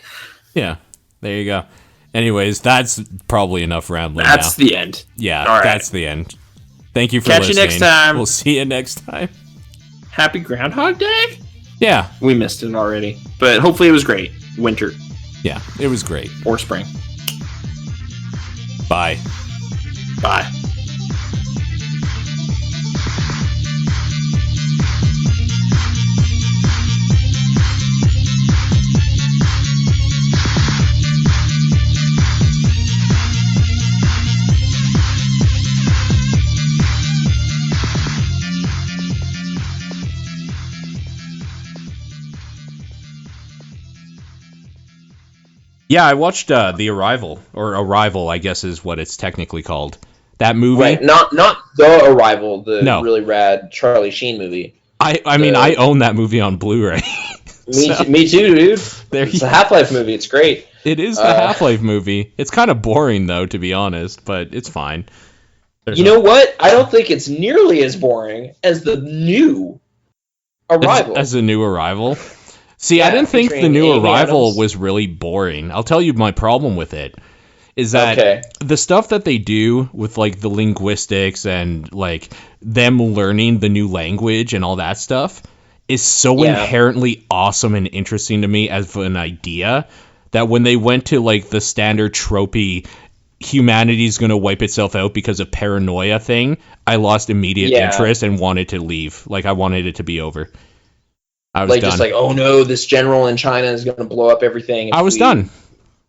A: Yeah, there you go. Anyways, that's probably enough rambling.
B: That's
A: now.
B: the end.
A: Yeah,
B: all right.
A: That's the end. Thank you for
B: Catch
A: listening.
B: you next time.
A: We'll see you next time.
B: Happy Groundhog Day.
A: Yeah,
B: we missed it already, but hopefully it was great. Winter.
A: Yeah, it was great.
B: Or spring.
A: Bye.
B: Bye.
A: Yeah, I watched The Arrival, or Arrival, I guess is what it's technically called. That movie.
D: Right, not The Arrival, the really rad Charlie Sheen movie.
A: I mean, I own that movie on Blu-ray.
D: Me too, dude. It's a Half-Life movie. It's great.
A: It is the Half-Life movie. It's kind of boring, though, to be honest, but it's fine.
D: You know what? I don't think it's nearly as boring as the new Arrival.
A: As the new Arrival? See, I didn't think the new Arrival was really boring. I'll tell you my problem with it. Is that the stuff that they do with, like, the linguistics and, like, them learning the new language and all that stuff is so inherently awesome and interesting to me as an idea that when they went to, like, the standard tropey humanity's going to wipe itself out because of paranoia thing, I lost immediate interest and wanted to leave. Like, I wanted it to be over. I was
D: like,
A: done.
D: just like, oh no, this general in China is going to blow up everything.
A: I was done.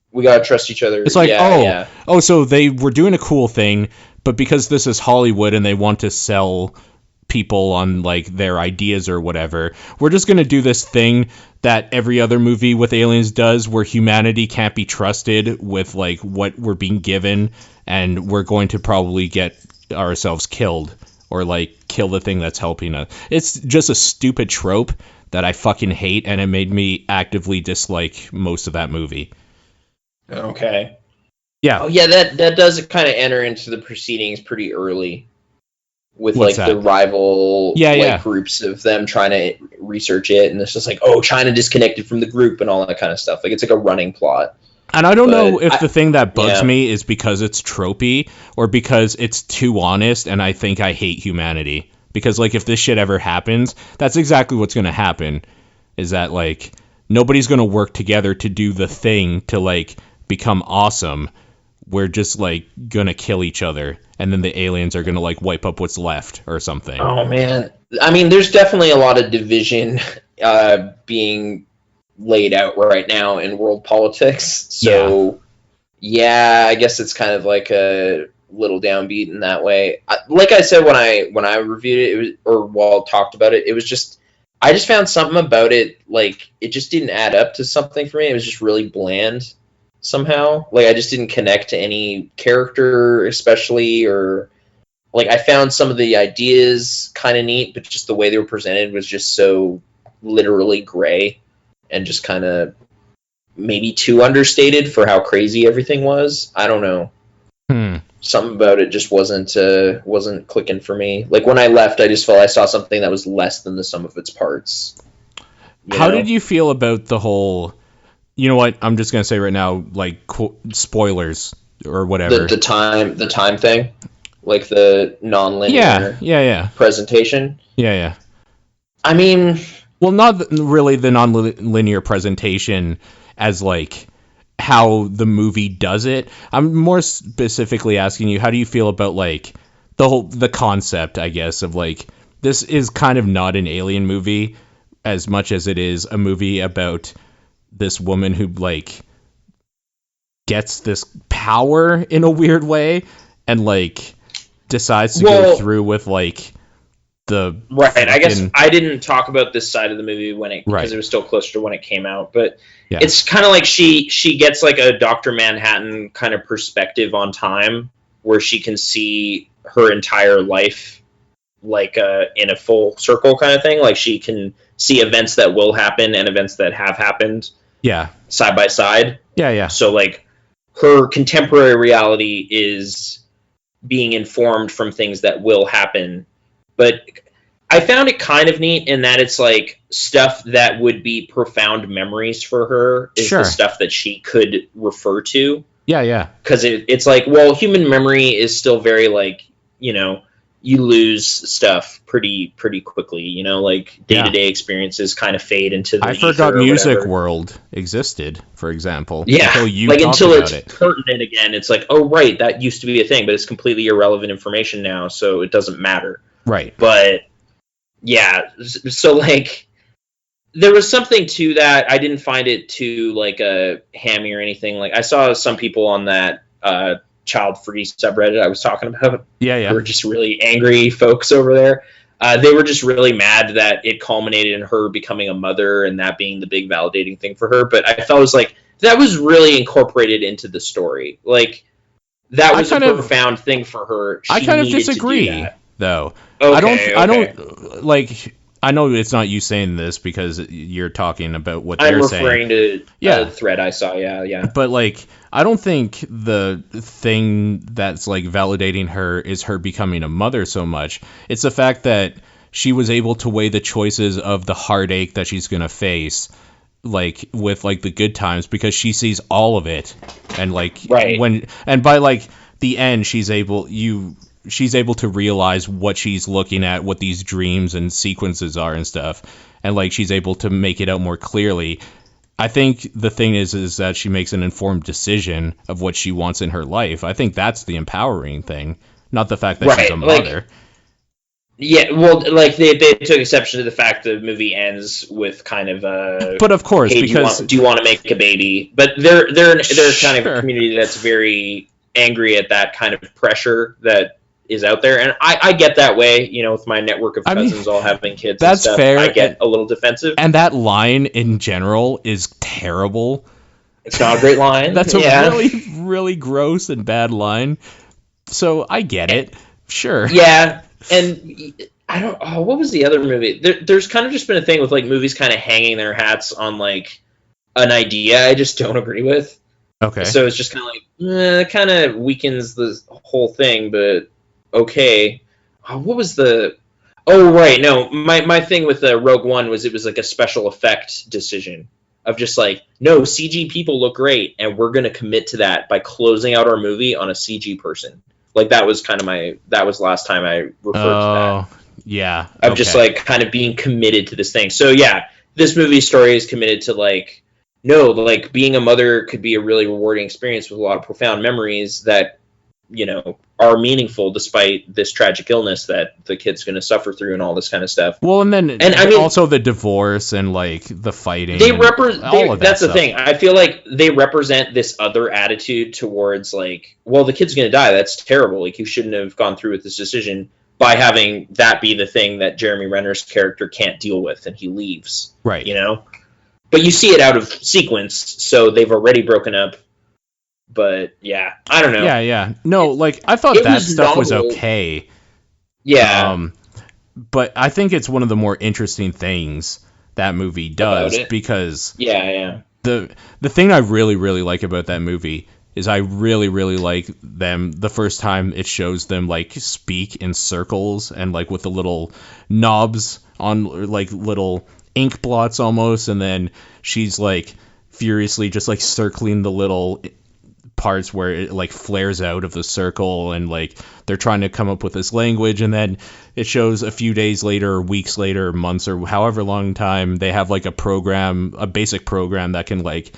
D: We gotta trust each other.
A: It's like, so they were doing a cool thing, but because this is Hollywood and they want to sell people on, like, their ideas or whatever, we're just gonna do this thing that every other movie with aliens does, where humanity can't be trusted with, like, what we're being given, and we're going to probably get ourselves killed or, like, kill the thing that's helping us. It's just a stupid trope that I fucking hate, and it made me actively dislike most of that movie.
D: Okay.
A: Yeah.
D: Oh, yeah, that does kind of enter into the proceedings pretty early with,
A: What's
D: like,
A: that?
D: the rival groups of them trying to research it, and it's just like, oh, China disconnected from the group and all that kind of stuff. Like, it's like a running plot.
A: And I don't know if the thing that bugs me is because it's tropey or because it's too honest and I think I hate humanity. Because, like, if this shit ever happens, that's exactly what's going to happen. Is that, like, nobody's going to work together to do the thing to, like, become awesome. We're just, like, gonna kill each other, and then the aliens are gonna, like, wipe up what's left or something.
D: Oh man, I mean, there's definitely a lot of division being laid out right now in world politics. So yeah, I guess it's kind of like a little downbeat in that way. Like I said when I reviewed it, talked about it, it was just, I just found something about it, like, it just didn't add up to something for me. It was just really bland. Somehow, like, I just didn't connect to any character especially, or, like, I found some of the ideas kind of neat, but just the way they were presented was just so literally gray and just kind of maybe too understated for how crazy everything was. I don't know. Something about it just wasn't clicking for me. Like, when I left, I just felt I saw something that was less than the sum of its parts.
A: How did you feel about the whole... You know what? I'm just gonna say right now, like, spoilers or whatever.
D: The time thing, like the non-linear presentation.
A: Yeah.
D: I mean,
A: well, not really the non-linear presentation as, like, how the movie does it. I'm more specifically asking you, how do you feel about, like, the concept, I guess, of, like, this is kind of not an alien movie as much as it is a movie about this woman who, like, gets this power in a weird way, and, like, decides to go through with like the
D: right. I guess I didn't talk about this side of the movie because it was still closer to when it came out, but it's kind of like she gets like a Dr. Manhattan kind of perspective on time, where she can see her entire life like in a full circle kind of thing. Like she can see events that will happen and events that have happened. Yeah. Side by side. Yeah, yeah. So like her contemporary reality is being informed from things that will happen. But I found it kind of neat in that it's like stuff that would be profound memories for her is the stuff that she could refer to. Yeah, yeah. Because it's like, well, human memory is still very like, you know, you lose stuff pretty quickly, you know, like day-to-day experiences kind of fade into the
A: I forgot Music World existed, for example.
D: Yeah, until it's pertinent again, it's like, oh, right, that used to be a thing, but it's completely irrelevant information now, so it doesn't matter. Right. But, yeah, so, like, there was something to that. I didn't find it too, like, hammy or anything. Like, I saw some people on that child-free subreddit I was talking about. Yeah, yeah. Who were just really angry folks over there. They were just really mad that it culminated in her becoming a mother and that being the big validating thing for her. But I felt it was like, that was really incorporated into the story. Like, that was a profound thing for her.
A: I kind of disagree, though. Okay, I don't, like... I know it's not you saying this because you're talking about what they're saying.
D: I'm referring to the thread I saw, yeah.
A: But, like, I don't think the thing that's, like, validating her is her becoming a mother so much. It's the fact that she was able to weigh the choices of the heartache that she's going to face, like, with, like, the good times, because she sees all of it. And, like, and by, like, the end, she's able to realize what she's looking at, what these dreams and sequences are and stuff. And, like, she's able to make it out more clearly. I think the thing is that she makes an informed decision of what she wants in her life. I think that's the empowering thing, not the fact that she's a mother.
D: Like, yeah, well, like, they took exception to the fact the movie ends with kind of
A: but of course,
D: hey,
A: because...
D: do you want to make a baby? But they're kind of a community that's very angry at that kind of pressure that is out there, and I get that way, you know, with my network of cousins all having kids.
A: That's
D: and stuff.
A: fair.
D: I get a little defensive,
A: and that line in general is terrible.
D: It's not a great line.
A: That's a really, really gross and bad line. So I get it. Sure.
D: Yeah, and I don't. Oh, what was the other movie? There's kind of just been a thing with like movies kind of hanging their hats on like an idea I just don't agree with. Okay. So it's just kind of like it kind of weakens the whole thing, but. Okay, what was the... Oh, right, no, my thing with Rogue One was it was like a special effect decision of just like, no, CG people look great, and we're going to commit to that by closing out our movie on a CG person. Like, that was kind of that was last time I referred to that. Yeah. Of just like kind of being committed to this thing. So yeah, this movie story is committed to like, no, like being a mother could be a really rewarding experience with a lot of profound memories that, you know, are meaningful despite this tragic illness that the kid's going to suffer through and all this kind of stuff.
A: Well, and I mean, also the divorce and like the fighting.
D: That's the thing. I feel like they represent this other attitude towards like, well, the kid's going to die. That's terrible. Like, you shouldn't have gone through with this decision by having that be the thing that Jeremy Renner's character can't deal with and he leaves. Right. You know? But you see it out of sequence, so they've already broken up. But yeah, I don't know.
A: Yeah. No, like I thought that stuff was okay. Yeah. But I think it's one of the more interesting things that movie does because the thing I really, really like about that movie is I really, really like them the first time it shows them like speak in circles and like with the little knobs on like little ink blots almost, and then she's like furiously just like circling the little parts where it like flares out of the circle, and like they're trying to come up with this language, and then it shows a few days later or weeks later or months or however long time they have like a basic program that can like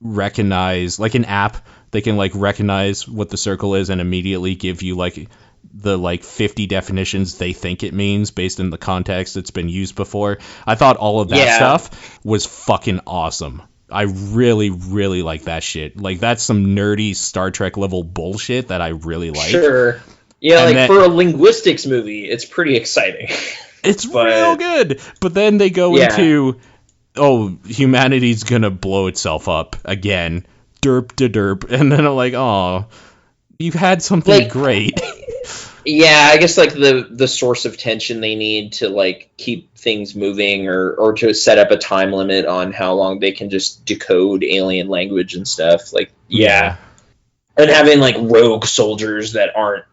A: recognize, like an app, they can like recognize what the circle is and immediately give you like the like 50 definitions they think it means based in the context it's been used before. I thought all of that stuff was fucking awesome. I really, really like that shit. Like, that's some nerdy Star Trek level bullshit that I really like.
D: Sure. Yeah, like for a linguistics movie, it's pretty exciting.
A: It's real good. But then they go into, humanity's gonna blow itself up again. Derp de derp. And then I'm like, oh, you've had something great.
D: Yeah, I guess like the source of tension they need to like keep things moving or to set up a time limit on how long they can just decode alien language and stuff. Like, yeah. And having like rogue soldiers that aren't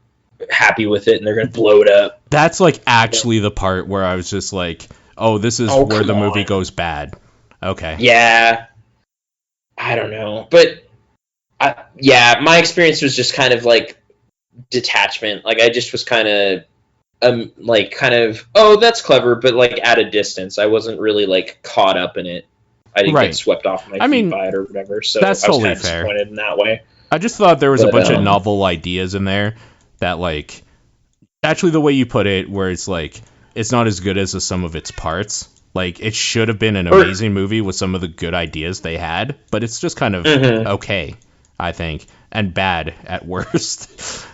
D: happy with it and they're gonna blow it up.
A: That's like actually the part where I was just like, oh, this is where the movie goes bad. Okay.
D: Yeah. I don't know. But my experience was just kind of like detachment. Like I just was kind of oh, that's clever, but like at a distance. I wasn't really like caught up in it. I didn't get swept off my feet by it or whatever. So
A: that's
D: I was
A: totally
D: kind of
A: fair.
D: disappointed in that way.
A: I just thought there was a bunch of novel ideas in there that, like, actually the way you put it, where it's like, it's not as good as the sum of its parts. Like, it should have been an amazing movie with some of the good ideas they had, but it's just kind of okay, I think, and bad at worst.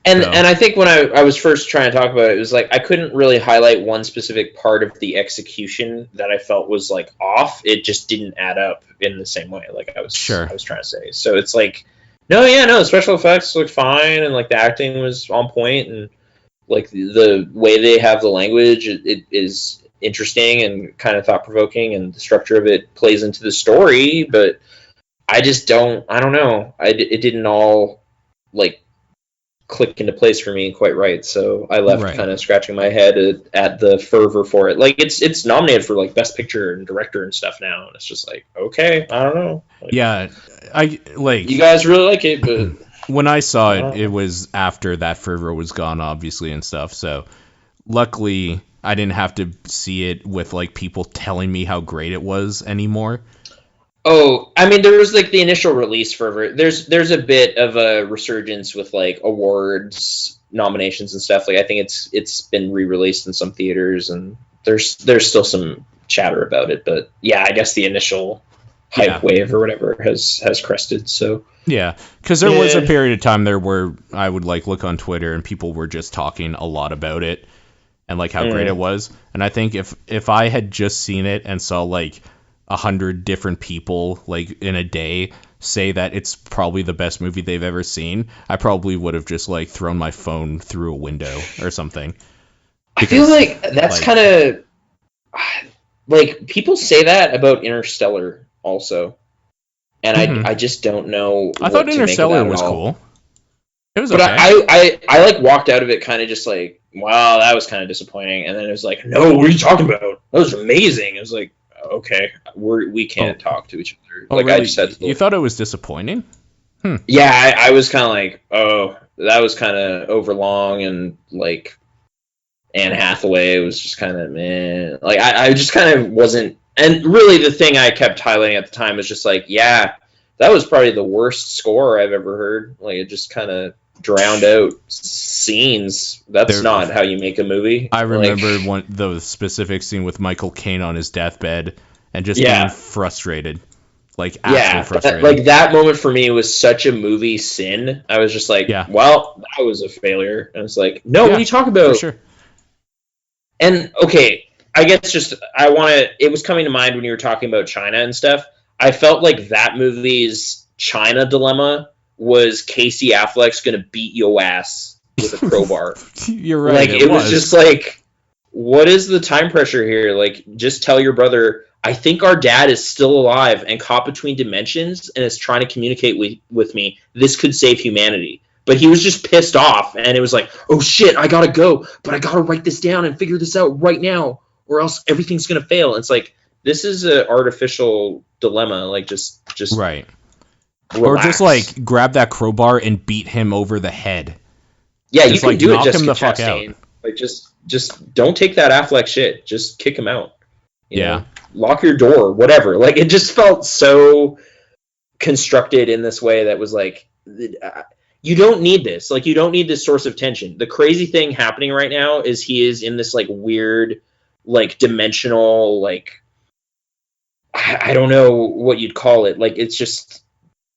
D: And I think when I was first trying to talk about it, it was like I couldn't really highlight one specific part of the execution that I felt was like off. It just didn't add up in the same way. Like I was trying to say. So it's like, the special effects looked fine, and like the acting was on point, and like the way they have the language, it is interesting and kind of thought provoking, and the structure of it plays into the story. But I don't know. It didn't all like click into place for me quite right, so I left kind of scratching my head at the fervor for it. Like it's nominated for like best picture and director and stuff now, and it's just like, okay, I don't know. Like,
A: I like
D: you guys really like it, but
A: when I saw it, it was after that fervor was gone, obviously, and stuff. So luckily, I didn't have to see it with like people telling me how great it was anymore.
D: Oh, I mean, there was like the initial release fervor. There's a bit of a resurgence with like awards nominations and stuff. Like I think it's been re-released in some theaters, and there's still some chatter about it. But yeah, I guess the initial hype wave or whatever has crested. So
A: yeah, because there was a period of time there where I would like look on Twitter and people were just talking a lot about it and like how great it was. And I think if I had just seen it and saw like 100 different people like in a day say that it's probably the best movie they've ever seen, I probably would have just like thrown my phone through a window or something.
D: I feel like that's kind of like people say that about Interstellar also, and I just don't know.
A: I thought Interstellar was cool. It was
D: but
A: okay.
D: I like walked out of it kind of just like, wow, that was kind of disappointing, and then it was like, no, what are you talking about? That was amazing. It was like, okay, we can't talk to each other.
A: Like really? I just had to you thought it was disappointing?
D: Yeah, I was kind of like, oh, that was kind of overlong, and like Anne Hathaway was just kind of meh. Like I just kind of wasn't. And really, the thing I kept highlighting at the time was just like, yeah, that was probably the worst score I've ever heard. Like it just kind of drowned out scenes. That's not how you make a movie.
A: I remember the specific scene with Michael Caine on his deathbed and just being frustrated. Like, absolutely frustrated.
D: Like, that moment for me was such a movie sin. I was just like, well, that was a failure. And it's like, no, what are you talking about?
A: For sure.
D: And, okay, I guess just, it was coming to mind when you were talking about China and stuff. I felt like that movie's China dilemma was Casey Affleck's gonna beat your ass with a crowbar.
A: You're right.
D: Like it was just like, what is the time pressure here? Like, just tell your brother, I think our dad is still alive and caught between dimensions and is trying to communicate with me. This could save humanity. But he was just pissed off, and it was like, oh shit, I gotta go, but I gotta write this down and figure this out right now, or else everything's gonna fail. And it's like, this is an artificial dilemma. Like, just
A: right.
D: Relax.
A: Or just like grab that crowbar and beat him over the head.
D: Yeah, you can do it, Jessica Chastain. Like just don't take that Affleck shit. Just kick him out. You know? Lock your door, whatever. Like it just felt so constructed in this way that was like, you don't need this. Like you don't need this source of tension. The crazy thing happening right now is he is in this like weird, like dimensional, like I don't know what you'd call it. Like it's just.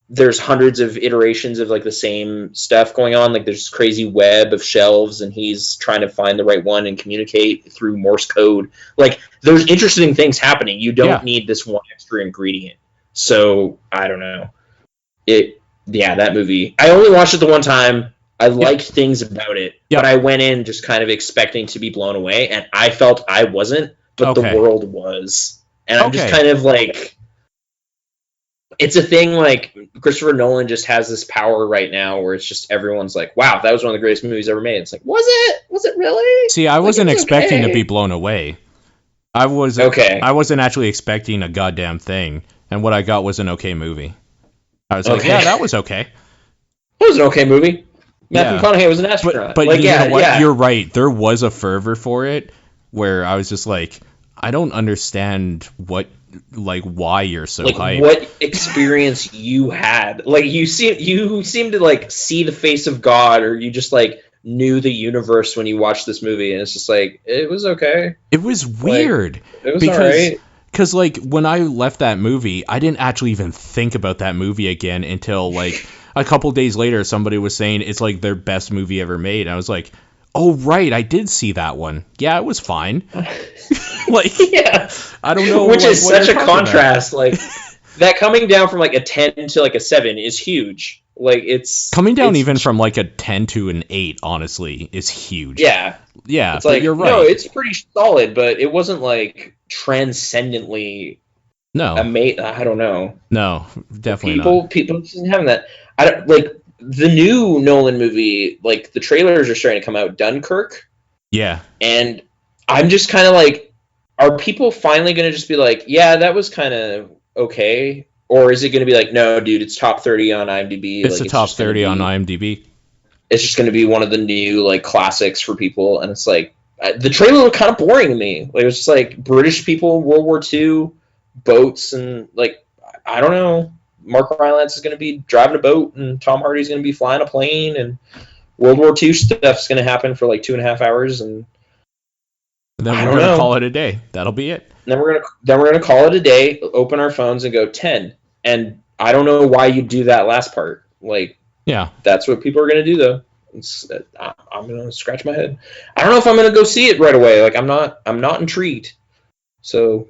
D: there's hundreds of iterations of like the same stuff going on. Like there's this crazy web of shelves, and he's trying to find the right one and communicate through Morse code. Like there's interesting things happening. You don't need this one extra ingredient. So I don't know. That movie. I only watched it the one time. I liked things about it, but I went in just kind of expecting to be blown away, and I felt I wasn't, but the world was. And I'm just kind of like, it's a thing like Christopher Nolan just has this power right now where it's just everyone's like, wow, that was one of the greatest movies ever made. It's like, was it? Was it really?
A: See, I wasn't expecting to be blown away. I wasn't actually expecting a goddamn thing, and what I got was an okay movie. I was like, yeah, that was okay.
D: It was an okay movie. Matthew McConaughey was an astronaut.
A: But like, you know what? You're right. There was a fervor for it where I was just like, I don't understand why you're so hyped.
D: What experience you had? Like you seem to like see the face of God, or you just like knew the universe when you watched this movie, and it's just like it was okay.
A: It was weird.
D: It was alright.
A: Because like when I left that movie, I didn't actually even think about that movie again until like a couple days later. Somebody was saying it's like their best movie ever made. And I was like, oh right, I did see that one. Yeah, it was fine. I don't know.
D: Which is such a contrast. Like that coming down from like a 10 to like a 7 is huge. Like it's
A: coming down even from like a 10 to an 8. Honestly, is huge.
D: Yeah. It's like
A: you're right.
D: No, it's pretty solid, but it wasn't like transcendently.
A: No.
D: I don't know.
A: No, definitely not.
D: People just having that. I don't like the new Nolan movie. Like the trailers are starting to come out. Dunkirk.
A: Yeah.
D: And I'm just kind of like, are people finally going to just be like, yeah, that was kind of okay? Or is it going to be like, no, dude, it's top 30 on IMDb.
A: It's the top 30 on IMDb.
D: It's just going to be one of the new like classics for people. And it's like, the trailer looked kind of boring to me. Like it was just like British people, World War II, boats, and like, I don't know. Mark Rylance is going to be driving a boat, and Tom Hardy's going to be flying a plane, and World War II stuff's going to happen for like 2.5 hours, and
A: then we're going to call it a day. That'll be it.
D: Then we're gonna call it a day. Open our phones and go 10. And I don't know why you do that last part. Like,
A: yeah,
D: that's what people are gonna do though. I'm gonna scratch my head. I don't know if I'm gonna go see it right away. Like, I'm not intrigued. So,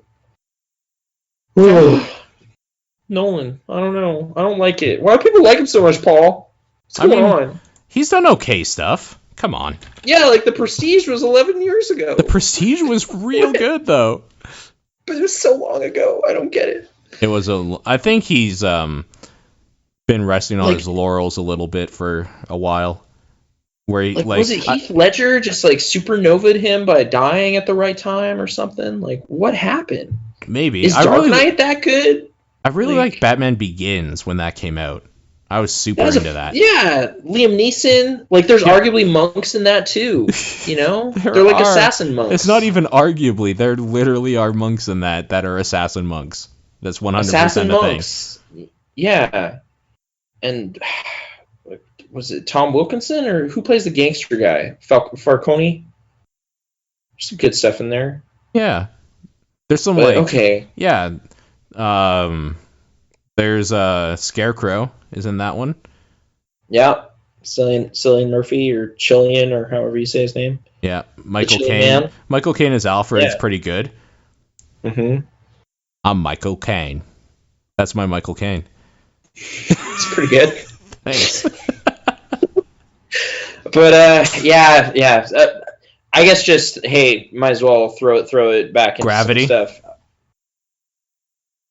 D: Nolan, I don't know. I don't like it. Why do people like him so much, Paul? What's going on?
A: He's done okay stuff. Come on.
D: Yeah, like The Prestige was 11 years ago.
A: The Prestige was real good, though.
D: But it was so long ago. I don't get it.
A: It was I think he's been resting on his laurels a little bit for a while. Where he
D: was it Heath Ledger just like supernovaed him by dying at the right time or something? Like, what happened?
A: Maybe.
D: Is Dark Knight that good?
A: I really liked Batman Begins when that came out. I was super into that.
D: Yeah, Liam Neeson. Like, there's arguably monks in that too. You know, they're like assassin monks.
A: It's not even arguably. There literally are monks in that are assassin monks. That's 100% a thing.
D: Yeah, and was it Tom Wilkinson or who plays the gangster guy? Falcone. There's some good stuff in there.
A: Yeah, there's some Yeah, there's Scarecrow. Is in that one.
D: Yeah. Cillian Murphy or Chillian or however you say his name.
A: Yeah. Michael Caine. Michael Caine as Alfred is pretty good.
D: Mm-hmm.
A: I'm Michael Caine. That's my Michael Caine.
D: It's pretty good.
A: Thanks.
D: But yeah. I guess just might as well throw it back into
A: Gravity
D: some stuff.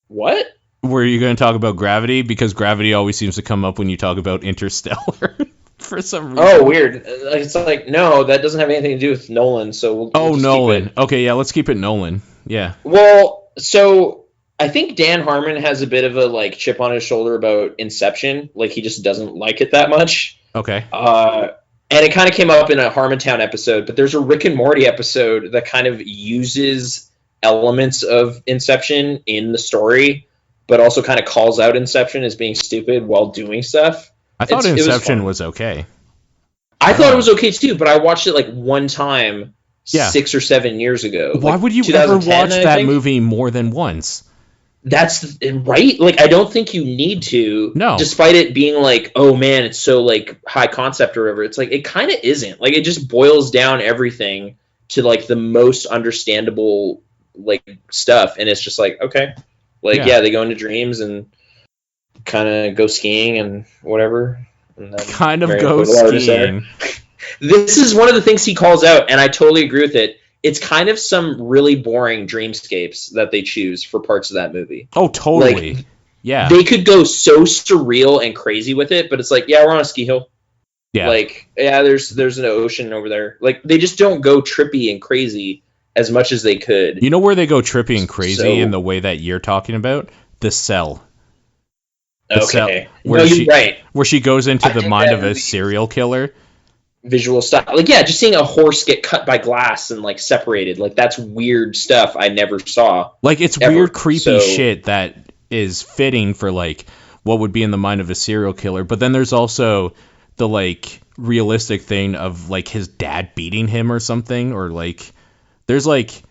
D: What?
A: Were you going to talk about Gravity? Because Gravity always seems to come up when you talk about Interstellar for some reason.
D: Oh, weird. It's like, no, that doesn't have anything to do with Nolan, so we'll
A: Nolan. Okay, yeah, let's keep it Nolan. Yeah.
D: Well, so I think Dan Harmon has a bit of a like chip on his shoulder about Inception. Like, he just doesn't like it that much.
A: Okay.
D: And it kind of came up in a Harmontown episode, but there's a Rick and Morty episode that kind of uses elements of Inception in the story, but also kind of calls out Inception as being stupid while doing stuff.
A: I thought Inception was okay.
D: I thought it was okay too, but I watched it like one time 6 or 7 years ago.
A: Why would you ever watch that movie more than once?
D: That's right. Like, I don't think you need to.
A: No.
D: Despite it being like, oh man, it's so like high concept or whatever. It's like, it kind of isn't. Like, it just boils down everything to like the most understandable like stuff, and it's just like, okay, like yeah, they go into dreams and kind of go skiing and whatever. And then
A: kind of go skiing.
D: This is one of the things he calls out, and I totally agree with it. It's kind of some really boring dreamscapes that they choose for parts of that movie.
A: Oh, totally.
D: Like,
A: yeah.
D: They could go so surreal and crazy with it, but it's like, yeah, we're on a ski hill. Yeah. Like, yeah, there's an ocean over there. Like, they just don't go trippy and crazy as much as they could.
A: You know where they go trippy and crazy in the way that you're talking about? The Cell.
D: Okay. You're right.
A: Where she goes into the mind of a serial killer.
D: Visual stuff, like, yeah, just seeing a horse get cut by glass and like separated, like, that's weird stuff I never saw.
A: Like, it's ever. Weird, creepy shit that is fitting for like what would be in the mind of a serial killer. But then there's also the like realistic thing of like his dad beating him or something, or like there's like,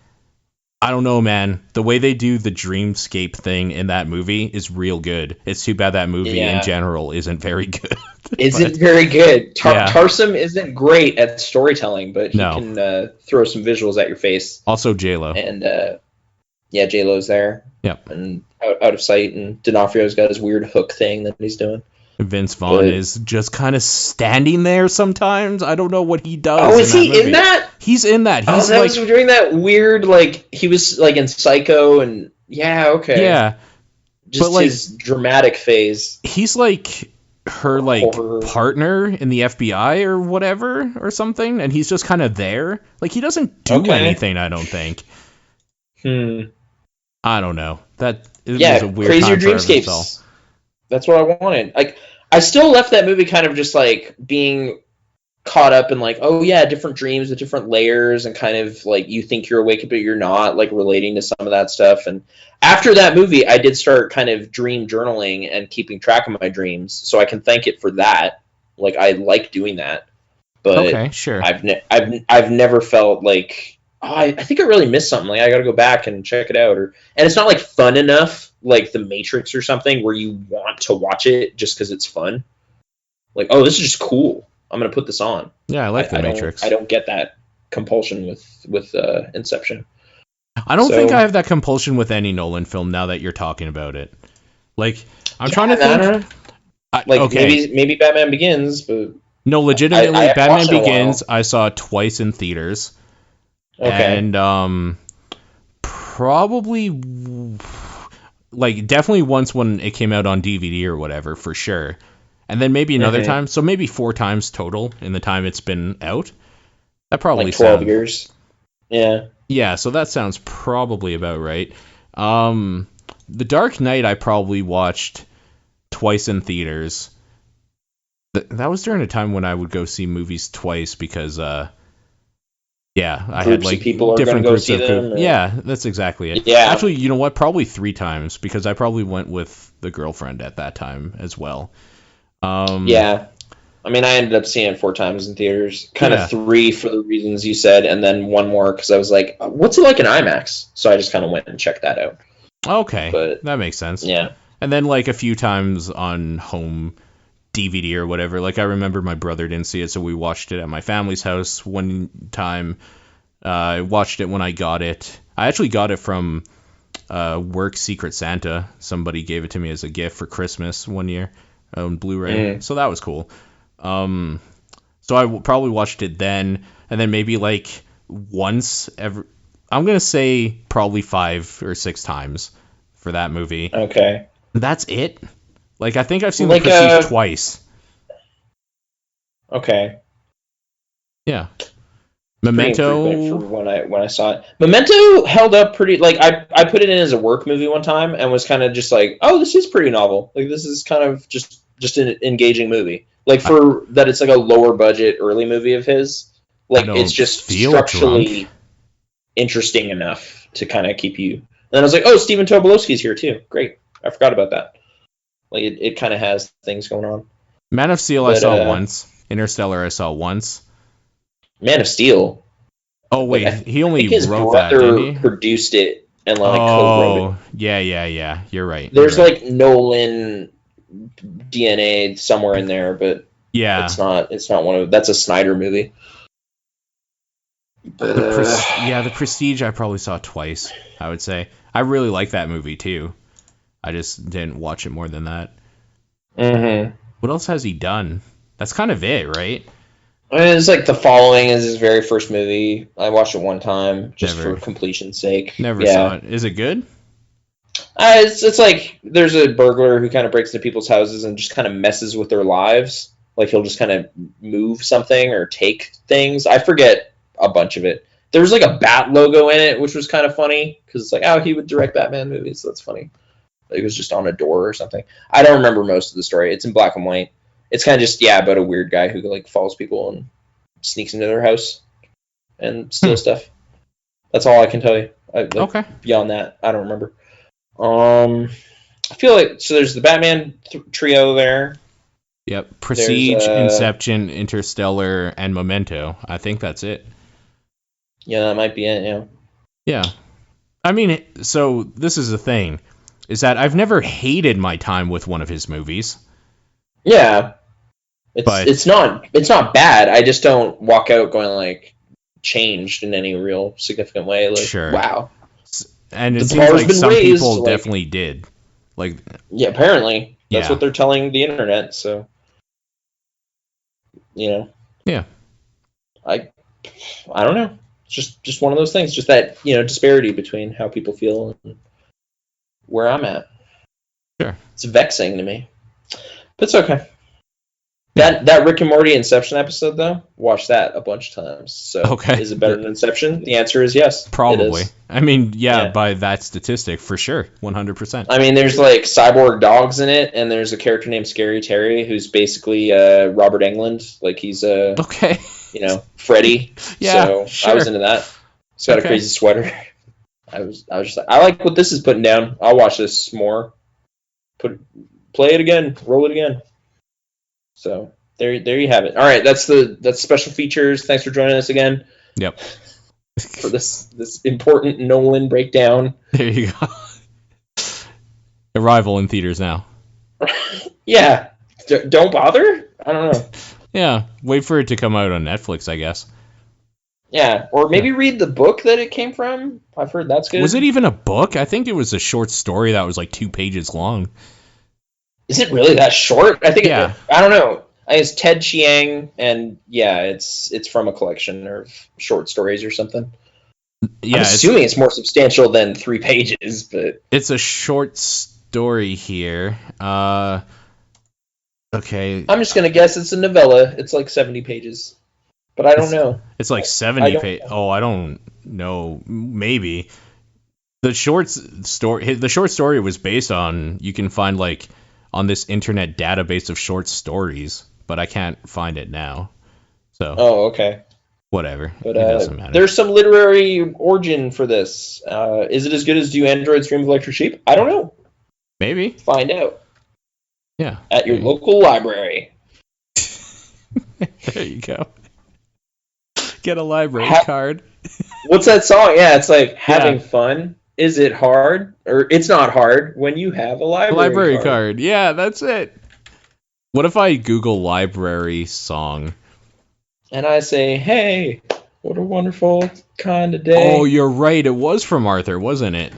A: I don't know, man. The way they do the dreamscape thing in that movie is real good. It's too bad that movie in general isn't very good.
D: Very good. Tarsem isn't great at storytelling, but he can throw some visuals at your face.
A: Also J-Lo.
D: And J-Lo's there.
A: Yep.
D: And out of sight, and D'Onofrio's got his weird hook thing that he's doing.
A: Vince Vaughn is just kind of standing there sometimes. I don't know what he does.
D: Oh, is he in that?
A: He's in that. He's
D: like doing that weird, like, he was like in Psycho, and okay.
A: Yeah.
D: Just like, his dramatic phase.
A: He's like her like partner in the FBI or whatever or something, and he's just kind of there. Like, he doesn't do anything, I don't think. I don't know. That was a weird
D: crazier dreamscapes. That's what I wanted. Like, I still left that movie kind of just like being caught up in like, oh yeah, different dreams with different layers, and kind of like you think you're awake but you're not, like relating to some of that stuff. And after that movie, I did start kind of dream journaling and keeping track of my dreams, so I can thank it for that. Like, I like doing that, but
A: okay, sure.
D: I've never felt like, oh, I think I really missed something. Like, I got to go back and check it out, and it's not like fun enough, like The Matrix or something, where you want to watch it just because it's fun. Like, oh, this is just cool, I'm gonna put this on.
A: Yeah, I like The Matrix.
D: I don't get that compulsion with Inception.
A: I don't think I have that compulsion with any Nolan film now that you're talking about it. Like, I'm trying to think.
D: Maybe Batman Begins, but
A: no, legitimately, Batman Begins I saw twice in theaters.
D: Okay.
A: And probably like definitely once when it came out on DVD or whatever, for sure. And then maybe another time, so maybe 4 times total in the time it's been out. That probably
D: like 12 years. Yeah.
A: Yeah, so that sounds probably about right. The Dark Knight I probably watched twice in theaters. That was during a time when I would go see movies twice because I had like different groups of people. Yeah, that's exactly it.
D: Yeah.
A: Actually, you know what? Probably 3 times, because I probably went with the girlfriend at that time as well.
D: Yeah. I mean, I ended up seeing it 4 times in theaters. Kind of 3 for the reasons you said, and then 1 more because I was like, what's it like in IMAX? So I just kind of went and checked that out.
A: Okay, but that makes sense.
D: Yeah.
A: And then like a few times on home DVD or whatever. Like, I remember my brother didn't see it, so we watched it at my family's house one time. I watched it when I got it. I actually got it from work Secret Santa. Somebody gave it to me as a gift for Christmas one year on Blu-ray. So that was cool. So I probably watched it then, and then maybe like once every. I'm gonna say probably 5 or 6 times for that movie.
D: Okay.
A: That's it. Like, I think I've seen The Prestige twice.
D: Okay.
A: Yeah. Memento.
D: For when I saw it, Memento held up pretty. Like, I put it in as a work movie one time and was kind of just like, oh, this is pretty novel. Like, this is kind of just an engaging movie. Like, for that, it's like a lower budget early movie of his. Like, it's just structurally interesting enough to kind of keep you. And then I was like, oh, Stephen Tobolowsky's here too. Great. I forgot about that. Like, it kind of has things going on.
A: Man of Steel I saw once. Interstellar I saw once.
D: Man of Steel.
A: Oh wait, he only
D: his
A: wrote that, didn't he?
D: Produced it. and like co-wrote it.
A: Oh, yeah. You're right.
D: There's
A: You're right.
D: like Nolan DNA somewhere in there, but
A: yeah,
D: it's not one of that's a Snyder movie. But
A: the Prestige I probably saw twice. I would say I really like that movie too. I just didn't watch it more than that.
D: mm-hmm.
A: What else has he done? That's kind of it, right?
D: It's like The Following is his very first movie. I watched it one time just
A: Never.
D: for completion's sake.
A: Never saw it. Is it good?
D: It's like there's a burglar who kind of breaks into people's houses and just kind of messes with their lives. Like he'll just kind of move something or take things. I forget a bunch of it. There was like a bat logo in it, which was kind of funny because it's like, oh, he would direct Batman movies. So that's funny. Like, it was just on a door or something. I don't remember most of the story. It's in black and white. It's kind of just about a weird guy who like follows people and sneaks into their house and steals stuff. That's all I can tell you.
A: Okay.
D: Beyond that, I don't remember. I feel like so. There's the Batman trio there.
A: Yep. Prestige, Inception, Interstellar, and Memento. I think that's it.
D: Yeah, that might be it. Yeah.
A: Yeah. I mean, so this is the thing, is that I've never hated my time with one of his movies.
D: Yeah. It's not bad. I just don't walk out going like changed in any real significant way. Like,
A: sure.
D: Wow.
A: And it seems like some people definitely did. Like,
D: yeah, apparently that's what they're telling the internet. So, yeah. I don't know. It's just one of those things. Just that disparity between how people feel and where I'm at.
A: Sure.
D: It's vexing to me, but it's okay. That Rick and Morty Inception episode, though, watched that a bunch of times. So, is it better than Inception? The answer is yes.
A: Probably. I mean, by that statistic, for sure, 100%.
D: I mean, there's like cyborg dogs in it, and there's a character named Scary Terry who's basically Robert Englund. Like he's Freddy.
A: Yeah,
D: so
A: sure.
D: I was into that. He's got a crazy sweater. I was just like, I like what this is putting down. I'll watch this more. Play it again. Roll it again. So there you have it. All right, that's special features. Thanks for joining us again.
A: Yep.
D: For this important Nolan breakdown.
A: There you go. Arrival in theaters now.
D: Yeah. Don't bother? I don't know.
A: Yeah, wait for it to come out on Netflix, I guess.
D: Yeah, or maybe read the book that it came from. I've heard that's good.
A: Was it even a book? I think it was a short story that was like 2 pages long.
D: Is it really that short? I think. Yeah. I don't know. It's Ted Chiang, and it's from a collection of short stories or something. Yeah, I'm assuming it's more substantial than 3 pages, but
A: it's a short story here. Okay.
D: I'm just gonna guess it's a novella. It's like 70 pages, but I don't know.
A: It's like 70 pages. Oh, I don't know. Maybe the short story was based on. You can find like on this internet database of short stories, but I can't find it now. So.
D: Oh, okay.
A: Whatever.
D: But
A: it doesn't matter.
D: There's some literary origin for this. Is it as good as Do Androids Dream of Electric Sheep? I don't know.
A: Maybe.
D: Find out.
A: Yeah.
D: At your local library.
A: There you go. Get a library card.
D: What's that song? Yeah, it's like having fun. Is it hard? Or it's not hard when you have a library
A: card. Yeah, that's it. What if I Google library song?
D: And I say, hey, what a wonderful kind of day.
A: Oh, you're right. It was from Arthur, wasn't it?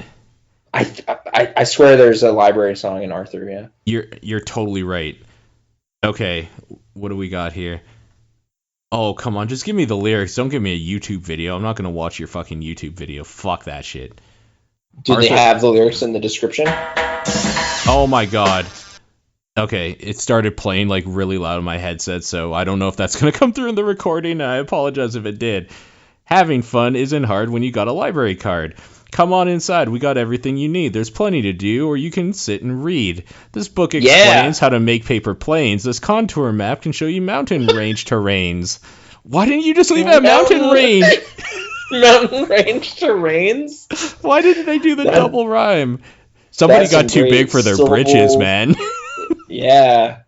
D: I swear there's a library song in Arthur, yeah.
A: You're totally right. Okay, what do we got here? Oh, come on, just give me the lyrics. Don't give me a YouTube video. I'm not going to watch your fucking YouTube video. Fuck that shit.
D: Do they have the lyrics in the description?
A: Oh my god. Okay, it started playing like really loud in my headset, so I don't know if that's going to come through in the recording. I apologize if it did. Having fun isn't hard when you got a library card. Come on inside, we got everything you need. There's plenty to do, or you can sit and read. This book explains how to make paper planes. This contour map can show you mountain range terrains. Why didn't you just leave at mountain range?
D: Mountain range terrains?
A: Why didn't they do the double rhyme? Somebody got too big for their britches, man.
D: Yeah.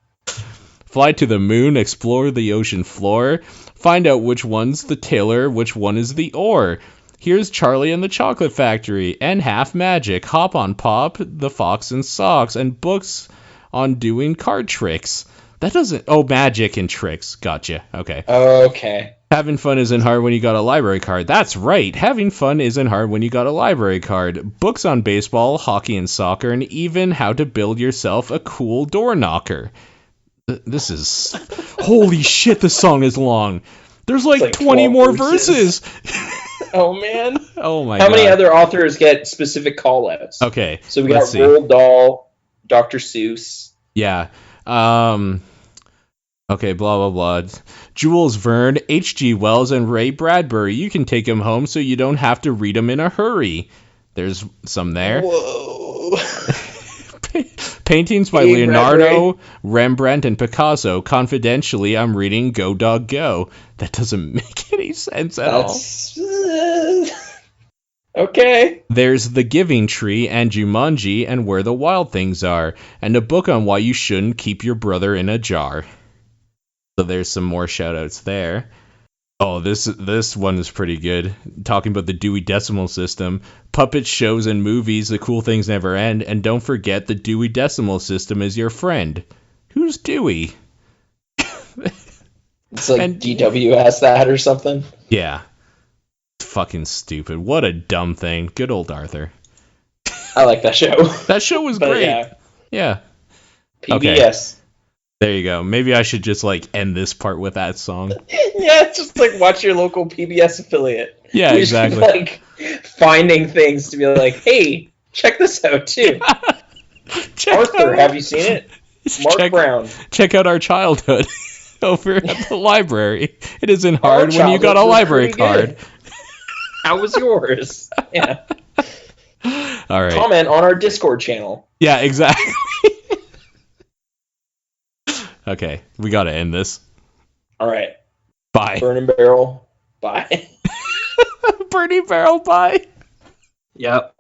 A: Fly to the moon, explore the ocean floor, find out which one's the tiller, which one is the oar. Here's Charlie and the Chocolate Factory, and Half Magic, Hop on Pop, The Fox and Socks, and books on doing card tricks. That doesn't... Oh, magic and tricks. Gotcha. Okay.
D: Okay.
A: Having fun isn't hard when you got a library card. That's right. Having fun isn't hard when you got a library card. Books on baseball, hockey, and soccer, and even how to build yourself a cool door knocker. This is... Holy shit, this song is long. There's like 20 more verses.
D: Oh, man.
A: Oh, my
D: God. How many other authors get specific call-outs?
A: Okay.
D: So we got Roald Dahl, Dr. Seuss.
A: Yeah. Okay, blah, blah, blah. Jules Verne, H.G. Wells, and Ray Bradbury. You can take them home so you don't have to read them in a hurry. There's some there.
D: Whoa.
A: Paintings by Leonardo, Rembrandt, and Picasso. Confidentially, I'm reading Go Dog Go. That doesn't make any sense at all.
D: Okay.
A: There's The Giving Tree and Jumanji and Where the Wild Things Are, and a book on why you shouldn't keep your brother in a jar. So there's some more shout-outs there. Oh, this one is pretty good. Talking about the Dewey Decimal System. Puppet shows and movies, the cool things never end, and don't forget the Dewey Decimal System is your friend. Who's Dewey?
D: It's like DW asked that or something.
A: Yeah. Fucking stupid. What a dumb thing. Good old Arthur.
D: I like that show.
A: That show was great. Yeah.
D: PBS.
A: Okay. There you go. Maybe I should just like end this part with that song.
D: Yeah, just like watch your local PBS affiliate.
A: Yeah,
D: we
A: exactly.
D: Should, like finding things to be like, hey, check this out too. Arthur, have you seen it? Mark Brown.
A: Check out our childhood over at the library. It isn't hard when you got a library card.
D: How was yours? Yeah.
A: All right.
D: Comment on our Discord channel.
A: Yeah, exactly. Okay, we gotta end this.
D: All right.
A: Bye.
D: Burning Barrel. Bye.
A: Burning Barrel, bye.
B: Yep.